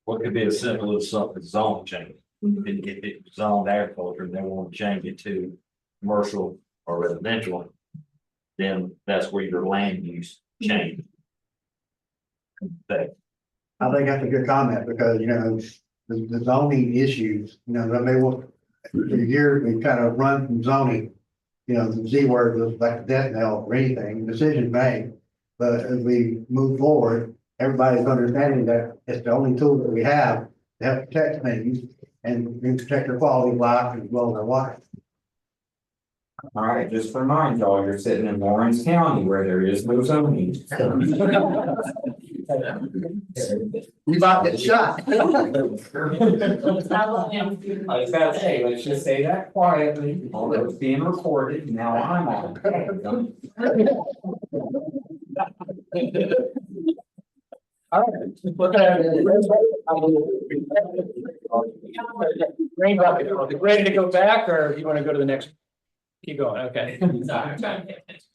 What could be as simple as something zone change? If it's zoned agriculture, and they want to change it to commercial or residential, then that's where your land use change. I think that's a good comment because, the zoning issues, I mean, for years we kind of run from zoning. The Z word was like death knell or anything, decision made. But as we move forward, everybody's understanding that it's the only tool that we have to help protect things and protect their quality of life as well as their water. All right, just to remind y'all, you're sitting in Lawrence County where there is no zoning. You about to get shot. I was about to say, let's just say that quietly, although it's being recorded, now I'm on. All right. Ready to go back, or you want to go to the next? Keep going, okay.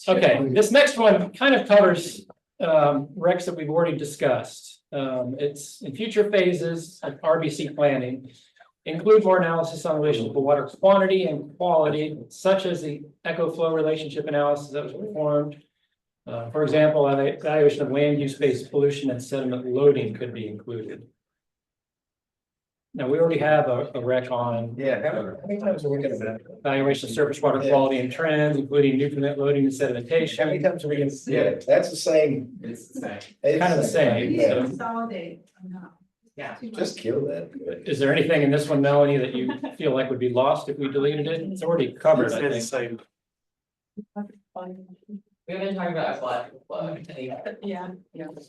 Okay, this next one kind of covers recs that we've already discussed. It's in future phases of RBC planning. Include more analysis on relations to water quantity and quality, such as the echo flow relationship analysis that was performed. For example, an evaluation of land use-based pollution and sediment loading could be included. Now, we already have a rec on. Yeah. Evaluation of surface water quality and trends, including nutrient loading and sedimentation. How many times are we gonna? Yeah, that's the same. It's the same. It's Kind of the same. We need to So, consolidate. Yeah. Just kill that. is there anything in this one, Melanie, that you feel like would be lost if we deleted it? It's already covered, I think. We've been talking about ecological flow. Yeah,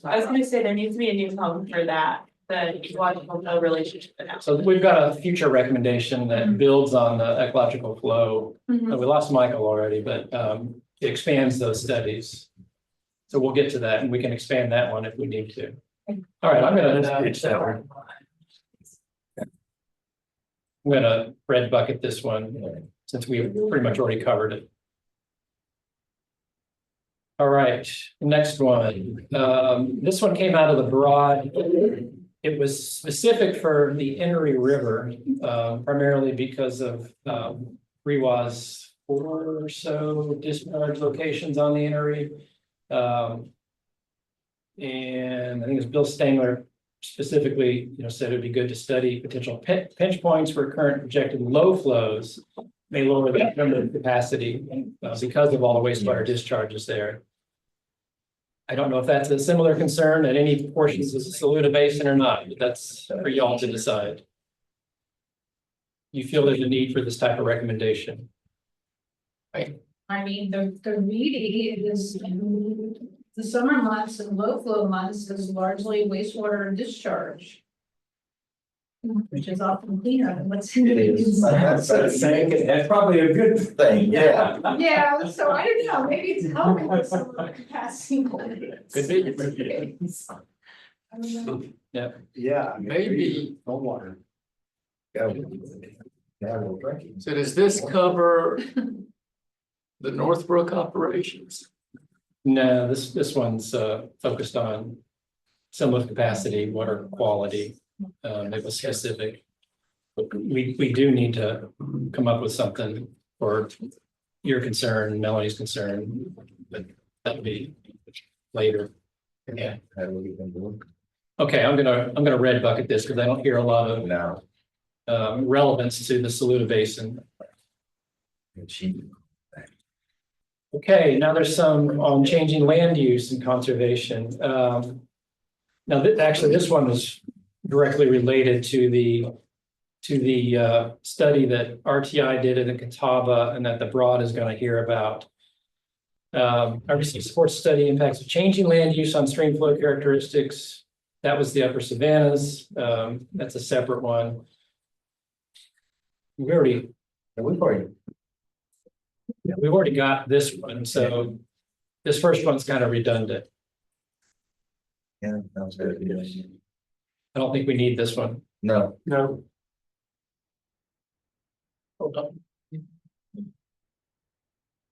I was gonna say there needs to be a new home for that, the ecological flow relationship. So we've got a future recommendation that builds on the ecological flow. Mhm. We lost Michael already, but it expands those studies. So we'll get to that and we can expand that one if we need to. All right, I'm gonna red bucket this one since we pretty much already covered it. All right, next one. This one came out of the broad. It was specific for the Enoree River, primarily because of REWA's 4 or so discharge locations on the Enoree. And I think it was Bill Stangler specifically, said it'd be good to study potential pinch points where current projected low flows may lower the permanent capacity because of all the wastewater discharges there. I don't know if that's a similar concern at any portions of the Saluda Basin or not, but that's for y'all to decide. You feel there's a need for this type of recommendation? I mean, the reading is the summer months and low flow months is largely wastewater discharge. Which is often cleaner than what's in the. That's probably a good thing, yeah. Yeah, so I don't know, maybe it's helping with some of the capacity. Could be. I don't know. Yeah. Yeah. Maybe. Cold water. So does this cover the Northbrook operations? No, this one's focused on similar capacity, water quality. It was specific. But we do need to come up with something for your concern, Melanie's concern, but that'll be later. Yeah. Okay, I'm gonna red bucket this because I don't hear a lot of relevance to the Saluda Basin. Okay, now there's some on changing land use and conservation. Now, actually, this one was directly related to the study that RTI did in the Catawba and that the Broad is going to hear about. RBC supports study impacts of changing land use on stream flow characteristics. That was the Upper Savannas. That's a separate one. We've already got this one, so this first one's kind of redundant. Yeah, sounds good. I don't think we need this one. No. Hold on.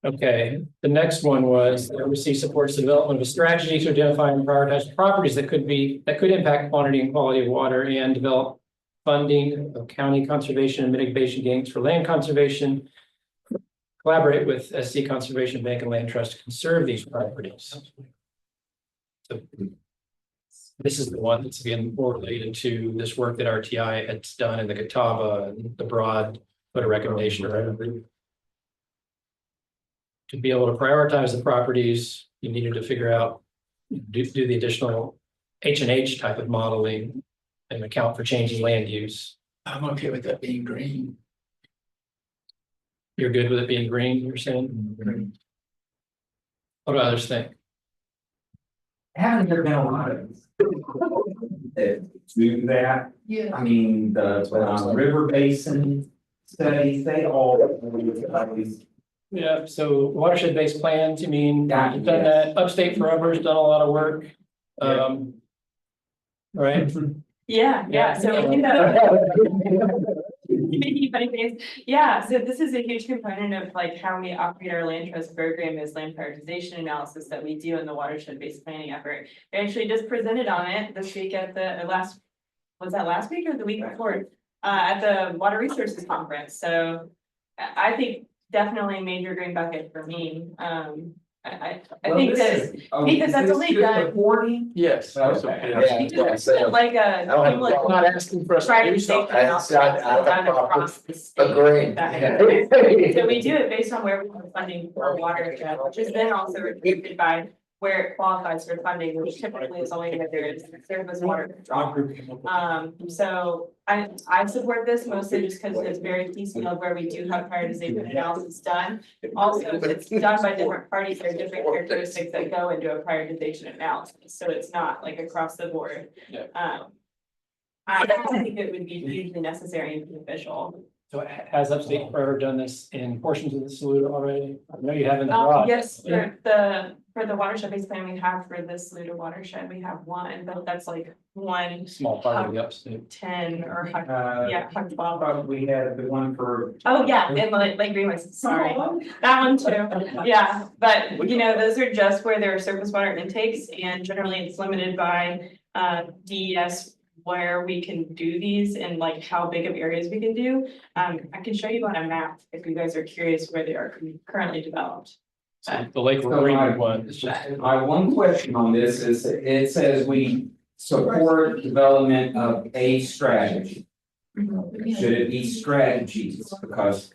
Okay, the next one was the RBC supports the development of a strategy to identify and prioritize properties that could impact quantity and quality of water and develop funding of county conservation and mitigation gains for land conservation. Collaborate with SC Conservation Bank and Land Trust to conserve these properties. So this is the one that's again more related to this work that RTI has done in the Catawba and the Broad put a recommendation around. To be able to prioritize the properties, you needed to figure out, do the additional H&H type of modeling and account for changing land use. I'm okay with that being green. You're good with it being green, you're saying? What do others think? Haven't there been a lot of that do that? Yeah. I mean, the river basin studies, they all always. Yeah, so watershed-based plans, you mean, you've done that, Upstate Forever's done a lot of work. Right? Yeah, so we know. Making funny face. Yeah, so this is a huge component of like how we operate our land trust program is land prioritization analysis that we do in the watershed-based planning effort. We actually just presented on it this week at the was that last week or the week before? At the Water Resources Conference. So I think definitely major green bucket for me. I think that because that's only done. Yes. Okay. Like a. I'm not asking for us to do something. Agree. So we do it based on where we have funding for water, which is then also restricted by where it qualifies for funding, which typically is only if there is surface water withdrawal. So I support this mostly just because it's very piecemeal where we do have prioritization analysis done. Also, it's done by different parties, there are different characteristics that go into a prioritization analysis, so it's not like across the board. I don't think it would be hugely necessary and beneficial. So has Upstate Forever done this in portions of the Saluda already? I know you have in the broad. Yes, for the watershed-based plan we have for this Saluda watershed, we have one, but that's like one Small part of the Upstate. 10 or Uh, 12. Probably had the one for. Oh, yeah, and like Greenway's, sorry, that one too, yeah, but you know, those are just where there are surface water intakes and generally it's limited by DES. Where we can do these and like how big of areas we can do. I can show you on a map if you guys are curious where they are currently developed. The Lake Greenwood one is just. My one question on this is, it says we support development of a strategy. Should it be strategies? Because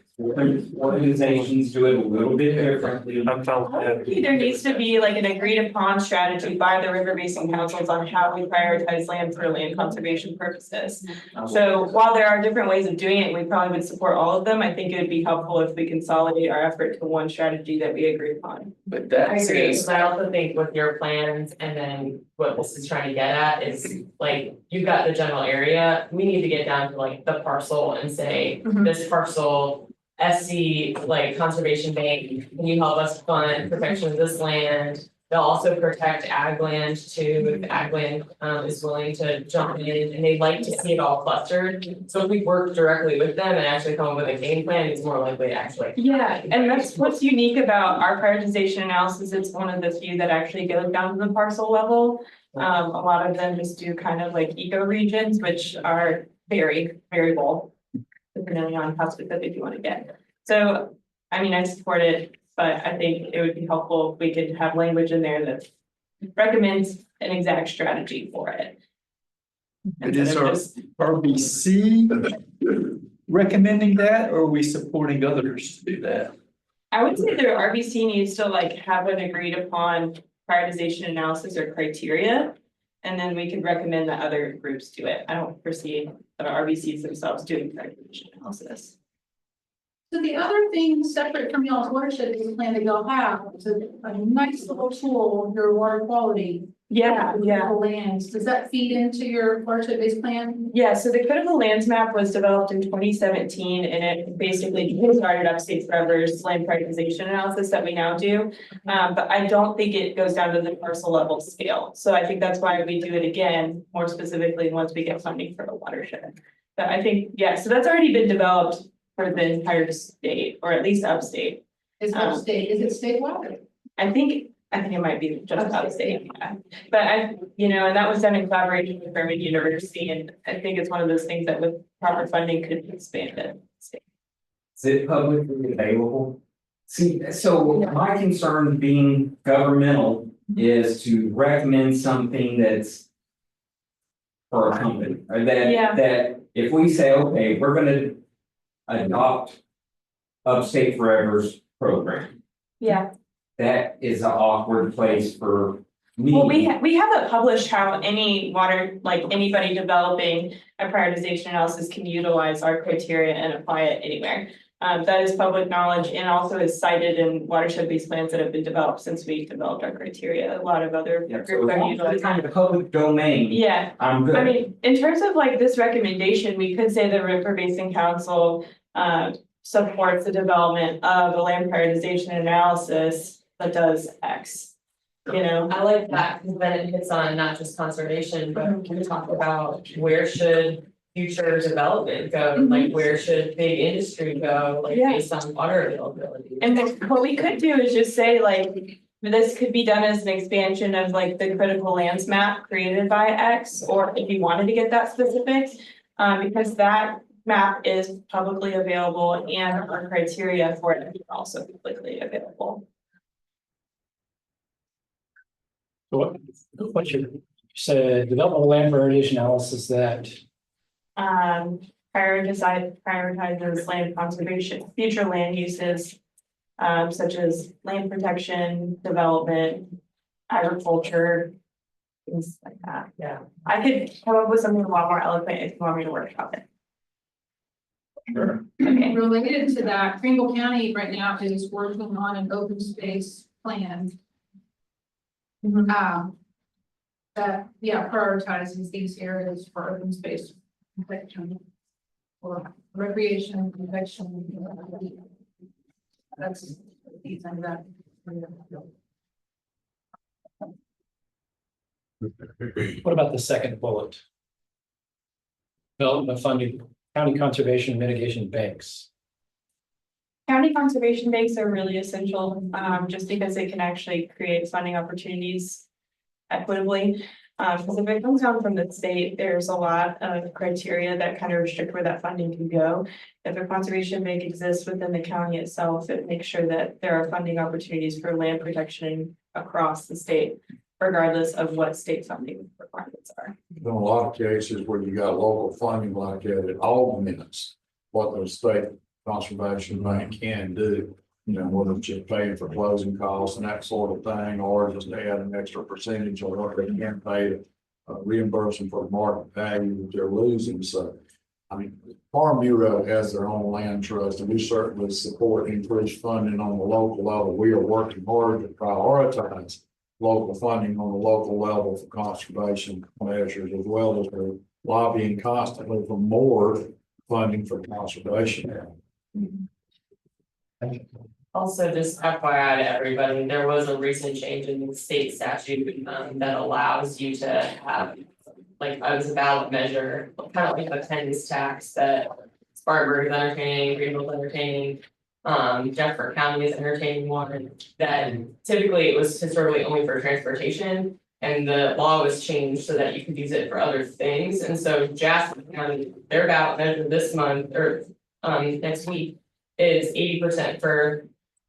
organizations do it a little bit differently. There needs to be like an agreed upon strategy by the river basin councils on how we prioritize land for land conservation purposes. So while there are different ways of doing it, we probably would support all of them. I think it would be helpful if we consolidate our effort to one strategy that we agree upon. But I that agree. says, But I also think with your plans and then what this is trying to get at is like, you've got the general area, we need to get down to like the parcel and say, this parcel. SC, like Conservation Bank, can you help us fund protection of this land? They'll also protect ag land too, if ag land is willing to jump in and they'd like to see it all clustered. So if we work directly with them and actually come up with a game plan, it's more likely to actually. Yeah, and that's what's unique about our prioritization analysis. It's one of the few that actually goes down to the parcel level. A lot of them just do kind of like eco regions, which are very variable. Depending on how specific you want to get. So, I mean, I support it, but I think it would be helpful if we could have language in there that recommends an exact strategy for it. it is our RBC recommending that, or are we supporting others to do that? I would say the RBC needs to like have an agreed upon prioritization analysis or criteria. And then we could recommend that other groups do it. I don't foresee the RBCs themselves doing prioritization analysis. So the other thing separate from y'all's watershed is a plan that y'all have, it's a nice little tool, your water quality. Yeah. Lands, does that feed into your watershed based plan? Yeah, so the critical lands map was developed in 2017 and it basically started Upstate Forever's land prioritization analysis that we now do. But I don't think it goes down to the parcel level scale. So I think that's why we do it again, more specifically, once we get funding for the watershed. But I think, yeah, so that's already been developed for the entire state, or at least upstate. Is upstate, is it statewide? I think it might be just upstate, yeah. But and that was done in collaboration with Birmingham University, and I think it's one of those things that with proper funding could be expanded. Is it publicly available? See, so my concern being governmental is to recommend something that's for a company, or that if we say, okay, we're gonna adopt Upstate Forever's program. Yeah. That is an awkward place for me. Well, we haven't published how any anybody developing a prioritization analysis can utilize our criteria and apply it anywhere. That is public knowledge and also is cited in watershed-based plans that have been developed since we developed our criteria. A lot of other groups are utilizing the public domain. Yeah, I'm good. I mean, in terms of like this recommendation, we could say the River Basin Council supports the development of a land prioritization analysis that does X. I like that because then it hits on not just conservation, but we talk about where should future development go, like where should big industry go, like based on water availability. And then what we could do is just say like, this could be done as an expansion of like the critical lands map created by X, or if you wanted to get that specific, because that map is publicly available and our criteria for it are also publicly available. What you said, development of land prioritization analysis that. Prioritizes land conservation, future land uses, such as land protection, development, agriculture. Things like that, yeah. I could come up with something a lot more eloquent if you want me to workshop it. Sure. Okay. Related to that, Pringle County right now is working on an open space plan. That, yeah, prioritizes these areas for open space protection. Or recreation and protection. That's these and that. What about the second bullet? Development of funding, county conservation mitigation banks. County conservation banks are really essential, just because they can actually create funding opportunities equitably. Because if it comes down from the state, there's a lot of criteria that kind of restrict where that funding can go. If a conservation bank exists within the county itself, it makes sure that there are funding opportunities for land protection across the state, regardless of what state funding requirements are. In a lot of cases where you got local funding like that, it augments what the state conservation bank can do. You know, whether it's just paying for closing costs and that sort of thing, or just add an extra percentage on what they can pay to reimburse them for the market value that they're losing. So, I mean, Farm Bureau has their own land trust, and we certainly support increased funding on the local level. We are working hard to prioritize local funding on the local level for conservation measures, as well as we're lobbying constantly for more funding for conservation. Also, just FYI to everybody, there was a recent change in the state statute that allows you to have, like, as a ballot measure, kind of like a attendance tax that Spartanburg is entertaining, Greenville's entertaining. Jefferson County is entertaining one that typically it was historically only for transportation. And the law was changed so that you could use it for other things. And so Jasper County, their ballot measure this month or next week is 80% for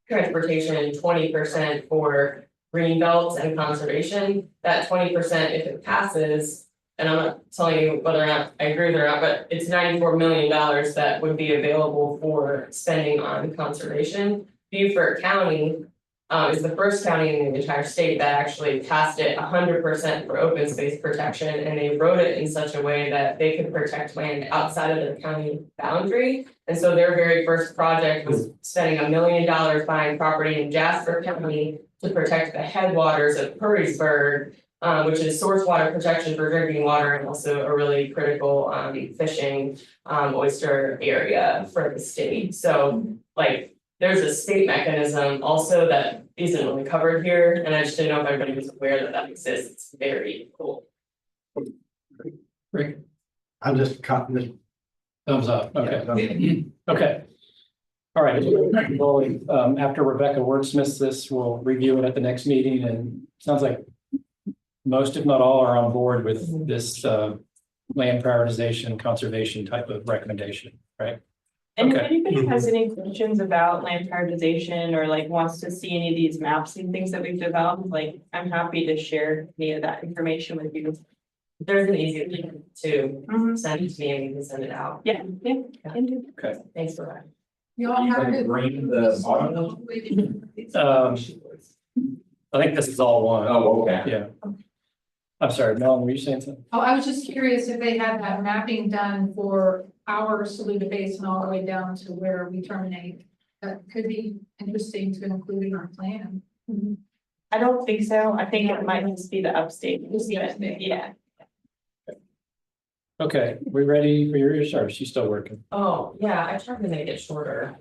transportation, 20% for green belts and conservation. That 20%, if it passes, and I'm not telling you whether or not I agree with it or not, but it's $94 million that would be available for spending on conservation. Beaufort County is the first county in the entire state that actually passed it 100% for open space protection, and they wrote it in such a way that they could protect land outside of the county boundary. And so their very first project was spending $1 million buying property in Jasper County to protect the headwaters of Purrysburg, which is source water protection for drinking water and also a really critical fishing oyster area for the state. So like there's a state mechanism also that isn't really covered here, and I just didn't know if everybody was aware that that exists. It's very cool. Rick, I'm just confident. thumbs up, okay. Okay. All right, well, after Rebecca wordsmiths this, we'll review it at the next meeting, and sounds like most, if not all, are on board with this land prioritization, conservation type of recommendation, right? And if Okay. anybody has any questions about land prioritization or like wants to see any of these maps and things that we've developed, like I'm happy to share any of that information with you. There's an easy link to send it to me and we can send it out. Yeah, yeah. Can do. Okay. Thanks for that. You all have it. Green, the bottom. I think this is all one. Oh, okay. Yeah. I'm sorry, Melanie, were you saying something? Oh, I was just curious if they had that mapping done for our Saluda Basin all the way down to where we terminate. That could be interesting to include in our plan. I don't think so. I think it might just be the upstate. Just the upstate. Yeah. Okay, we ready for your sorry, she's still working. Oh, yeah, I tried to make it shorter.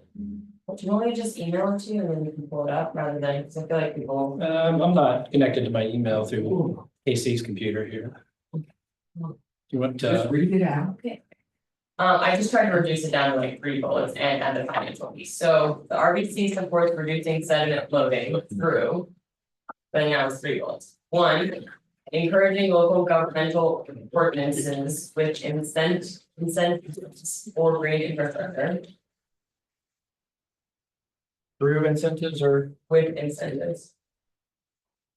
But do you want me to just email it to you and then you can pull it up rather than, because I feel like people. I'm not connected to my email through Casey's computer here. You want to? read it out. Okay. I just tried to reduce it down to like 3 bullets and add the financial piece. So the RBC supports reducing sediment loading through. But now it's 3 bullets. 1, encouraging local governmental ordinances which incentives for green infrastructure. Through incentives or? With incentives.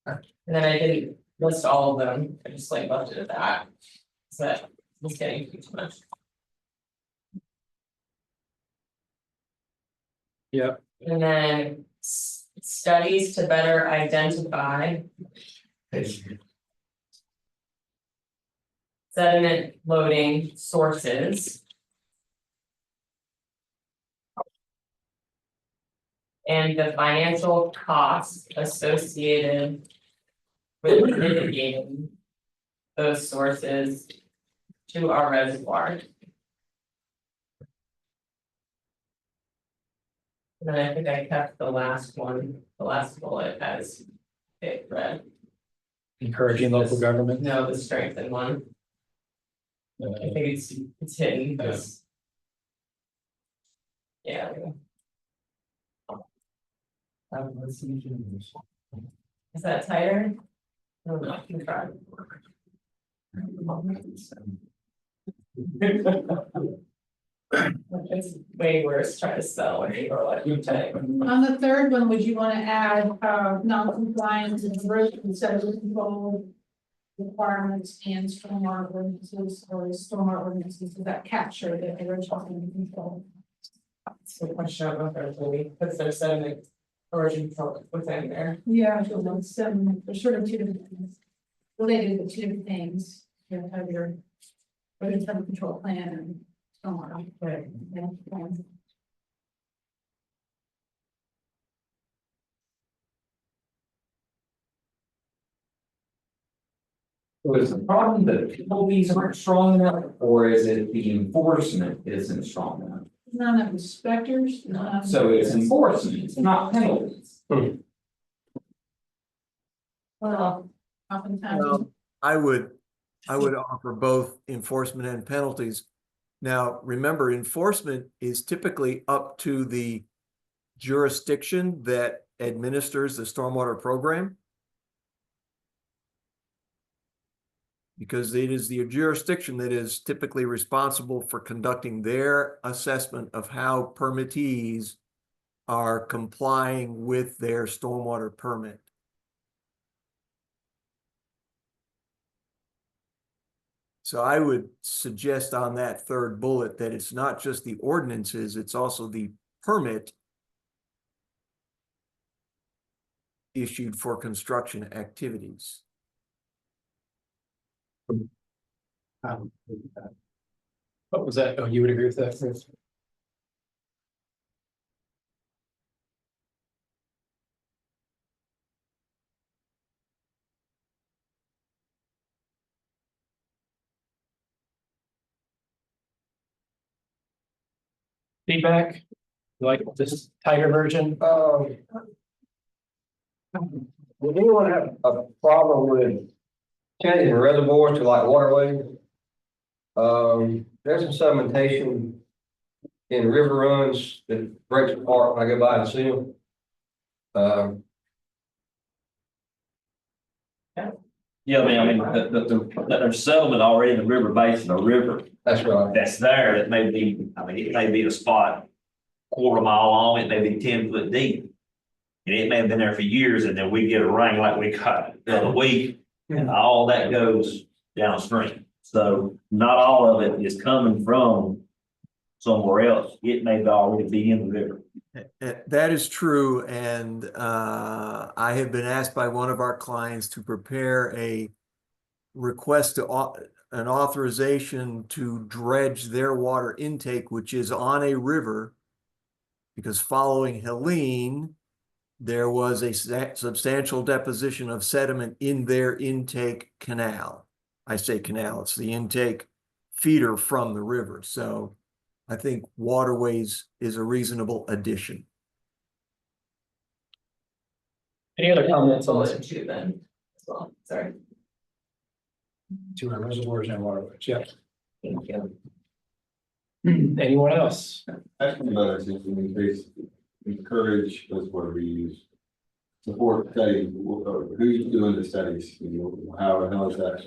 And then I didn't list all of them, I just like left it at that. So that was getting too much. Yep. And then studies to better identify Sediment loading sources. And the financial costs associated with mitigating those sources to our reservoir. And then I think I kept the last one, the last bullet as it read. Encouraging local government. No, the strengthened one. I think it's hidden, because. Yeah. Is that tighter? I don't know, I can try. It's way worse trying to spell when you are like, you type. On the third one, would you want to add, non-compliance and erosion control requirements and stormwater ordinances, or stormwater ordinances, does that capture the erosion control? It's a question about there's really, because there's sediment erosion control within there. Yeah, so there's sort of two different things related to two different things. You have your erosion control plan and stormwater. Right. Yeah. So is the problem that penalties aren't strong enough, or is it the enforcement isn't strong enough? None of inspectors, none. So it's enforcement, it's not penalties. Well, oftentimes. Well, I would offer both enforcement and penalties. Now, remember, enforcement is typically up to the jurisdiction that administers the stormwater program. Because it is the jurisdiction that is typically responsible for conducting their assessment of how permittees are complying with their stormwater permit. So I would suggest on that third bullet that it's not just the ordinances, it's also the permit issued for construction activities. What was that? Oh, you would agree with that, Chris? Feedback? You like this tighter version? Would anyone have a problem with changing reservoirs to like waterways? There's some sedimentation in river runs that breaks apart when I go by and see them. Yeah, I mean, there's settlement already in the river basin, a river. That's right. That's there, that may be, I mean, it may be a spot 1/4 mile long, it may be 10 foot deep. And it may have been there for years, and then we get a rain like we got the other week, and all that goes downstream. So not all of it is coming from somewhere else. It may already be in the river. That is true, and I have been asked by one of our clients to prepare a request to an authorization to dredge their water intake, which is on a river, because following Helene, there was a substantial deposition of sediment in their intake canal. I say canal, it's the intake feeder from the river. So I think waterways is a reasonable addition. Any other comments on Bullet this? 2 then, as well, sorry. To our reservoirs and waterways, yeah. Thank you. Anyone else? Asking about this increase, encourage, that's what we use. Support studies, who's doing the studies, how is that? I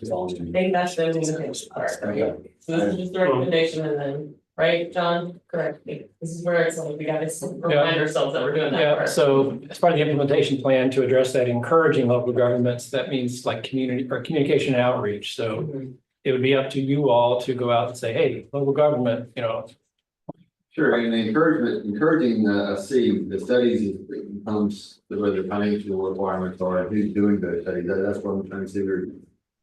think that's the recommendation part, right? So this is just the recommendation and then, right, John, correct me, this is where it's like, we gotta remind ourselves that we're doing that Yeah, part. so as part of the implementation plan to address that, encouraging local governments, that means like community or communication and outreach. So it would be up to you all to go out and say, hey, local government, Sure, and encouraging, the studies, comes to where the financial requirements are, and who's doing those studies, that's what I'm trying to see. We're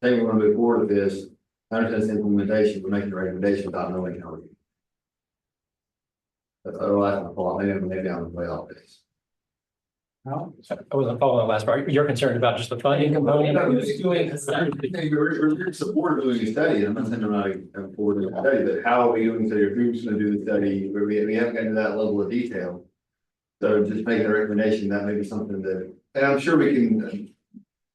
saying we want to move forward with this, understand this implementation, we're making a recommendation without knowing how. That's otherwise my fault, maybe I'm way off base. I wasn't following the last part. You're concerned about just the funding component? Who's doing the study? We're in support of doing a study, I'm not saying I'm not in support of doing a study, but how are we doing the study, or who's gonna do the study, where we haven't gotten to that level of detail. So just making a recommendation, that may be something that, and I'm sure we can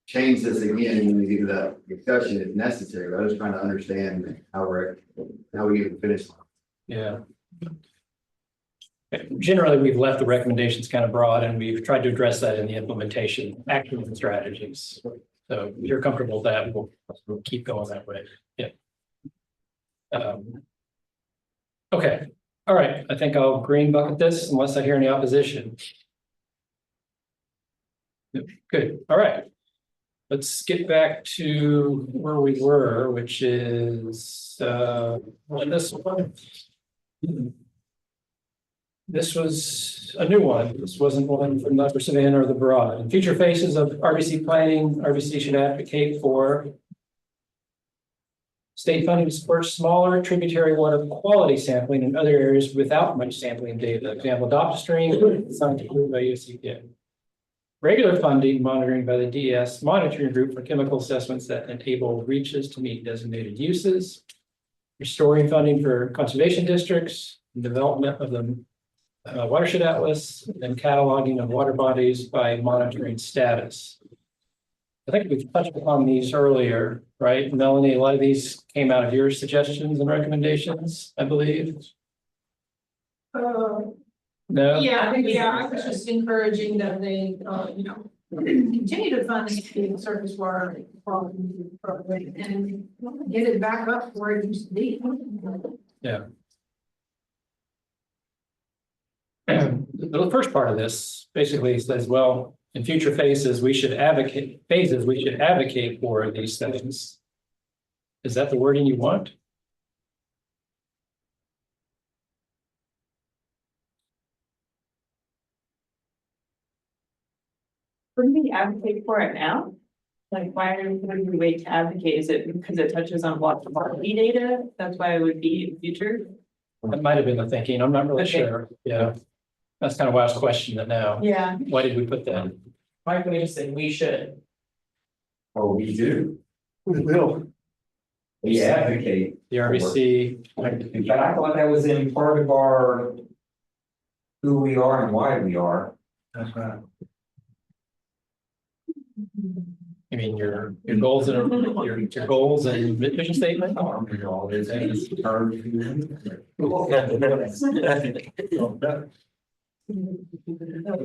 change this again when we get to that discussion if necessary, but I was trying to understand how we get to the finish line. Yeah. Generally, we've left the recommendations kind of broad and we've tried to address that in the implementation actions and strategies. So if you're comfortable with that, we'll keep going that way. Yeah. Okay. All right. I think I'll green bucket this unless I hear any opposition. Good. All right. Let's get back to where we were, which is this one. This was a new one. This wasn't one from the Upper Savannah or the Broad. In future phases of RBC planning, RBC should advocate for state funding to support smaller tributary water quality sampling in other areas without much sampling data. Example, adopt a stream assigned to by USCPA. Regular funding monitoring by the DS monitoring group for chemical assessments that enable reaches to meet designated uses. Restoring funding for conservation districts, development of the watershed atlas, and cataloging of water bodies by monitoring status. I think we've touched upon these earlier, right? Melanie, a lot of these came out of your suggestions and recommendations, I believe. No, Yeah, I was just encouraging that they, continue to fund the surface water program and get it back up where it used to be. Yeah. The first part of this basically says, well, in future phases, we should advocate for these things. Is that the wording you want? Wouldn't we advocate for it now? Like, why would we wait to advocate? Is it because it touches on water quality data? That's why it would be in future? That might have been the thinking. I'm not really sure. Yeah. That's kind of why I was questioning it now. Yeah. Why did we put that? Why can we just say we should? Oh, we do. We will. We advocate. The RBC. In fact, I thought that was in part of our who we are and why we are. That's right. I mean, your goals and your goals and mission statement. We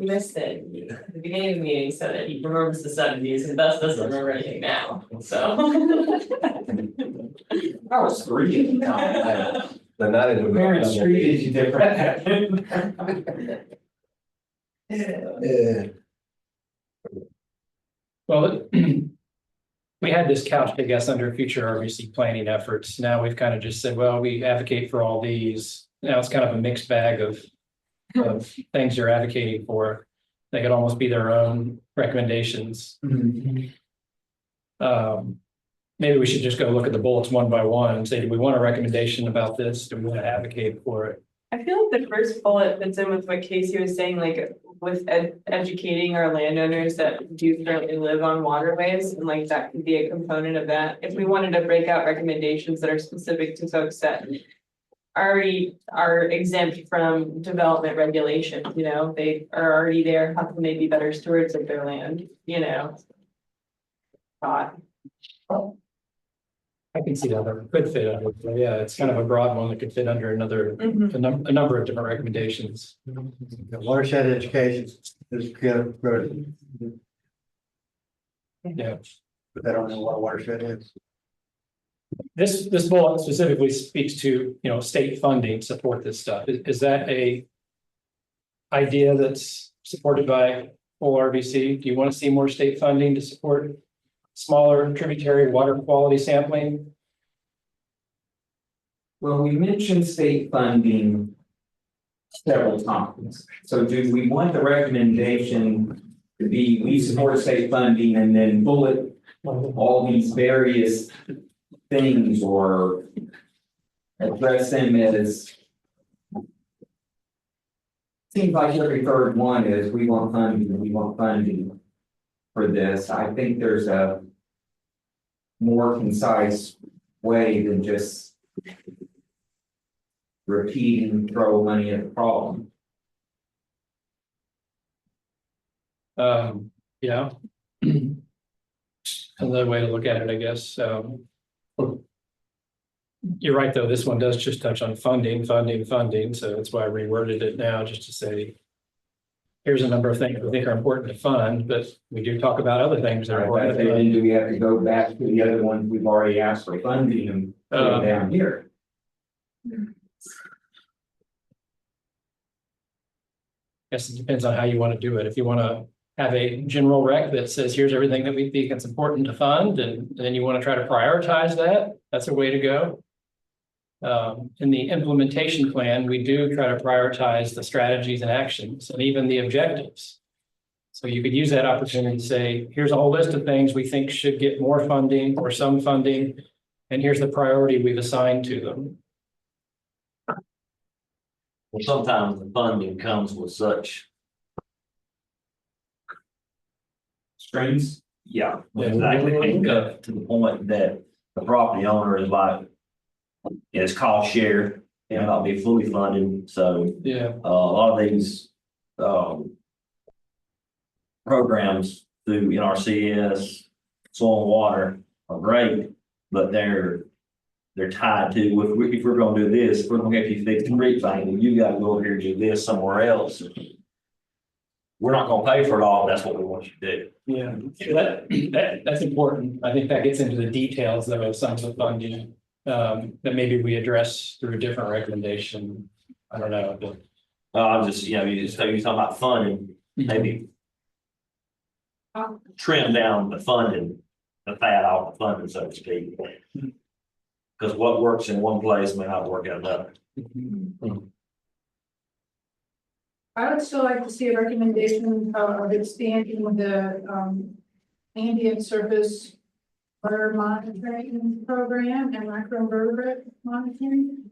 missed it. At the beginning of the meeting said that he remembers the 70s and thus doesn't remember anything now, so. I was 3 at the time. The night of Mary Street is different. Well, we had this couched, I guess, under future RBC planning efforts. Now we've kind of just said, well, we advocate for all these. Now it's kind of a mixed bag of things you're advocating for. They could almost be their own recommendations. Maybe we should just go look at the bullets one by one and say, do we want a recommendation about this? Do we want to advocate for it? I feel like the first bullet fits in with what Casey was saying, like with educating our landowners that do currently live on waterways, and like that could be a component of that. If we wanted to break out recommendations that are specific to folks that already are exempt from development regulations, they are already there, how can they be better stewards of their land, thought. I can see that could fit under, yeah, it's kind of a broad one that could fit under another, a number of different recommendations. Watershed education is good. Yeah. But I don't know what a watershed is. This bullet specifically speaks to, state funding to support this stuff. Is that a idea that's supported by full RBC? Do you want to see more state funding to support smaller tributary water quality sampling? Well, we mentioned state funding several times. So do we want the recommendation to be, we support state funding and then bullet all these various things or address them as? Seems like every third one is, we want funding for this. I think there's a more concise way than just repeat and throw money at the problem. Yeah. Another way to look at it, I guess. You're right, though. This one does just touch on funding. So that's why I reworded it now, just to say, here's a number of things we think are important to fund, but we do talk about other things that are important. And do we have to go back to the other ones we've already asked for funding and put them down here? Guess it depends on how you want to do it. If you want to have a general rec that says, here's everything that we think it's important to fund, and then you want to try to prioritize that, that's a way to go. In the implementation plan, we do try to prioritize the strategies and actions and even the objectives. So you could use that opportunity to say, here's a whole list of things we think should get more funding or some funding, and here's the priority we've assigned to them. Well, sometimes the funding comes with such. Strings? Yeah, exactly. Handcuffed to the point that the property owner is like, it's cost share, it may not be fully funded, so. Yeah. A lot of these, programs through NRCS, soil and water are great, but they're tied to, if we're gonna do this, if we're gonna get you fixed and reach thing, you gotta go over here and do this somewhere else. We're not gonna pay for it all, that's what we want you to do. Yeah, that's important. I think that gets into the details though of some of the funding that maybe we address through a different recommendation. I don't know, but. I'm just, you talking about funding, maybe trim down the funding, the fat off the funding, so to speak. Because what works in one place may not work in another. I would still like to see a recommendation of expanding the ambient surface water monitoring program and microinvertebrate monitoring.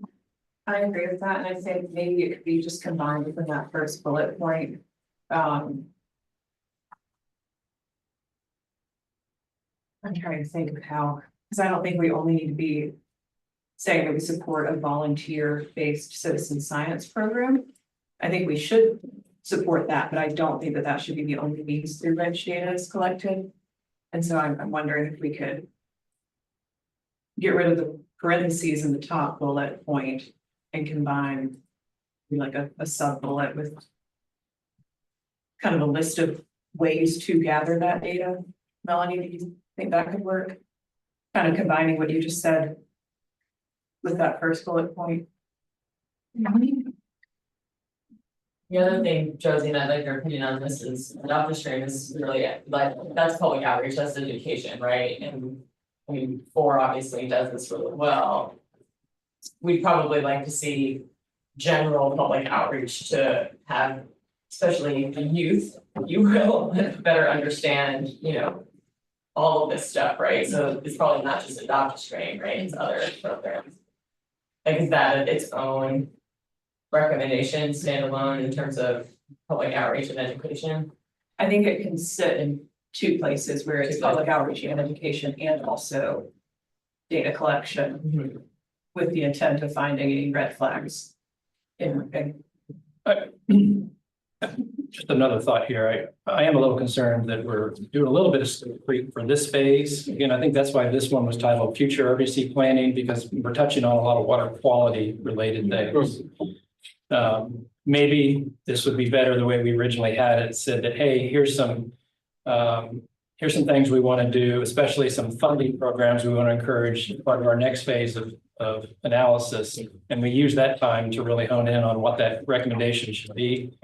I agree with that, and I think maybe it could be just combined within that first bullet point. I'm trying to think of how, because I don't think we only need to be saying that we support a volunteer-based citizen science program. I think we should support that, but I don't think that that should be the only means through which data is collected. And so I'm wondering if we could get rid of the parentheses in the top bullet point and combine like a sub bullet with kind of a list of ways to gather that data. Melanie, do you think that could work? Kind of combining what you just said with that first bullet point. The other thing, Josie, and I'd like your opinion on this is adopter stream is really like, that's public outreach, that's education, right? And I mean, 4 obviously does this really well. We'd probably like to see general public outreach to have, especially the youth, you will better understand, all of this stuff, right? So it's probably not just adopt a stream, right? It's other programs. Like, is that its own recommendation standalone in terms of public outreach and education? I think it can sit in 2 places where it's public outreach and education and also data collection with the intent of finding any red flags. Just another thought here. I am a little concerned that we're doing a little bit of creep for this phase. Again, I think that's why this one was titled Future RBC Planning, because we're touching on a lot of water quality related things. Maybe this would be better the way we originally had it, said that, hey, here's some things we want to do, especially some funding programs we want to encourage as part of our next phase of analysis. And we use that time to really hone in on what that recommendation should be.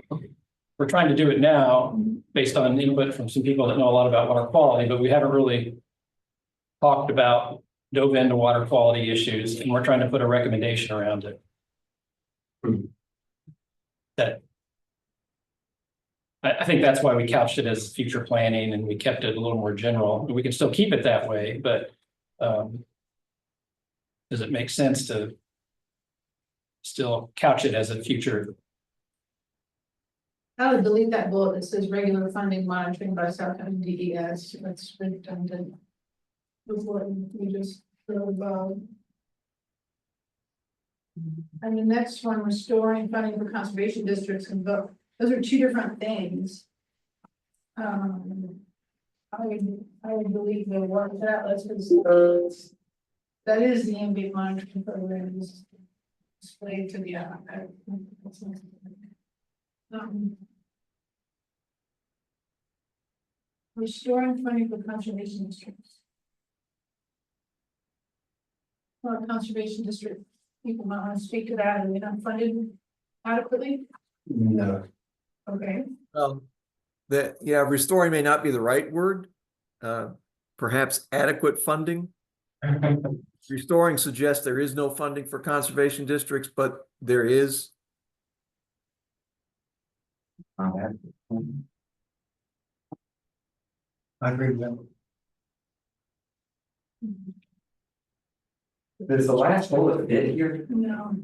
We're trying to do it now based on input from some people that know a lot about water quality, but we haven't really dove into water quality issues, and we're trying to put a recommendation around it. that. I think that's why we couched it as future planning and we kept it a little more general. We can still keep it that way, but does it make sense to still couch it as a future? I would delete that bullet that says regular funding monitoring by South County DES. That's redundant. Before we just throw above. And the next one, restoring funding for conservation districts and vote. Those are two different things. I would believe the one that let's just, that is the ambient monitoring program is displayed to the restoring funding for conservation districts. Well, conservation district people might want to speak to that. Are they not funded adequately? No. Okay. That, yeah, restoring may not be the right word. Perhaps adequate funding. Restoring suggests there is no funding for conservation districts, but there is. I agree with that. Does the last bullet fit here? No.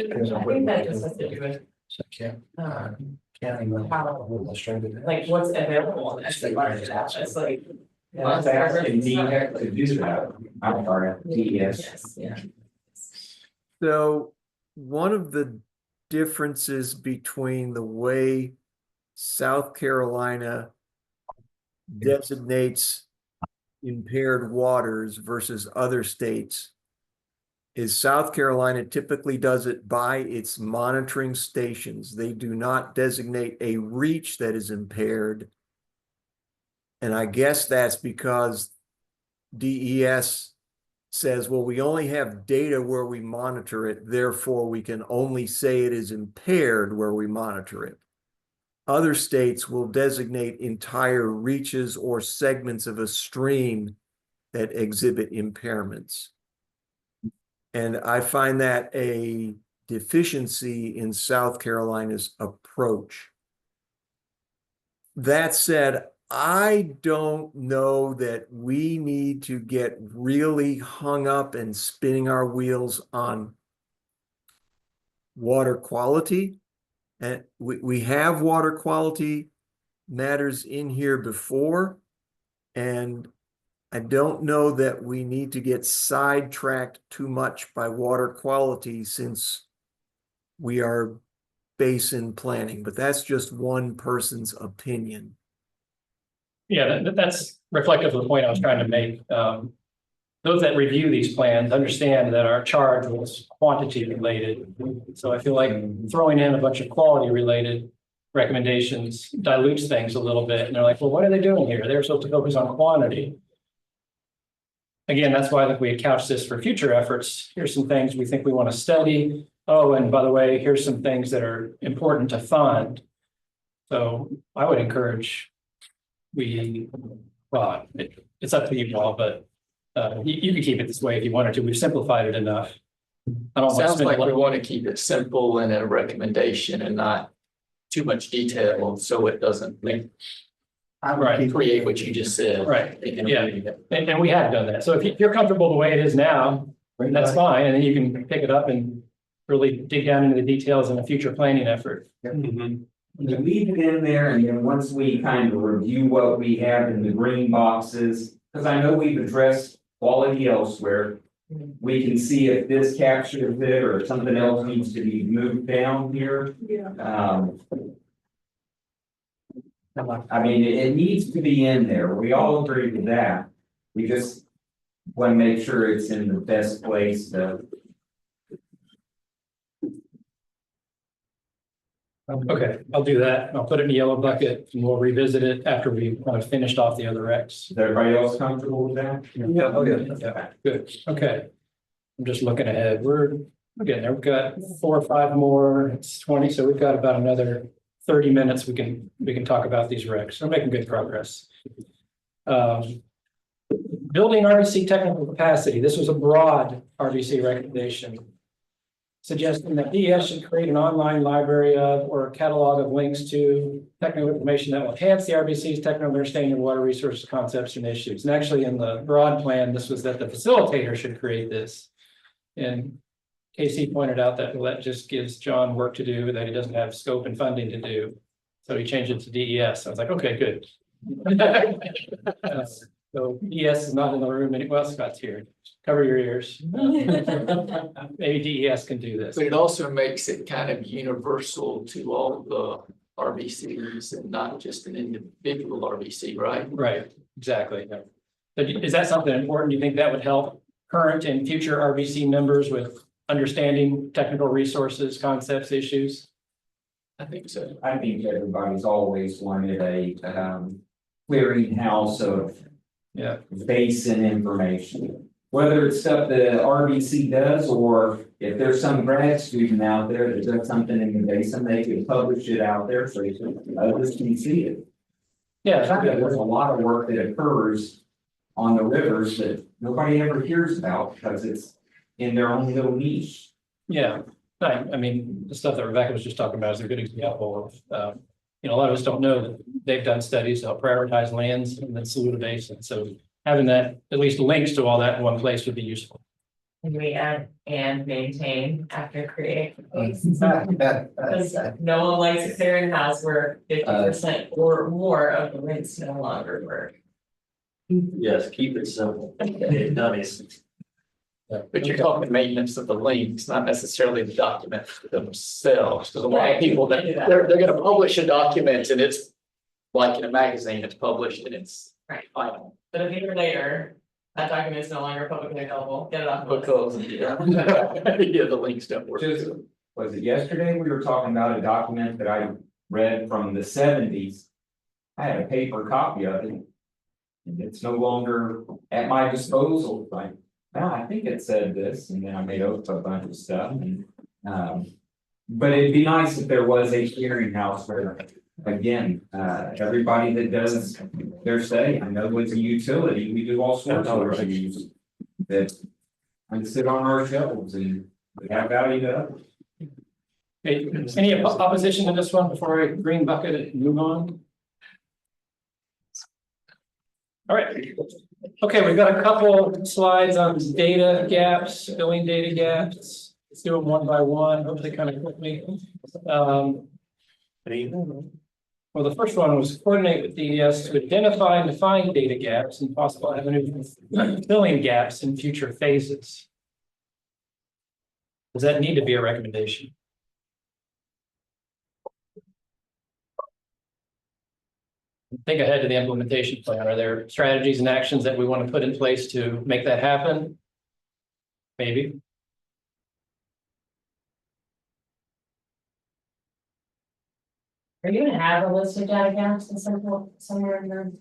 I think that just has to do with like what's available on the market. It's like. It's actually needed to do that. I'm sorry, DES. Yeah. So one of the differences between the way South Carolina designates impaired waters versus other states is South Carolina typically does it by its monitoring stations. They do not designate a reach that is impaired. And I guess that's because DES says, well, we only have data where we monitor it, therefore we can only say it is impaired where we monitor it. Other states will designate entire reaches or segments of a stream that exhibit impairments. And I find that a deficiency in South Carolina's approach. That said, I don't know that we need to get really hung up and spinning our wheels on water quality. And we have water quality matters in here before. And I don't know that we need to get sidetracked too much by water quality since we are basin planning, but that's just one person's opinion. Yeah, that's reflective of the point I was trying to make. Those that review these plans understand that our charge was quantity related. So I feel like throwing in a bunch of quality related recommendations dilutes things a little bit. And they're like, well, what are they doing here? They're supposed to focus on quantity. Again, that's why we had couched this for future efforts. Here's some things we think we want to study. Oh, and by the way, here's some things that are important to fund. So I would encourage it's up to you all, but you can keep it this way if you wanted to. We've simplified it enough. I don't Sounds like we want to keep it simple and a recommendation and not too much detail, so it doesn't create what you just said. Right, yeah, and we have done that. So if you're comfortable the way it is now, that's fine, and then you can pick it up and really dig down into the details in a future planning effort. You leave it in there, and then once we kind of review what we have in the green boxes, because I know we've addressed quality elsewhere. We can see if this captures it or something else needs to be moved down here. Yeah. I mean, it needs to be in there. We all agree with that. We just want to make sure it's in the best place to. Okay, I'll do that. I'll put it in the yellow bucket and we'll revisit it after we kind of finished off the other X. Is everybody else comfortable with that? Yeah, oh yeah, good, okay. I'm just looking ahead. We're getting there. We've got 4 or 5 more. It's 20, so we've got about another 30 minutes. We can talk about these regs. We're making good progress. Building RVC technical capacity. This was a broad RVC recommendation. suggesting that DES should create an online library of or a catalog of links to technical information that will enhance the RBC's technical understanding of water resources, concepts, and issues. And actually, in the broad plan, this was that the facilitator should create this. And Casey pointed out that, well, that just gives John work to do that he doesn't have scope and funding to do. So he changed it to DES. I was like, okay, good. So DES is not in the room. Well, Scott's here. Cover your ears. Maybe DES can do this. But it also makes it kind of universal to all the RBCs and not just an individual RBC, right? Right, exactly. Yeah. But is that something important? Do you think that would help current and future RBC members with understanding technical resources, concepts, issues? I think so. I think everybody's always wanted a clearinghouse of basin information. Whether it's stuff the RBC does, or if there's some grad student out there that does something in the basin, they can publish it out there so others can see it. Yeah, there's a lot of work that occurs on the rivers that nobody ever hears about because it's in their own little niche. Yeah, I mean, the stuff that Rebecca was just talking about is a good example of, a lot of us don't know that they've done studies to help prioritize lands in the Saluda Basin. So having that, at least links to all that in one place would be useful. Can we add and maintain after create? Because no one likes a clearinghouse where 50% or more of the links no longer work. Yes, keep it simple. Dummies. But you're talking maintenance of the links, not necessarily the documents themselves. Because a lot of people that they're gonna publish a document and it's like in a magazine, it's published and it's final. But a year later, that document is no longer publicly available, get it off. Because yeah, the links don't work. Just, was it yesterday? We were talking about a document that I read from the 70s. I had a paper copy of it. And it's no longer at my disposal. Like, well, I think it said this, and then I made up a bunch of stuff. And, but it'd be nice if there was a clearinghouse where, again, everybody that does their say, I know with the utility, we do all sorts of reviews that sit on our shelves and we have value to others. Okay, any opposition to this one before I green bucket it and move on? All right. Okay, we've got a couple slides on data gaps, filling data gaps. Let's do them one by one, hopefully kind of quickly. Well, the first one was coordinate with DES to identify and define data gaps and possible avenues for filling gaps in future phases. Does that need to be a recommendation? Think ahead to the implementation plan. Are there strategies and actions that we want to put in place to make that happen? Maybe. Are you gonna have a list of data gaps in somewhere in the,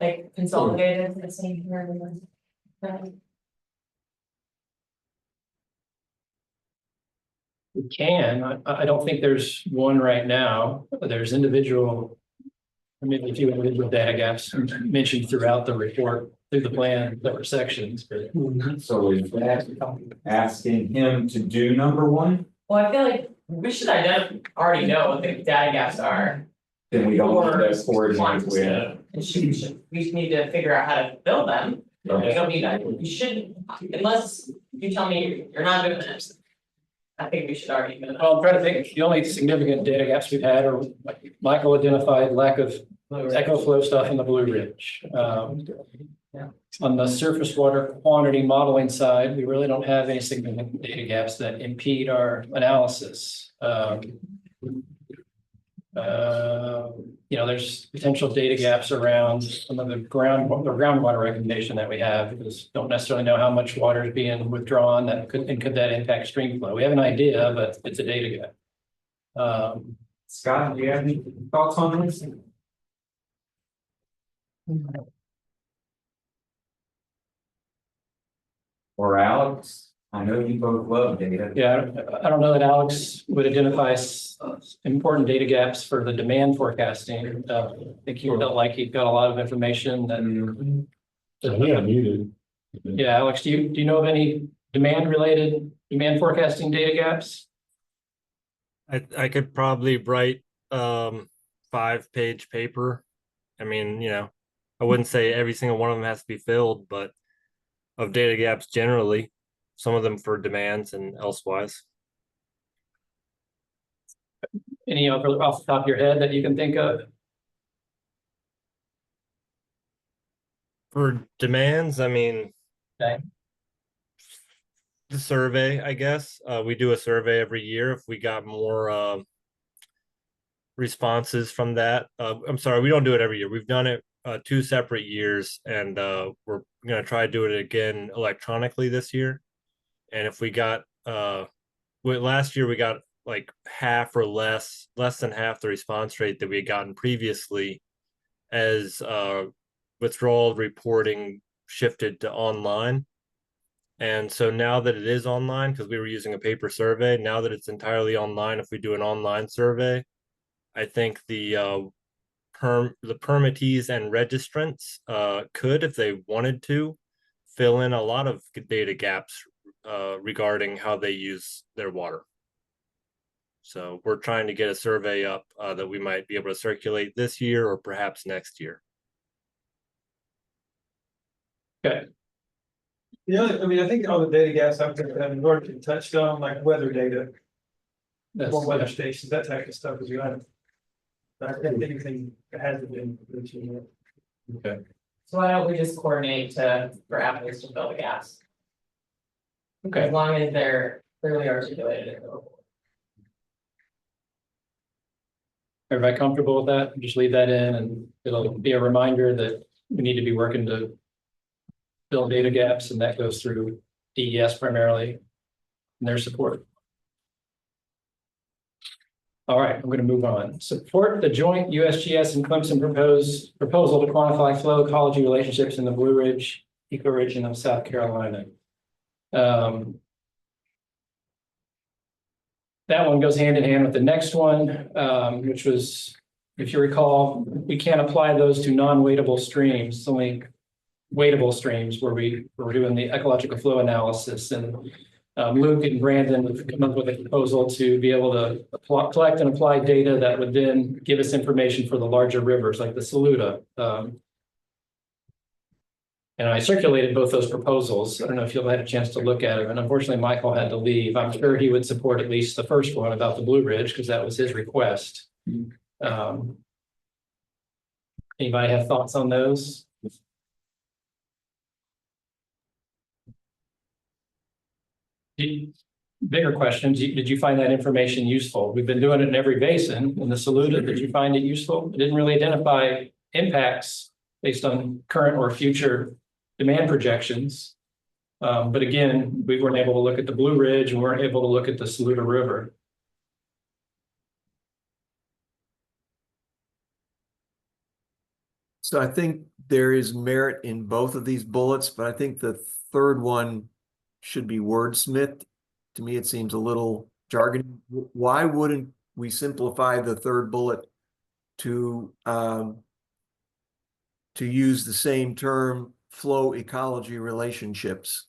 like, consolidated in the same here? We can. I don't think there's one right now. There's individual, maybe a few individual data gaps mentioned throughout the report, through the plan, different sections, but. So is that asking him to do number one? Well, I feel like we should already know what the data gaps are. Then we don't need Or those coordinates with. And we just need to figure out how to build them. We don't need that. You should, unless you tell me you're not doing this. I think we should already know. Well, I'm trying to think, the only significant data gaps we've had are, like Michael identified, lack of echo flow stuff in the Blue Ridge. On the surface water quantity modeling side, we really don't have any significant data gaps that impede our analysis. There's potential data gaps around some of the groundwater recommendation that we have, because don't necessarily know how much water is being withdrawn could that impact stream flow. We have an idea, but it's a data gap. Scott, do you have any thoughts on this? Or Alex? I know you both love data. Yeah, I don't know that Alex would identify important data gaps for the demand forecasting. I think he felt like he'd got a lot of information that. Yeah, muted. Yeah, Alex, do you know of any demand related demand forecasting data gaps? I could probably write 5-page paper. I mean, I wouldn't say every single one of them has to be filled, but of data gaps generally, some of them for demands and elsewise. Any other off the top of your head that you can think of? For demands, I mean, Okay. the survey, I guess. We do a survey every year. If we got more responses from that, I'm sorry, we don't do it every year. We've done it 2 separate years, and we're gonna try to do it again electronically this year. And if we got last year we got like half or less than half the response rate that we had gotten previously, as withdrawal reporting shifted to online. And so now that it is online, because we were using a paper survey, now that it's entirely online, if we do an online survey, I think the permittees and registrants could, if they wanted to, fill in a lot of data gaps regarding how they use their water. So we're trying to get a survey up that we might be able to circulate this year or perhaps next year. Okay. I mean, I think all the data gaps I've already touched on, like weather data. Or weather stations, that type of stuff is good. I don't think anything that hasn't been mentioned yet. Okay. So why don't we just coordinate for applicants to fill the gaps? Okay. As long as they're clearly articulated. Everybody comfortable with that? Just leave that in, and it'll be a reminder that we need to be working to fill data gaps, and that goes through DES primarily and their support. All right, I'm going to move on. Support the joint USGS and Clemson proposal to quantify flow ecology relationships in the Blue Ridge ecoregion of South Carolina. That one goes hand in hand with the next one, which was, if you recall, we can't apply those to non-wadable streams. It's only wadable streams where we're doing the ecological flow analysis, and Luke and Brandon have come up with a proposal to be able to collect and apply data that would then give us information for the larger rivers like the Saluda. And I circulated both those proposals. I don't know if you'll had a chance to look at it, and unfortunately Michael had to leave. I'm sure he would support at least the first one about the Blue Ridge because that was his request. Anybody have thoughts on those? Bigger questions, did you find that information useful? We've been doing it in every basin. In the Saluda, did you find it useful? It didn't really identify impacts based on current or future demand projections. But again, we weren't able to look at the Blue Ridge and weren't able to look at the Saluda River. So I think there is merit in both of these bullets, but I think the third one should be wordsmithed. To me, it seems a little jargon. Why wouldn't we simplify the third bullet to use the same term, flow ecology relationships?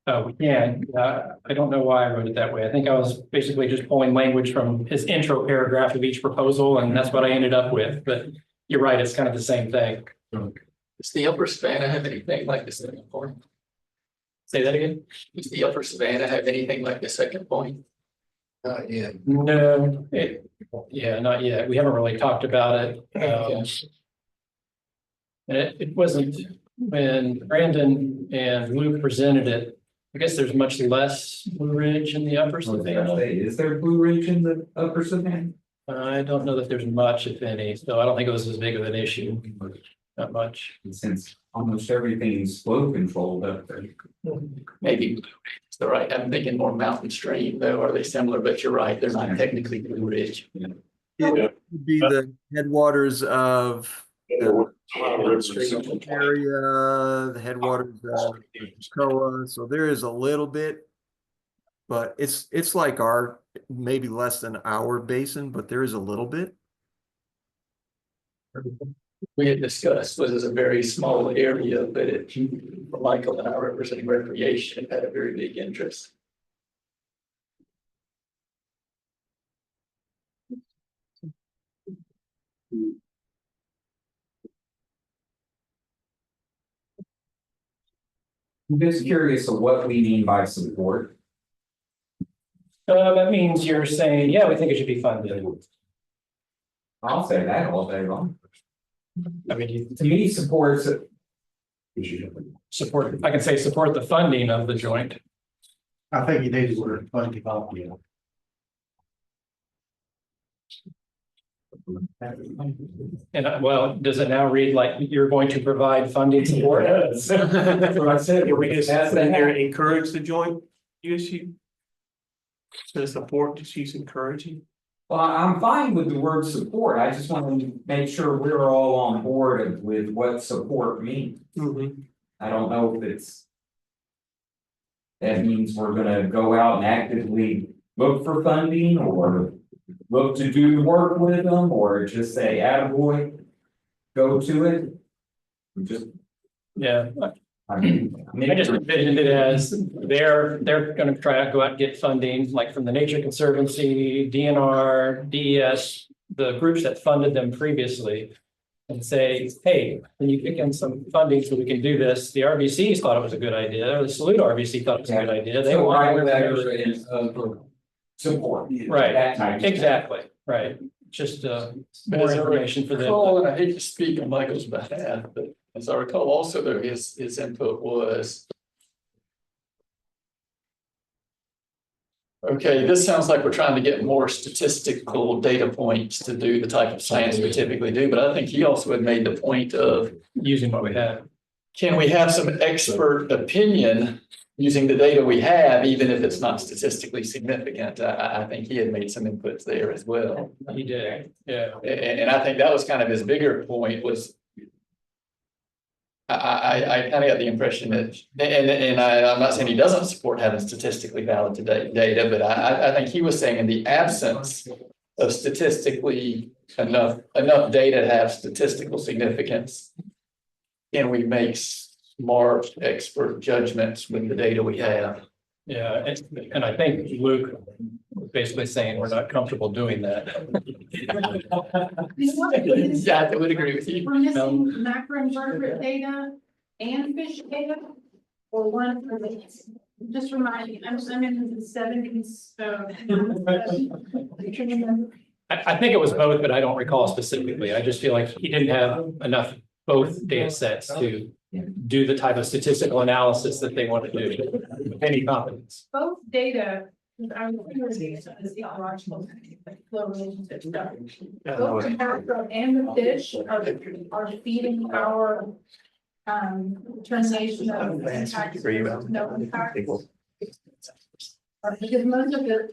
We can. I don't know why I wrote it that way. I think I was basically just pulling language from his intro paragraph of each proposal, and that's what I ended up with. But you're right, it's kind of the same thing. Does the upper Savannah have anything like the second point? Say that again? Does the upper Savannah have anything like the second point? Not yet. No, yeah, not yet. We haven't really talked about it. And it wasn't when Brandon and Luke presented it. I guess there's much less Blue Ridge in the upper Savannah. Is there Blue Ridge in the upper Savannah? I don't know that there's much, if any, so I don't think it was as big of an issue. Not much. Since almost everything's flow controlled up there. Maybe it's the right. I'm thinking more mountain stream though. Are they similar? But you're right. They're not technically Blue Ridge. It would be the headwaters of the area, the headwaters of Koa. So there is a little bit, but it's like our maybe less than our basin, but there is a little bit. We had discussed this is a very small area, but it, from Michael and I representing recreation had a very big interest. I'm just curious of what we mean by support. That means you're saying, yeah, we think it should be funded. I'll say that all day long. I mean, To me, supports. support, I can say support the funding of the joint. I think you need the word funding off, you know. And well, does it now read like you're going to provide funding support? That's what I said. Can we just That's put in the- there, encourage the joint use? To support, just use encouraging. Well, I'm fine with the word support. I just want to make sure we're all on board with what support means. I don't know if it's. That means we're gonna go out and actively look for funding or look to do work with them or just say, attaboy, go to it. Just, Yeah, I mean. I just envisioned it as they're gonna try to go out and get funding, like from the Nature Conservancy, DNR, DES, the groups that funded them previously. And say, hey, can you kick in some funding so we can do this? The RBCs thought it was a good idea, or the Saluda RBC thought it was a good idea. They So want write more letter information. and support. Right, That type of thing. exactly, right. Just But more as I information for them. recall, and I hate to speak on Michael's behalf, but as I recall also though, his input was. Okay, this sounds like we're trying to get more statistical data points to do the type of science we typically do, but I think he also had made the point of. Using what we have. Can we have some expert opinion using the data we have, even if it's not statistically significant? I think he had made some inputs there as well. He did, yeah. And I think that was kind of his bigger point was. I kind of got the impression that, I'm not saying he doesn't support having statistically valid data, but I think he was saying in the absence of statistically enough data to have statistical significance, can we make smart expert judgments with the data we have? Yeah, and I think Luke was basically saying we're not comfortable doing that. Yeah, I would agree with you. We're missing macroinvertebrate data and fish data, or one for the, just remind me, I'm in the 70s, so. I think it was both, but I don't recall specifically. I just feel like he didn't have enough both data sets to do the type of statistical analysis that they want to do with any confidence. Both data, I was is ecological flow relationship stuff. Both the macro and the fish are feeding our determination of impact, no impact. Because most of the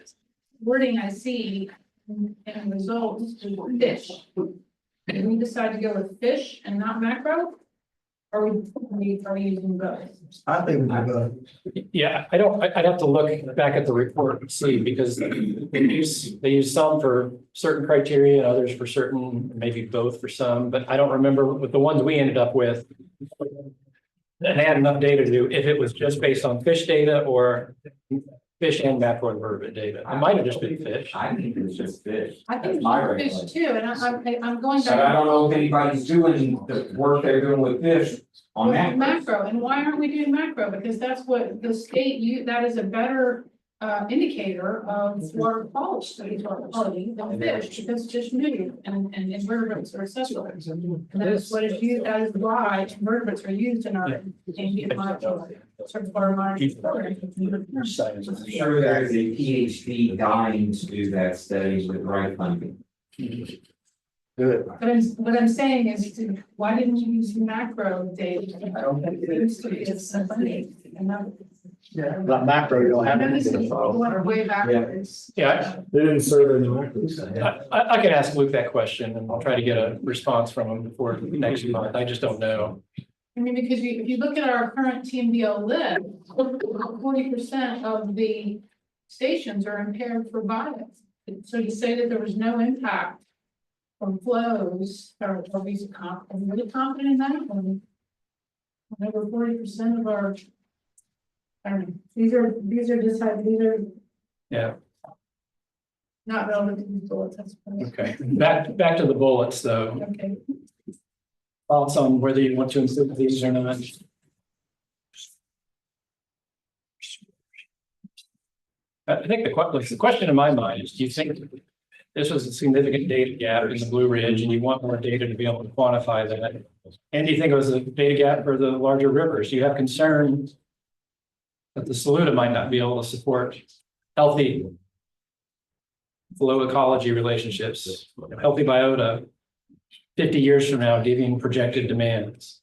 wording I see in results is fish. And we decide to go with fish and not macro, or are we using both? I think we both. Yeah, I'd have to look back at the report and see, because they use some for certain criteria and others for certain, maybe both for some, but I don't remember with the ones we ended up with. And they had enough data to do if it was just based on fish data or fish and macroinvertebrate data. It might have just been fish. I think it's just fish. I think That's my it's fish too, and I'm going But I back don't know if anybody's doing the work they're doing with fish on with that. macro, and why aren't we doing macro? Because that's what the state, that is a better indicator of water quality than fish, because fish move and invertebrates are accessible. And that's what is used, that is why invertebrates are used in our. Sort of our margin program. I'm sure there's a PhD dying to do that study with right funding. Good. What I'm saying is, why didn't you use macro data? Not macro, you don't have. Way backwards. Yeah, They didn't serve any macros. I can ask Luke that question and I'll try to get a response from him before next month. I just don't know. I mean, because if you look at our current TMDL list, 40% of the stations are impaired for bias. So to say that there was no impact from flows, are we really confident in that? over 40% of our. I don't know, these are decided, these are Yeah, not relevant to these bullets, that's fine. okay. Back to the bullets, though. Okay. Thoughts on whether you want to include these or not? I think the question in my mind is, do you think this was a significant data gap in the Blue Ridge and you want more data to be able to quantify that? And do you think it was a data gap for the larger rivers? Do you have concerns that the Saluda might not be able to support healthy flow ecology relationships, healthy biota 50 years from now, giving projected demands?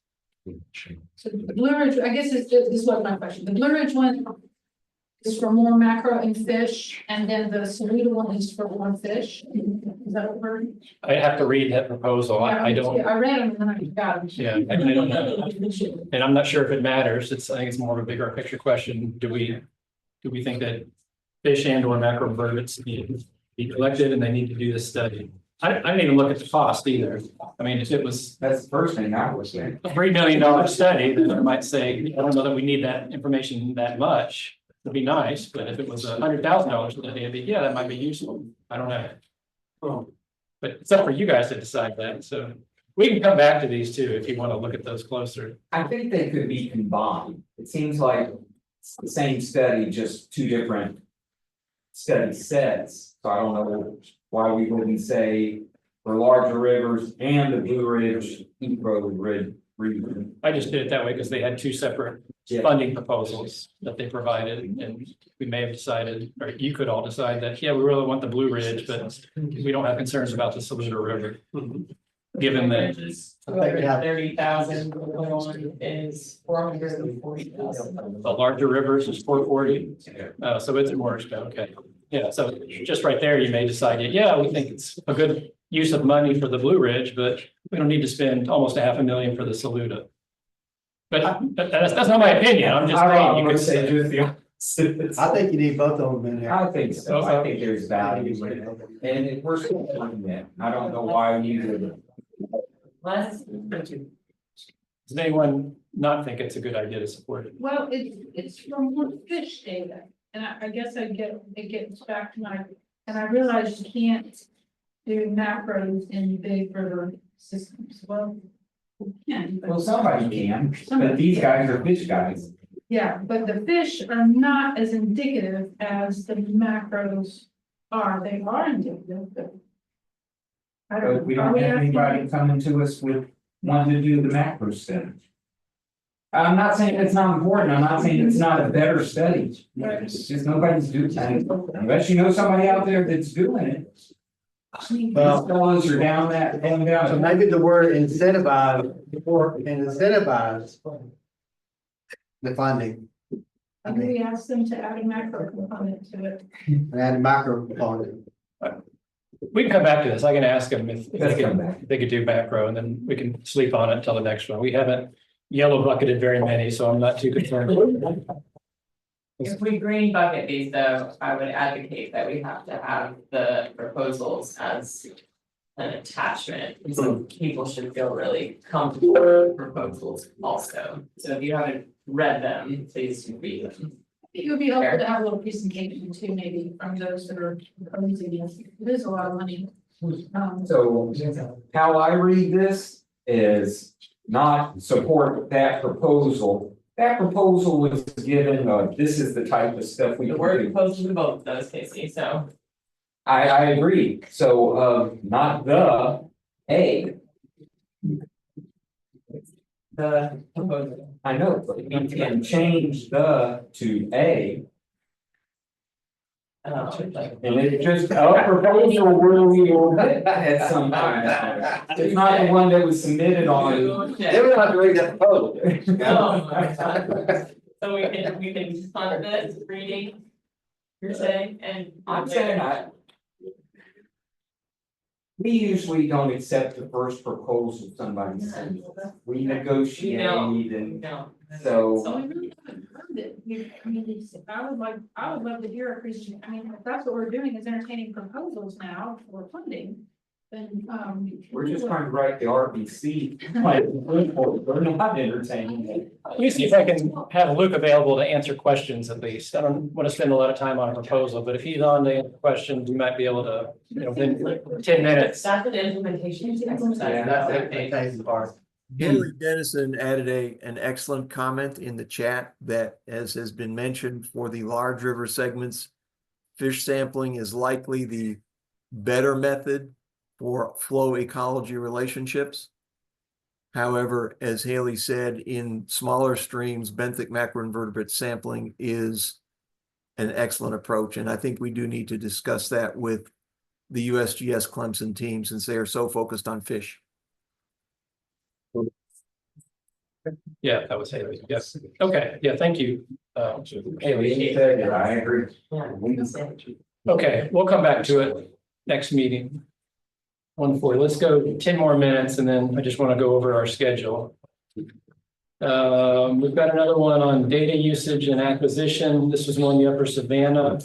So the Blue Ridge, I guess this was my question. The Blue Ridge one is for more macro and fish, and then the Saluda one is for more fish. Is that what we're? I have to read that proposal. I don't. Yeah, I read them and then I got them. Yeah, I don't know. And I'm not sure if it matters. I think it's more of a bigger picture question. Do we think that fish and or macroinvertebrates need to be collected and they need to do this study? I didn't even look at the cost either. I mean, if it was. That's the first thing I was saying. A $3 million study, then I might say, I don't know that we need that information that much. It'd be nice, but if it was $100,000 study, it'd be, yeah, that might be useful. I don't know. But it's up for you guys to decide that. So we can come back to these too, if you want to look at those closer. I think they could be combined. It seems like it's the same study, just two different study sets. So I don't know why we wouldn't say for larger rivers and the Blue Ridge, Eco Ridge region. I just did it that way because they had two separate funding proposals that they provided, and we may have decided, or you could all decide that, yeah, we really want the Blue Ridge, but we don't have concerns about the Saluda River. Given that 230,000, the other one is 440,000. the larger rivers is 440, so it's more expensive. Okay, yeah, so just right there, you may decide, yeah, we think it's a good use of money for the Blue Ridge, but we don't need to spend almost $500,000 for the Saluda. But that's not my opinion. I'm just saying. You could say do the opposite. I think you need both of them in there. I think so. I think there's value in it. And if we're still doing that, I don't know why we would. Less. Does anyone not think it's a good idea to support it? Well, it's from more fish data, and I guess it gets back to my, and I realize you can't do macros in big river systems. Well, we can. But Well, somebody can, but these guys are fish guys. yeah, but the fish are not as indicative as the macros are. They are indicative, but. I don't. But we don't have anybody coming to us with wanting to do the macro study. I'm not saying it's not important. I'm not saying it's not a better study. It's just nobody's doing it. Unless you know somebody out there that's doing it. These fellows are down. So maybe the word incentivize the funding. And we asked them to add a macro component to it. And add a macro component. We can come back to this. I can ask them if they could do macro, and then we can sleep on it until the next one. We haven't yellow bucketed very many, so I'm not too concerned. If we green bucket these though, I would advocate that we have to have the proposals as an attachment. So people should feel really comfortable with proposals also. So if you haven't read them, please read them. It would be helpful to have a little presentation too, maybe from those that are proposing this. It is a lot of money. So how I read this is not support that proposal. That proposal was given, this is the type of stuff we. The word proposal in both those, Casey, so. I agree. So, not the, A. The proposal. I know, but you can change the to A. And it just, a proposal where we will get at some time. It's not the one that was submitted on. They would have to read that proposal. So we can fund this reading, you're saying, and. I'm saying we usually don't accept the first proposal somebody sends. We negotiate and so. So we really haven't heard it. I would love to hear a presentation. I mean, if that's what we're doing is entertaining proposals now for funding. then, We're just trying to write the RBC. Like, we're not entertaining it. Let me see if I can have Luke available to answer questions at least. I don't want to spend a lot of time on a proposal, but if he's on to answer questions, we might be able to, within 10 minutes. That's an implementation exercise. Yeah, that's the part. Haley Dennison added an excellent comment in the chat that, as has been mentioned, for the large river segments, fish sampling is likely the better method for flow ecology relationships. However, as Haley said, in smaller streams, benthic macroinvertebrate sampling is an excellent approach. And I think we do need to discuss that with the USGS Clemson team, since they are so focused on fish. Yeah, that was Haley. Yes. Okay. Yeah. Thank you. Haley. I agree. Okay, we'll come back to it next meeting. 1:40. Let's go 10 more minutes and then I just want to go over our schedule. We've got another one on data usage and acquisition. This was one the Upper Savannah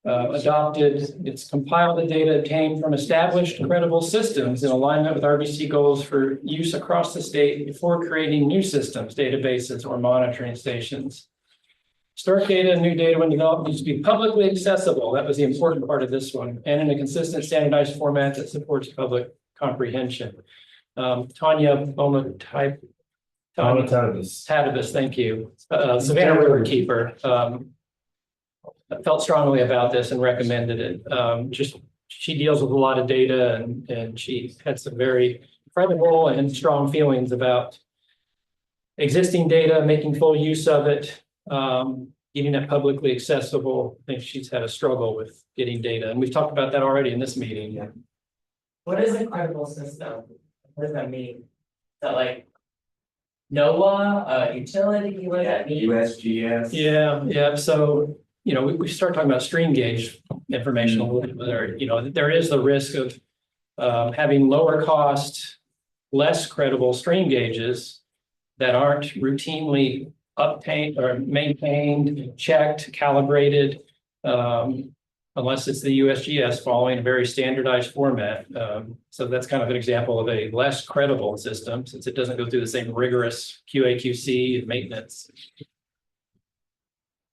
adopted. It's compiled the data obtained from established credible systems in alignment with RBC goals for use across the state before creating new systems, databases, or monitoring stations. Historic data and new data when developed needs to be publicly accessible. That was the important part of this one, and in a consistent standardized format that supports public comprehension. Tanya Tatabas, thank you. Savannah River Keeper felt strongly about this and recommended it. She deals with a lot of data and she had some very credible and strong feelings about existing data, making full use of it, getting it publicly accessible. I think she's had a struggle with getting data, and we've talked about that already in this meeting. Yeah. What is a credible system? What does that mean? Is that like NOAA, utility, what does that mean? USGS. Yeah. So, we start talking about stream gauge information a little bit there. There is the risk of having lower cost, less credible stream gauges that aren't routinely obtained or maintained, checked, calibrated, unless it's the USGS following a very standardized format. So that's kind of an example of a less credible system, since it doesn't go through the same rigorous QA/QC and maintenance.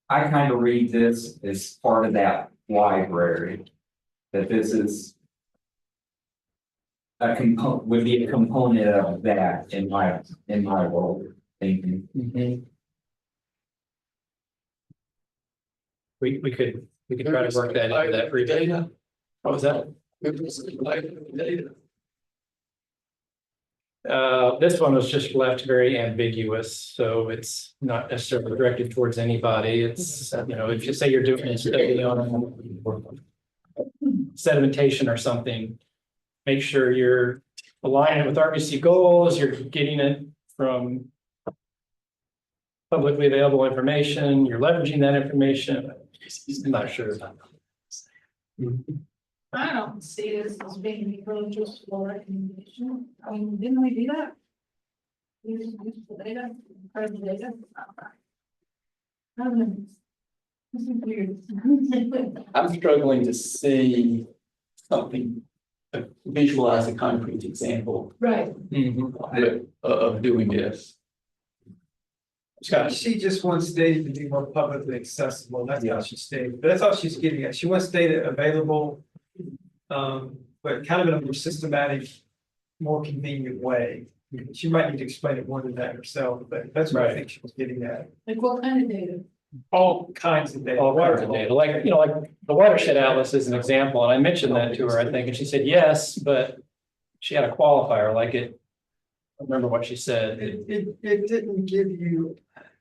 I kind of read this as part of that library, that this is a component, would be a component of that in my world thinking. Mm-hmm. We could try to work that into that for data. What was that? This one was just left very ambiguous, so it's not necessarily directed towards anybody. It's, if you say you're doing a study on sedimentation or something, make sure you're aligning with RBC goals, you're getting it from publicly available information, you're leveraging that information. I'm not sure. I don't see this as being religious or recommendation. I mean, didn't we do that? Use the data, the data. This is weird. I'm struggling to see something, visualize a concrete example Right. of doing this. She just wants data to be more publicly accessible. That's how she stated. But that's all she's getting at. She wants data available, but kind of in a more systematic, more convenient way. She might need to explain it more than that herself, but that's what I think she was getting at. Like what kind of data? All kinds of data. All kinds of data, like the watershed atlas is an example, and I mentioned that to her, I think, and she said yes, but she had a qualifier, like it. I remember what she said. It didn't give you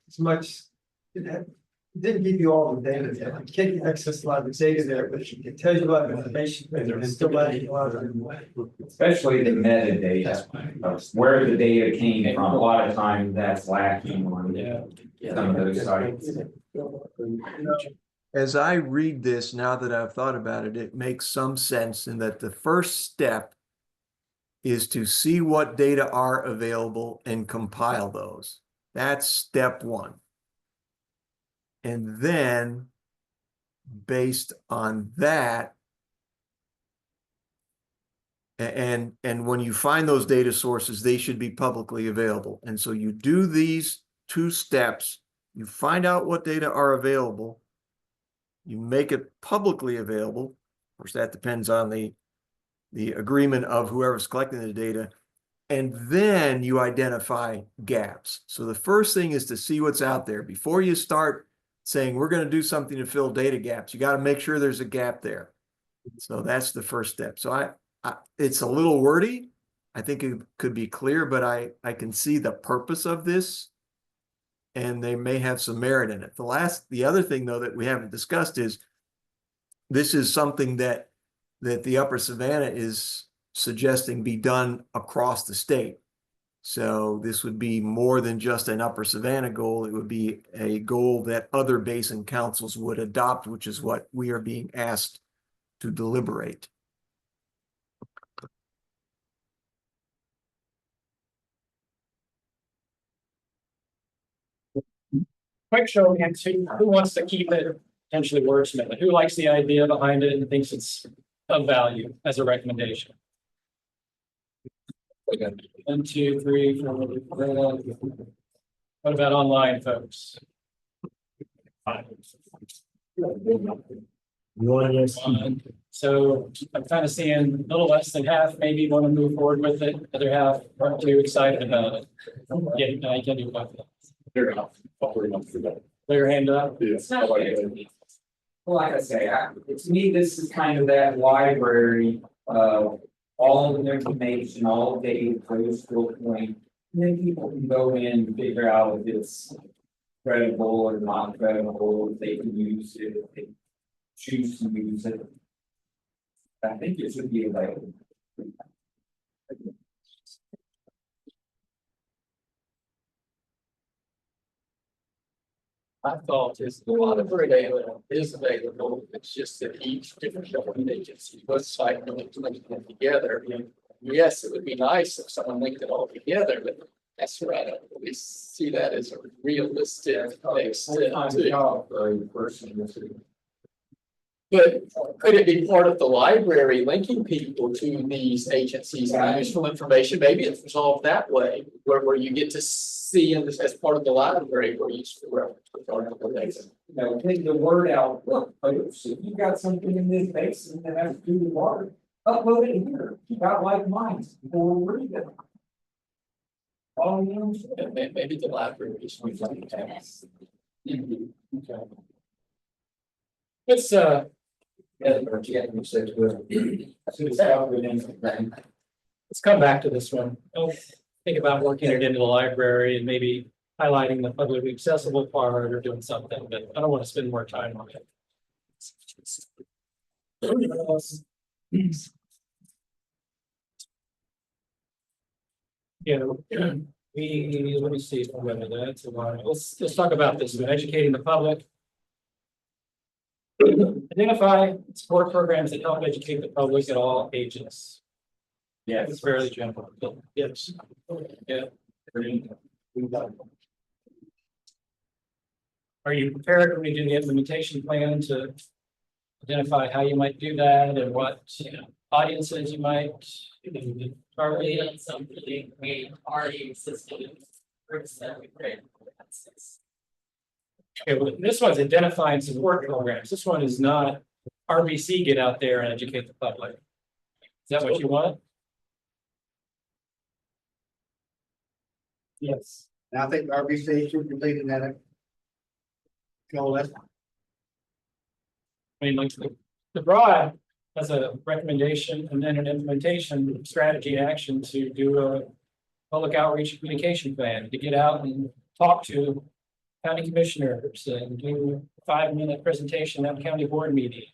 as much, it didn't give you all the data there. It can't access a lot of the data there, but it tells you a lot of information, but there's still lacking a lot of. Especially the metadata, where the data came from. A lot of times that's lacking on some of those sites. As I read this, now that I've thought about it, it makes some sense in that the first step is to see what data are available and compile those. That's step one. And then, based on that, And when you find those data sources, they should be publicly available. And so you do these 2 steps, you find out what data are available, you make it publicly available. Of course, that depends on the agreement of whoever's collecting the data. And then you identify gaps. So the first thing is to see what's out there. Before you start saying, we're going to do something to fill data gaps, you got to make sure there's a gap there. So that's the first step. So it's a little wordy. I think it could be clear, but I can see the purpose of this, and they may have some merit in it. The other thing though that we haven't discussed is this is something that the Upper Savannah is suggesting be done across the state. So this would be more than just an Upper Savannah goal. It would be a goal that other basin councils would adopt, which is what we are being asked to deliberate. Quick show of hands, who wants to keep it potentially wordsmith? Who likes the idea behind it and thinks it's of value as a recommendation? 1, 2, 3, 4. What about online folks? 5. So I'm kind of seeing a little less than half maybe want to move forward with it. Other half aren't too excited about it. Yeah, no, I can do both. Clear your hand up. Well, like I say, to me, this is kind of that library of all of the information, all of the data for the school point. And then people can go in and figure out if it's credible or not credible, if they can use it, if they choose to use it. I think it should be available. My thought is a lot of data is available. It's just that each different government agency website links them together. Yes, it would be nice if someone linked it all together, but that's where I don't really see that as a realistic next step. But could it be part of the library linking people to these agencies and useful information? Maybe it's resolved that way, where you get to see in this as part of the library where useful reference. You know, take the word out. Look, folks, if you've got something in this basin that has to do with water, upload it here. Keep out like minds. People will read it. Maybe the library is. It's Let's come back to this one. Don't think about working it into the library and maybe highlighting the publicly accessible part or doing something, but I don't want to spend more time on it. You know, let me see whether that's a lot. Let's talk about this, educating the public. Identify support programs that help educate the public at all ages. Yeah, it's fairly general. Yes. Yeah. Are you prepared when we do the implementation plan to identify how you might do that and what audiences you might target? Something we already existed in. Okay, well, this one's identifying support programs. This one is not RBC, get out there and educate the public. Is that what you want? Yes. And I think RBC should be leading that. Go less. I mean, like the broad as a recommendation and then an implementation strategy action to do a public outreach communication plan to get out and talk to county commissioners and do a 5-minute presentation at county board meetings.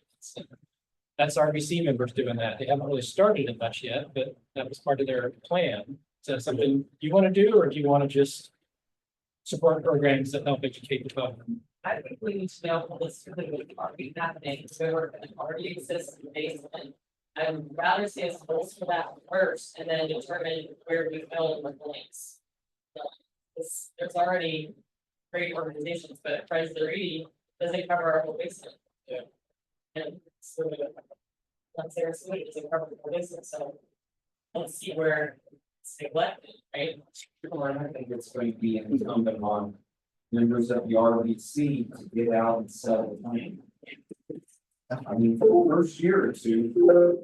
That's RBC members doing that. They haven't really started it much yet, but that was part of their plan. Is that something you want to do, or do you want to just support programs that help educate the public? I think we need to know holistically what's already happening, so it already exists in the basement. I would rather see us bolster that first and then determine where we fill in the blanks. There's already great organizations, but Friends of the Reedy doesn't cover our whole basement. Yeah. And so Sarasota doesn't cover the whole basement, so let's see where it's elected, right? I think it's going to be incumbent on members of the RBC to get out and sell the plan. I mean, for the first year or two.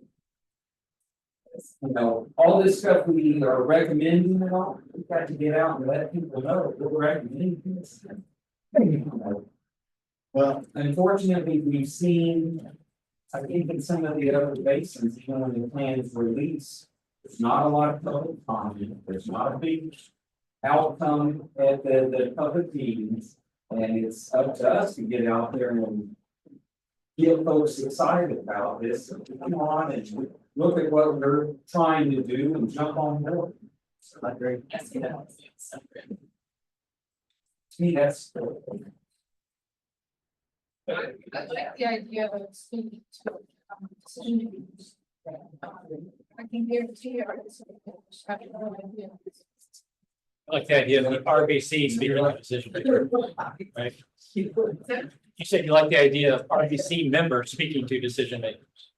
You know, all this stuff we are recommending and all, we've got to get out and let people know that we're recommending this. Well, unfortunately, we've seen, I think in some of the other basins, even when the plan is released, there's not a lot of public comment, there's not a big outcome at the public meetings. And it's up to us to get out there and get folks excited about this, and come on and look at what we're trying to do and jump on board. So I agree. Yes, you know. To me, that's. I like the idea of speaking to decision. I can guarantee you. I have no idea. I like the idea of the RBC speaking of decision maker, right? You said you like the idea of RBC members speaking to decision makers.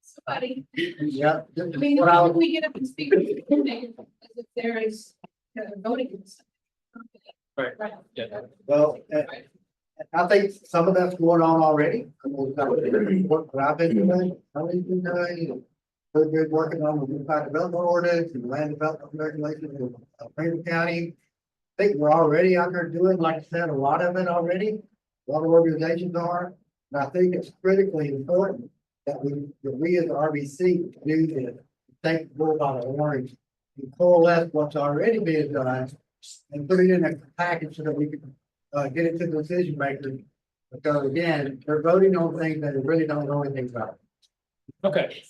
Somebody, Yeah. I mean, how do we get up and speak to the community as if there is voting? Right. Yeah. Well, I think some of that's going on already. I mean, what I've been doing, how we've been doing. We've been working on the unified development ordinance and land development regulations in Franklin County. I think we're already out there doing, like I said, a lot of it already. A lot of organizations are, and I think it's critically important that we as the RBC do this. Think more about the orange and coalesce what's already being done and put it in a package so that we can get it to the decision makers. Because again, they're voting on things that they really don't know anything about. Okay.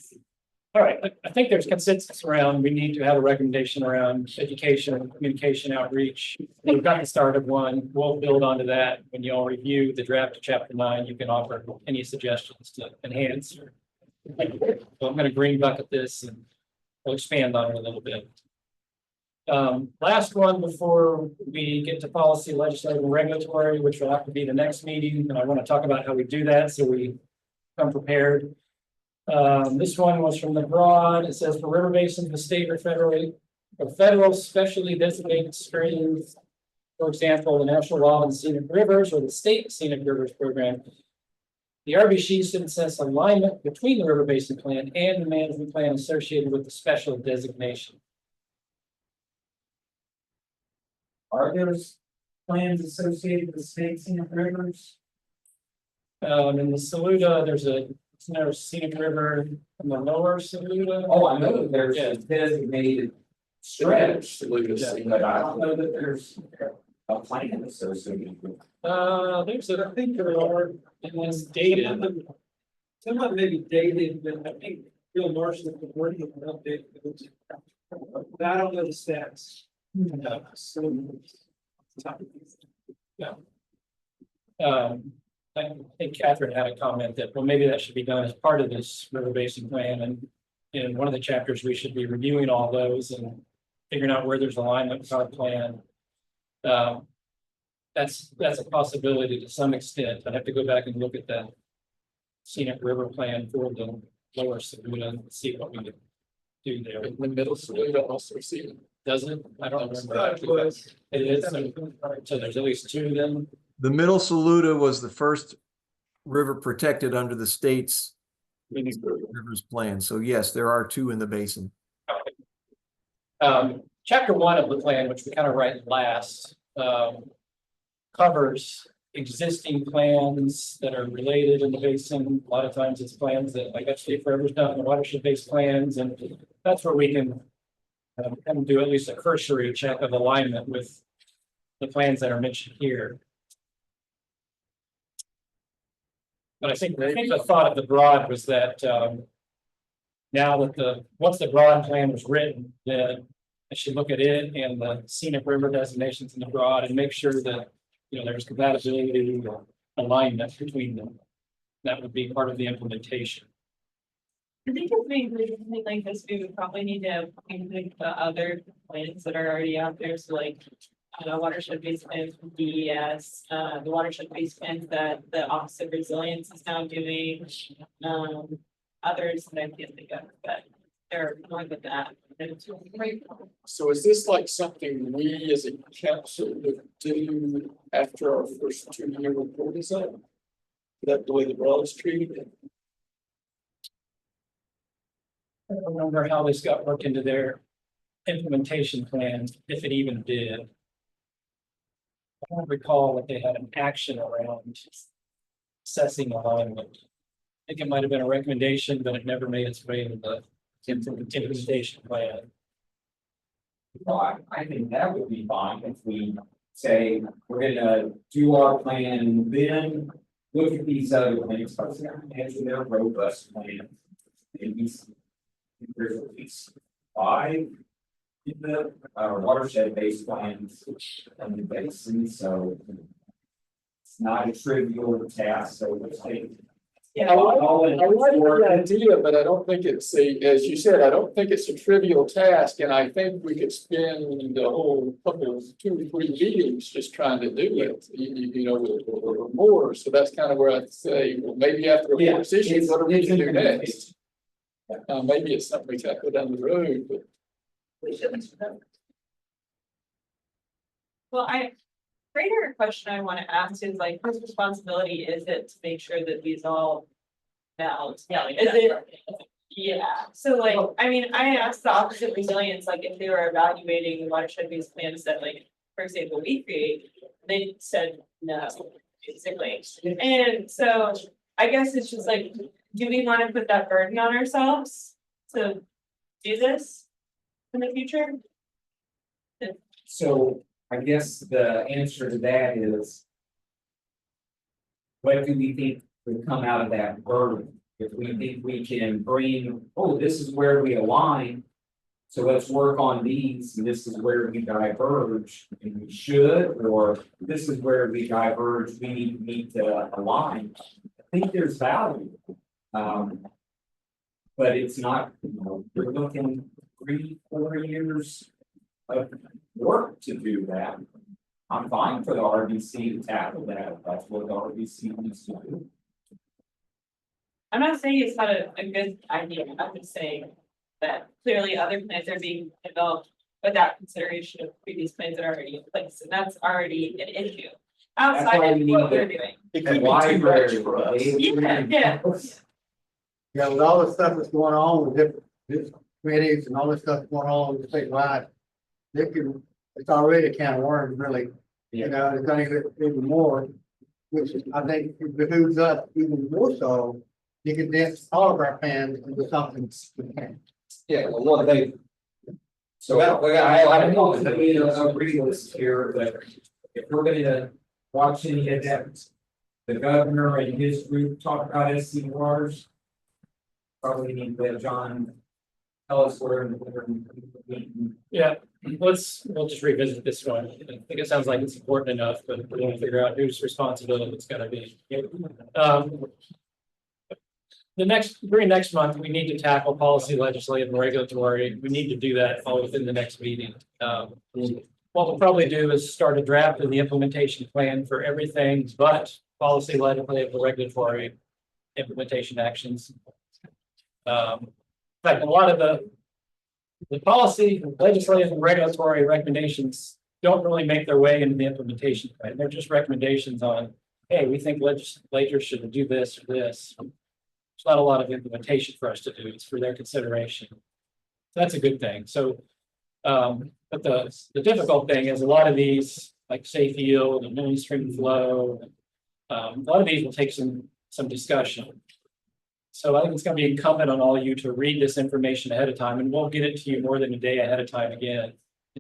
All right, I think there's consensus around, we need to have a recommendation around education, communication, outreach. We've got the start of one, we'll build onto that. When you all review the draft of chapter 9, you can offer any suggestions to enhance. So I'm gonna green bucket this and we'll expand on it a little bit. Last one before we get to policy, legislative, and regulatory, which will have to be the next meeting, and I want to talk about how we do that so we come prepared. This one was from the broad. It says for river basins, the state or federal specially designated streams, for example, the National Wild and Scenic Rivers or the State Scenic Rivers Program. The RBC should assess alignment between the river basin plan and the management plan associated with the special designation. Are there plans associated with state scenic rivers? In the Saluda, there's a scenic river in the lower Saluda. Oh, I know that there's Yeah. a designated stretch, but I don't know that there's a plan associated with. There's a, I think there are, and it's dated. Some of it may be dated, but I think Bill Marshall is working on an update. But I don't know the stats. I think Catherine had a comment that, well, maybe that should be done as part of this river basin plan, and in one of the chapters, we should be reviewing all those and figuring out where there's alignment with our plan. That's a possibility to some extent. I'd have to go back and look at that scenic river plan for the lower Saluda and see what we could do there. In the middle, Saluda also see it. Doesn't it? I don't remember. It is, so there's at least 2 then. The middle Saluda was the first river protected under the state's rivers plan. So yes, there are 2 in the basin. Chapter 1 of the plan, which we kind of write last, covers existing plans that are related in the basin. A lot of times it's plans that like Upstate Forever's done, the watershed-based plans, and that's where we can kind of do at least a cursory check of alignment with the plans that are mentioned here. But I think the thought of the broad was that now that once the broad plan was written, then I should look at it and the scenic river designations in the broad and make sure that, you know, there's compatibility or alignment between them. That would be part of the implementation. I think if we do something like this, we would probably need to include the other plans that are already out there. So like watershed based plans from DES, the watershed based plans that the Office of Resilience is now doing, others that I can't think of, but they're fine with that. So is this like something we as a council would do after our first 2-year report is up? That the way the world is treated? I don't remember how this got worked into their implementation plan, if it even did. I don't recall that they had an action around assessing alignment. I think it might have been a recommendation, but it never made its way into the implementation plan. Well, I think that would be fine if we say, we're gonna do our plan, then look at these other plans, but they're robust plans. Maybe there's at least 5 in the watershed based plans and the basin, so it's not a trivial task, so it's like. Yeah, I like the idea, but I don't think it's as you said, I don't think it's a trivial task, and I think we could spend the whole couple of 2 or 3 meetings just trying to do it, you know, or more. So that's kind of where I'd say, well, maybe after a conversation, what are we gonna do next? Maybe it's something we tackle down the road, but. Well, greater question I want to ask is like, whose responsibility is it to make sure that these all balance? Yeah, is it? Yeah, so like, I mean, I asked the Office of Resilience, like, if they were evaluating the watershed-based plans that, like, for example, we create, they said no, basically. And so I guess it's just like, do we want to put that burden on ourselves to do this in the future? So I guess the answer to that is. What do we think would come out of that burden? If we think we can bring, oh, this is where we align. So let's work on these, and this is where we diverge, and we should, or this is where we diverge, we need to align. I think there's value. But it's not, you know, we're looking 3-4 years of work to do that. I'm fine for the RBC to tackle that, if that's what the RBC needs to do. I'm not saying it's not a good idea, I'm just saying that clearly other plans are being developed without consideration of previous plans that are already in place, and that's already an issue. Outside of what we're doing. It could be too much for us. Yeah. Yeah, with all the stuff that's going on with different committees and all this stuff going on with the statewide, it's already a can of worms, really. You know, it's gonna get even more, which I think behooves us even more so. You can condense all of our plans into something. Yeah, well, look, so I don't know, if we agree with this here, but if we're gonna watch any of that, the governor and his group talk about SC waters. Probably need to let John tell us where. Yeah, we'll just revisit this one. I think it sounds like it's important enough, but we want to figure out whose responsibility it's gonna be. During next month, we need to tackle policy, legislative, and regulatory. We need to do that all within the next meeting. What we'll probably do is start a draft of the implementation plan for everything but policy, legislative, and regulatory implementation actions. In fact, a lot of the policy, legislative, and regulatory recommendations don't really make their way into the implementation plan. They're just recommendations on, hey, we think legislatures should do this or this. There's not a lot of implementation for us to do. It's for their consideration. So that's a good thing. So, but the difficult thing is a lot of these, like safe yield and mainstream flow, a lot of these will take some discussion. So I think it's going to be incumbent on all of you to read this information ahead of time, and we'll get it to you more than a day ahead of time again.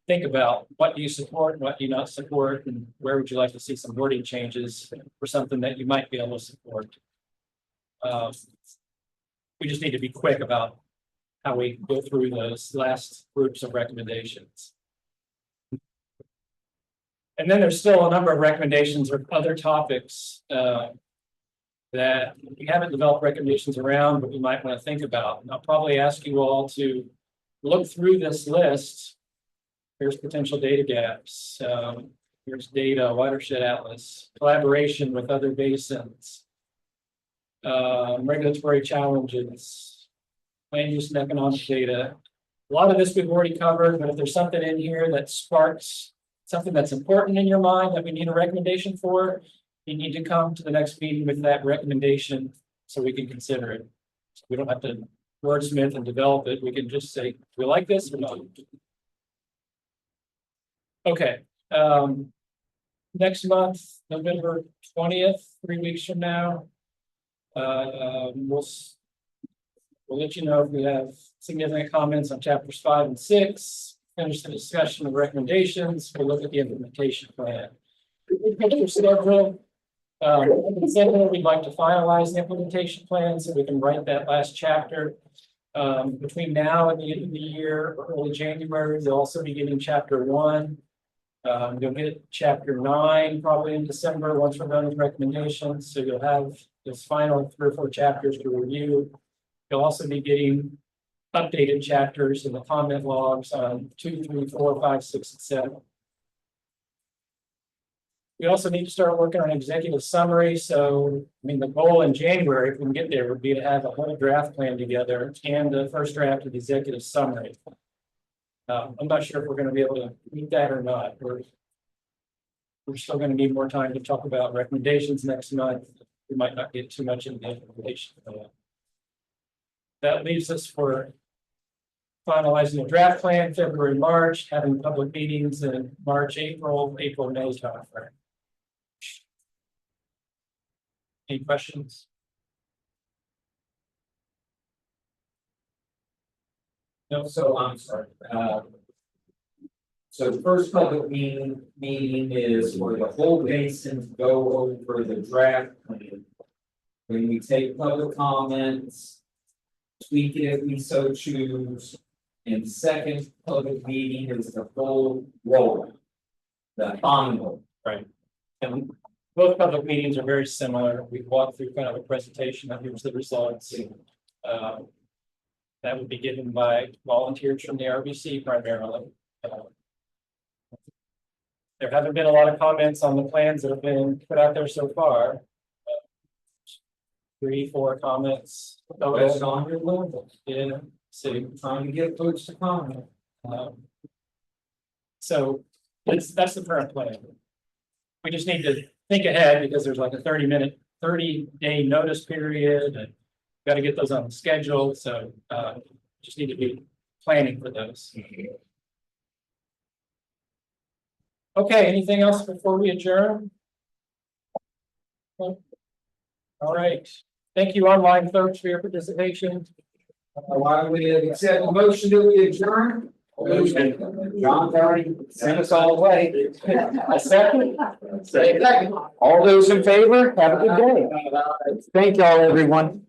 Think about what you support, what you not support, and where would you like to see some wording changes for something that you might be able to support. We just need to be quick about how we go through those last groups of recommendations. And then there's still a number of recommendations or other topics that we haven't developed recommendations around, but we might want to think about. And I'll probably ask you all to look through this list. Here's potential data gaps. Here's data, watershed atlas, collaboration with other basins, regulatory challenges, land use and economic data. A lot of this we've already covered, but if there's something in here that sparks something that's important in your mind that we need a recommendation for, you need to come to the next meeting with that recommendation so we can consider it. So we don't have to wordsmith and develop it. We can just say, do we like this or not? Okay, next month, November 20th, 3 weeks from now. We'll let you know if we have significant comments on chapters 5 and 6, finish the discussion of recommendations, we'll look at the implementation plan. Schedule. We'd like to finalize the implementation plan so we can write that last chapter. Between now and the end of the year, early January, we'll also be getting chapter 1. You'll get chapter 9 probably in December once we're done with recommendations. So you'll have this final 3 or 4 chapters to review. You'll also be getting updated chapters in the comment logs on 2, 3, 4, 5, 6, and 7. We also need to start working on executive summary. So, I mean, the goal in January, if we can get there, would be to have a whole draft plan together and the first draft of the executive summary. I'm not sure if we're going to be able to meet that or not. We're still going to need more time to talk about recommendations next month. We might not get too much into the information. That leaves us for finalizing the draft plan, February, March, having public meetings in March, April, May timeframe. Any questions? No, so I'm sorry. So the first public meeting is for the whole basin to go over the draft plan. When we take public comments, tweak it if we so choose. And second public meeting is the full roll. The final. Right. And both public meetings are very similar. We walked through kind of a presentation of here's the results. That would be given by volunteers from the RBC primarily. There haven't been a lot of comments on the plans that have been put out there so far. 3, 4 comments. That's on your level. Yeah, so Trying to get folks to comment. So that's the current plan. We just need to think ahead because there's like a 30-day notice period and got to get those on the schedule. So just need to be planning for those. Okay, anything else before we adjourn? All right. Thank you, online folks, for your participation. Why we accept the motion that we adjourn? John's already sent us all away. A second? Second. All those in favor, have a good day. Thank y'all, everyone.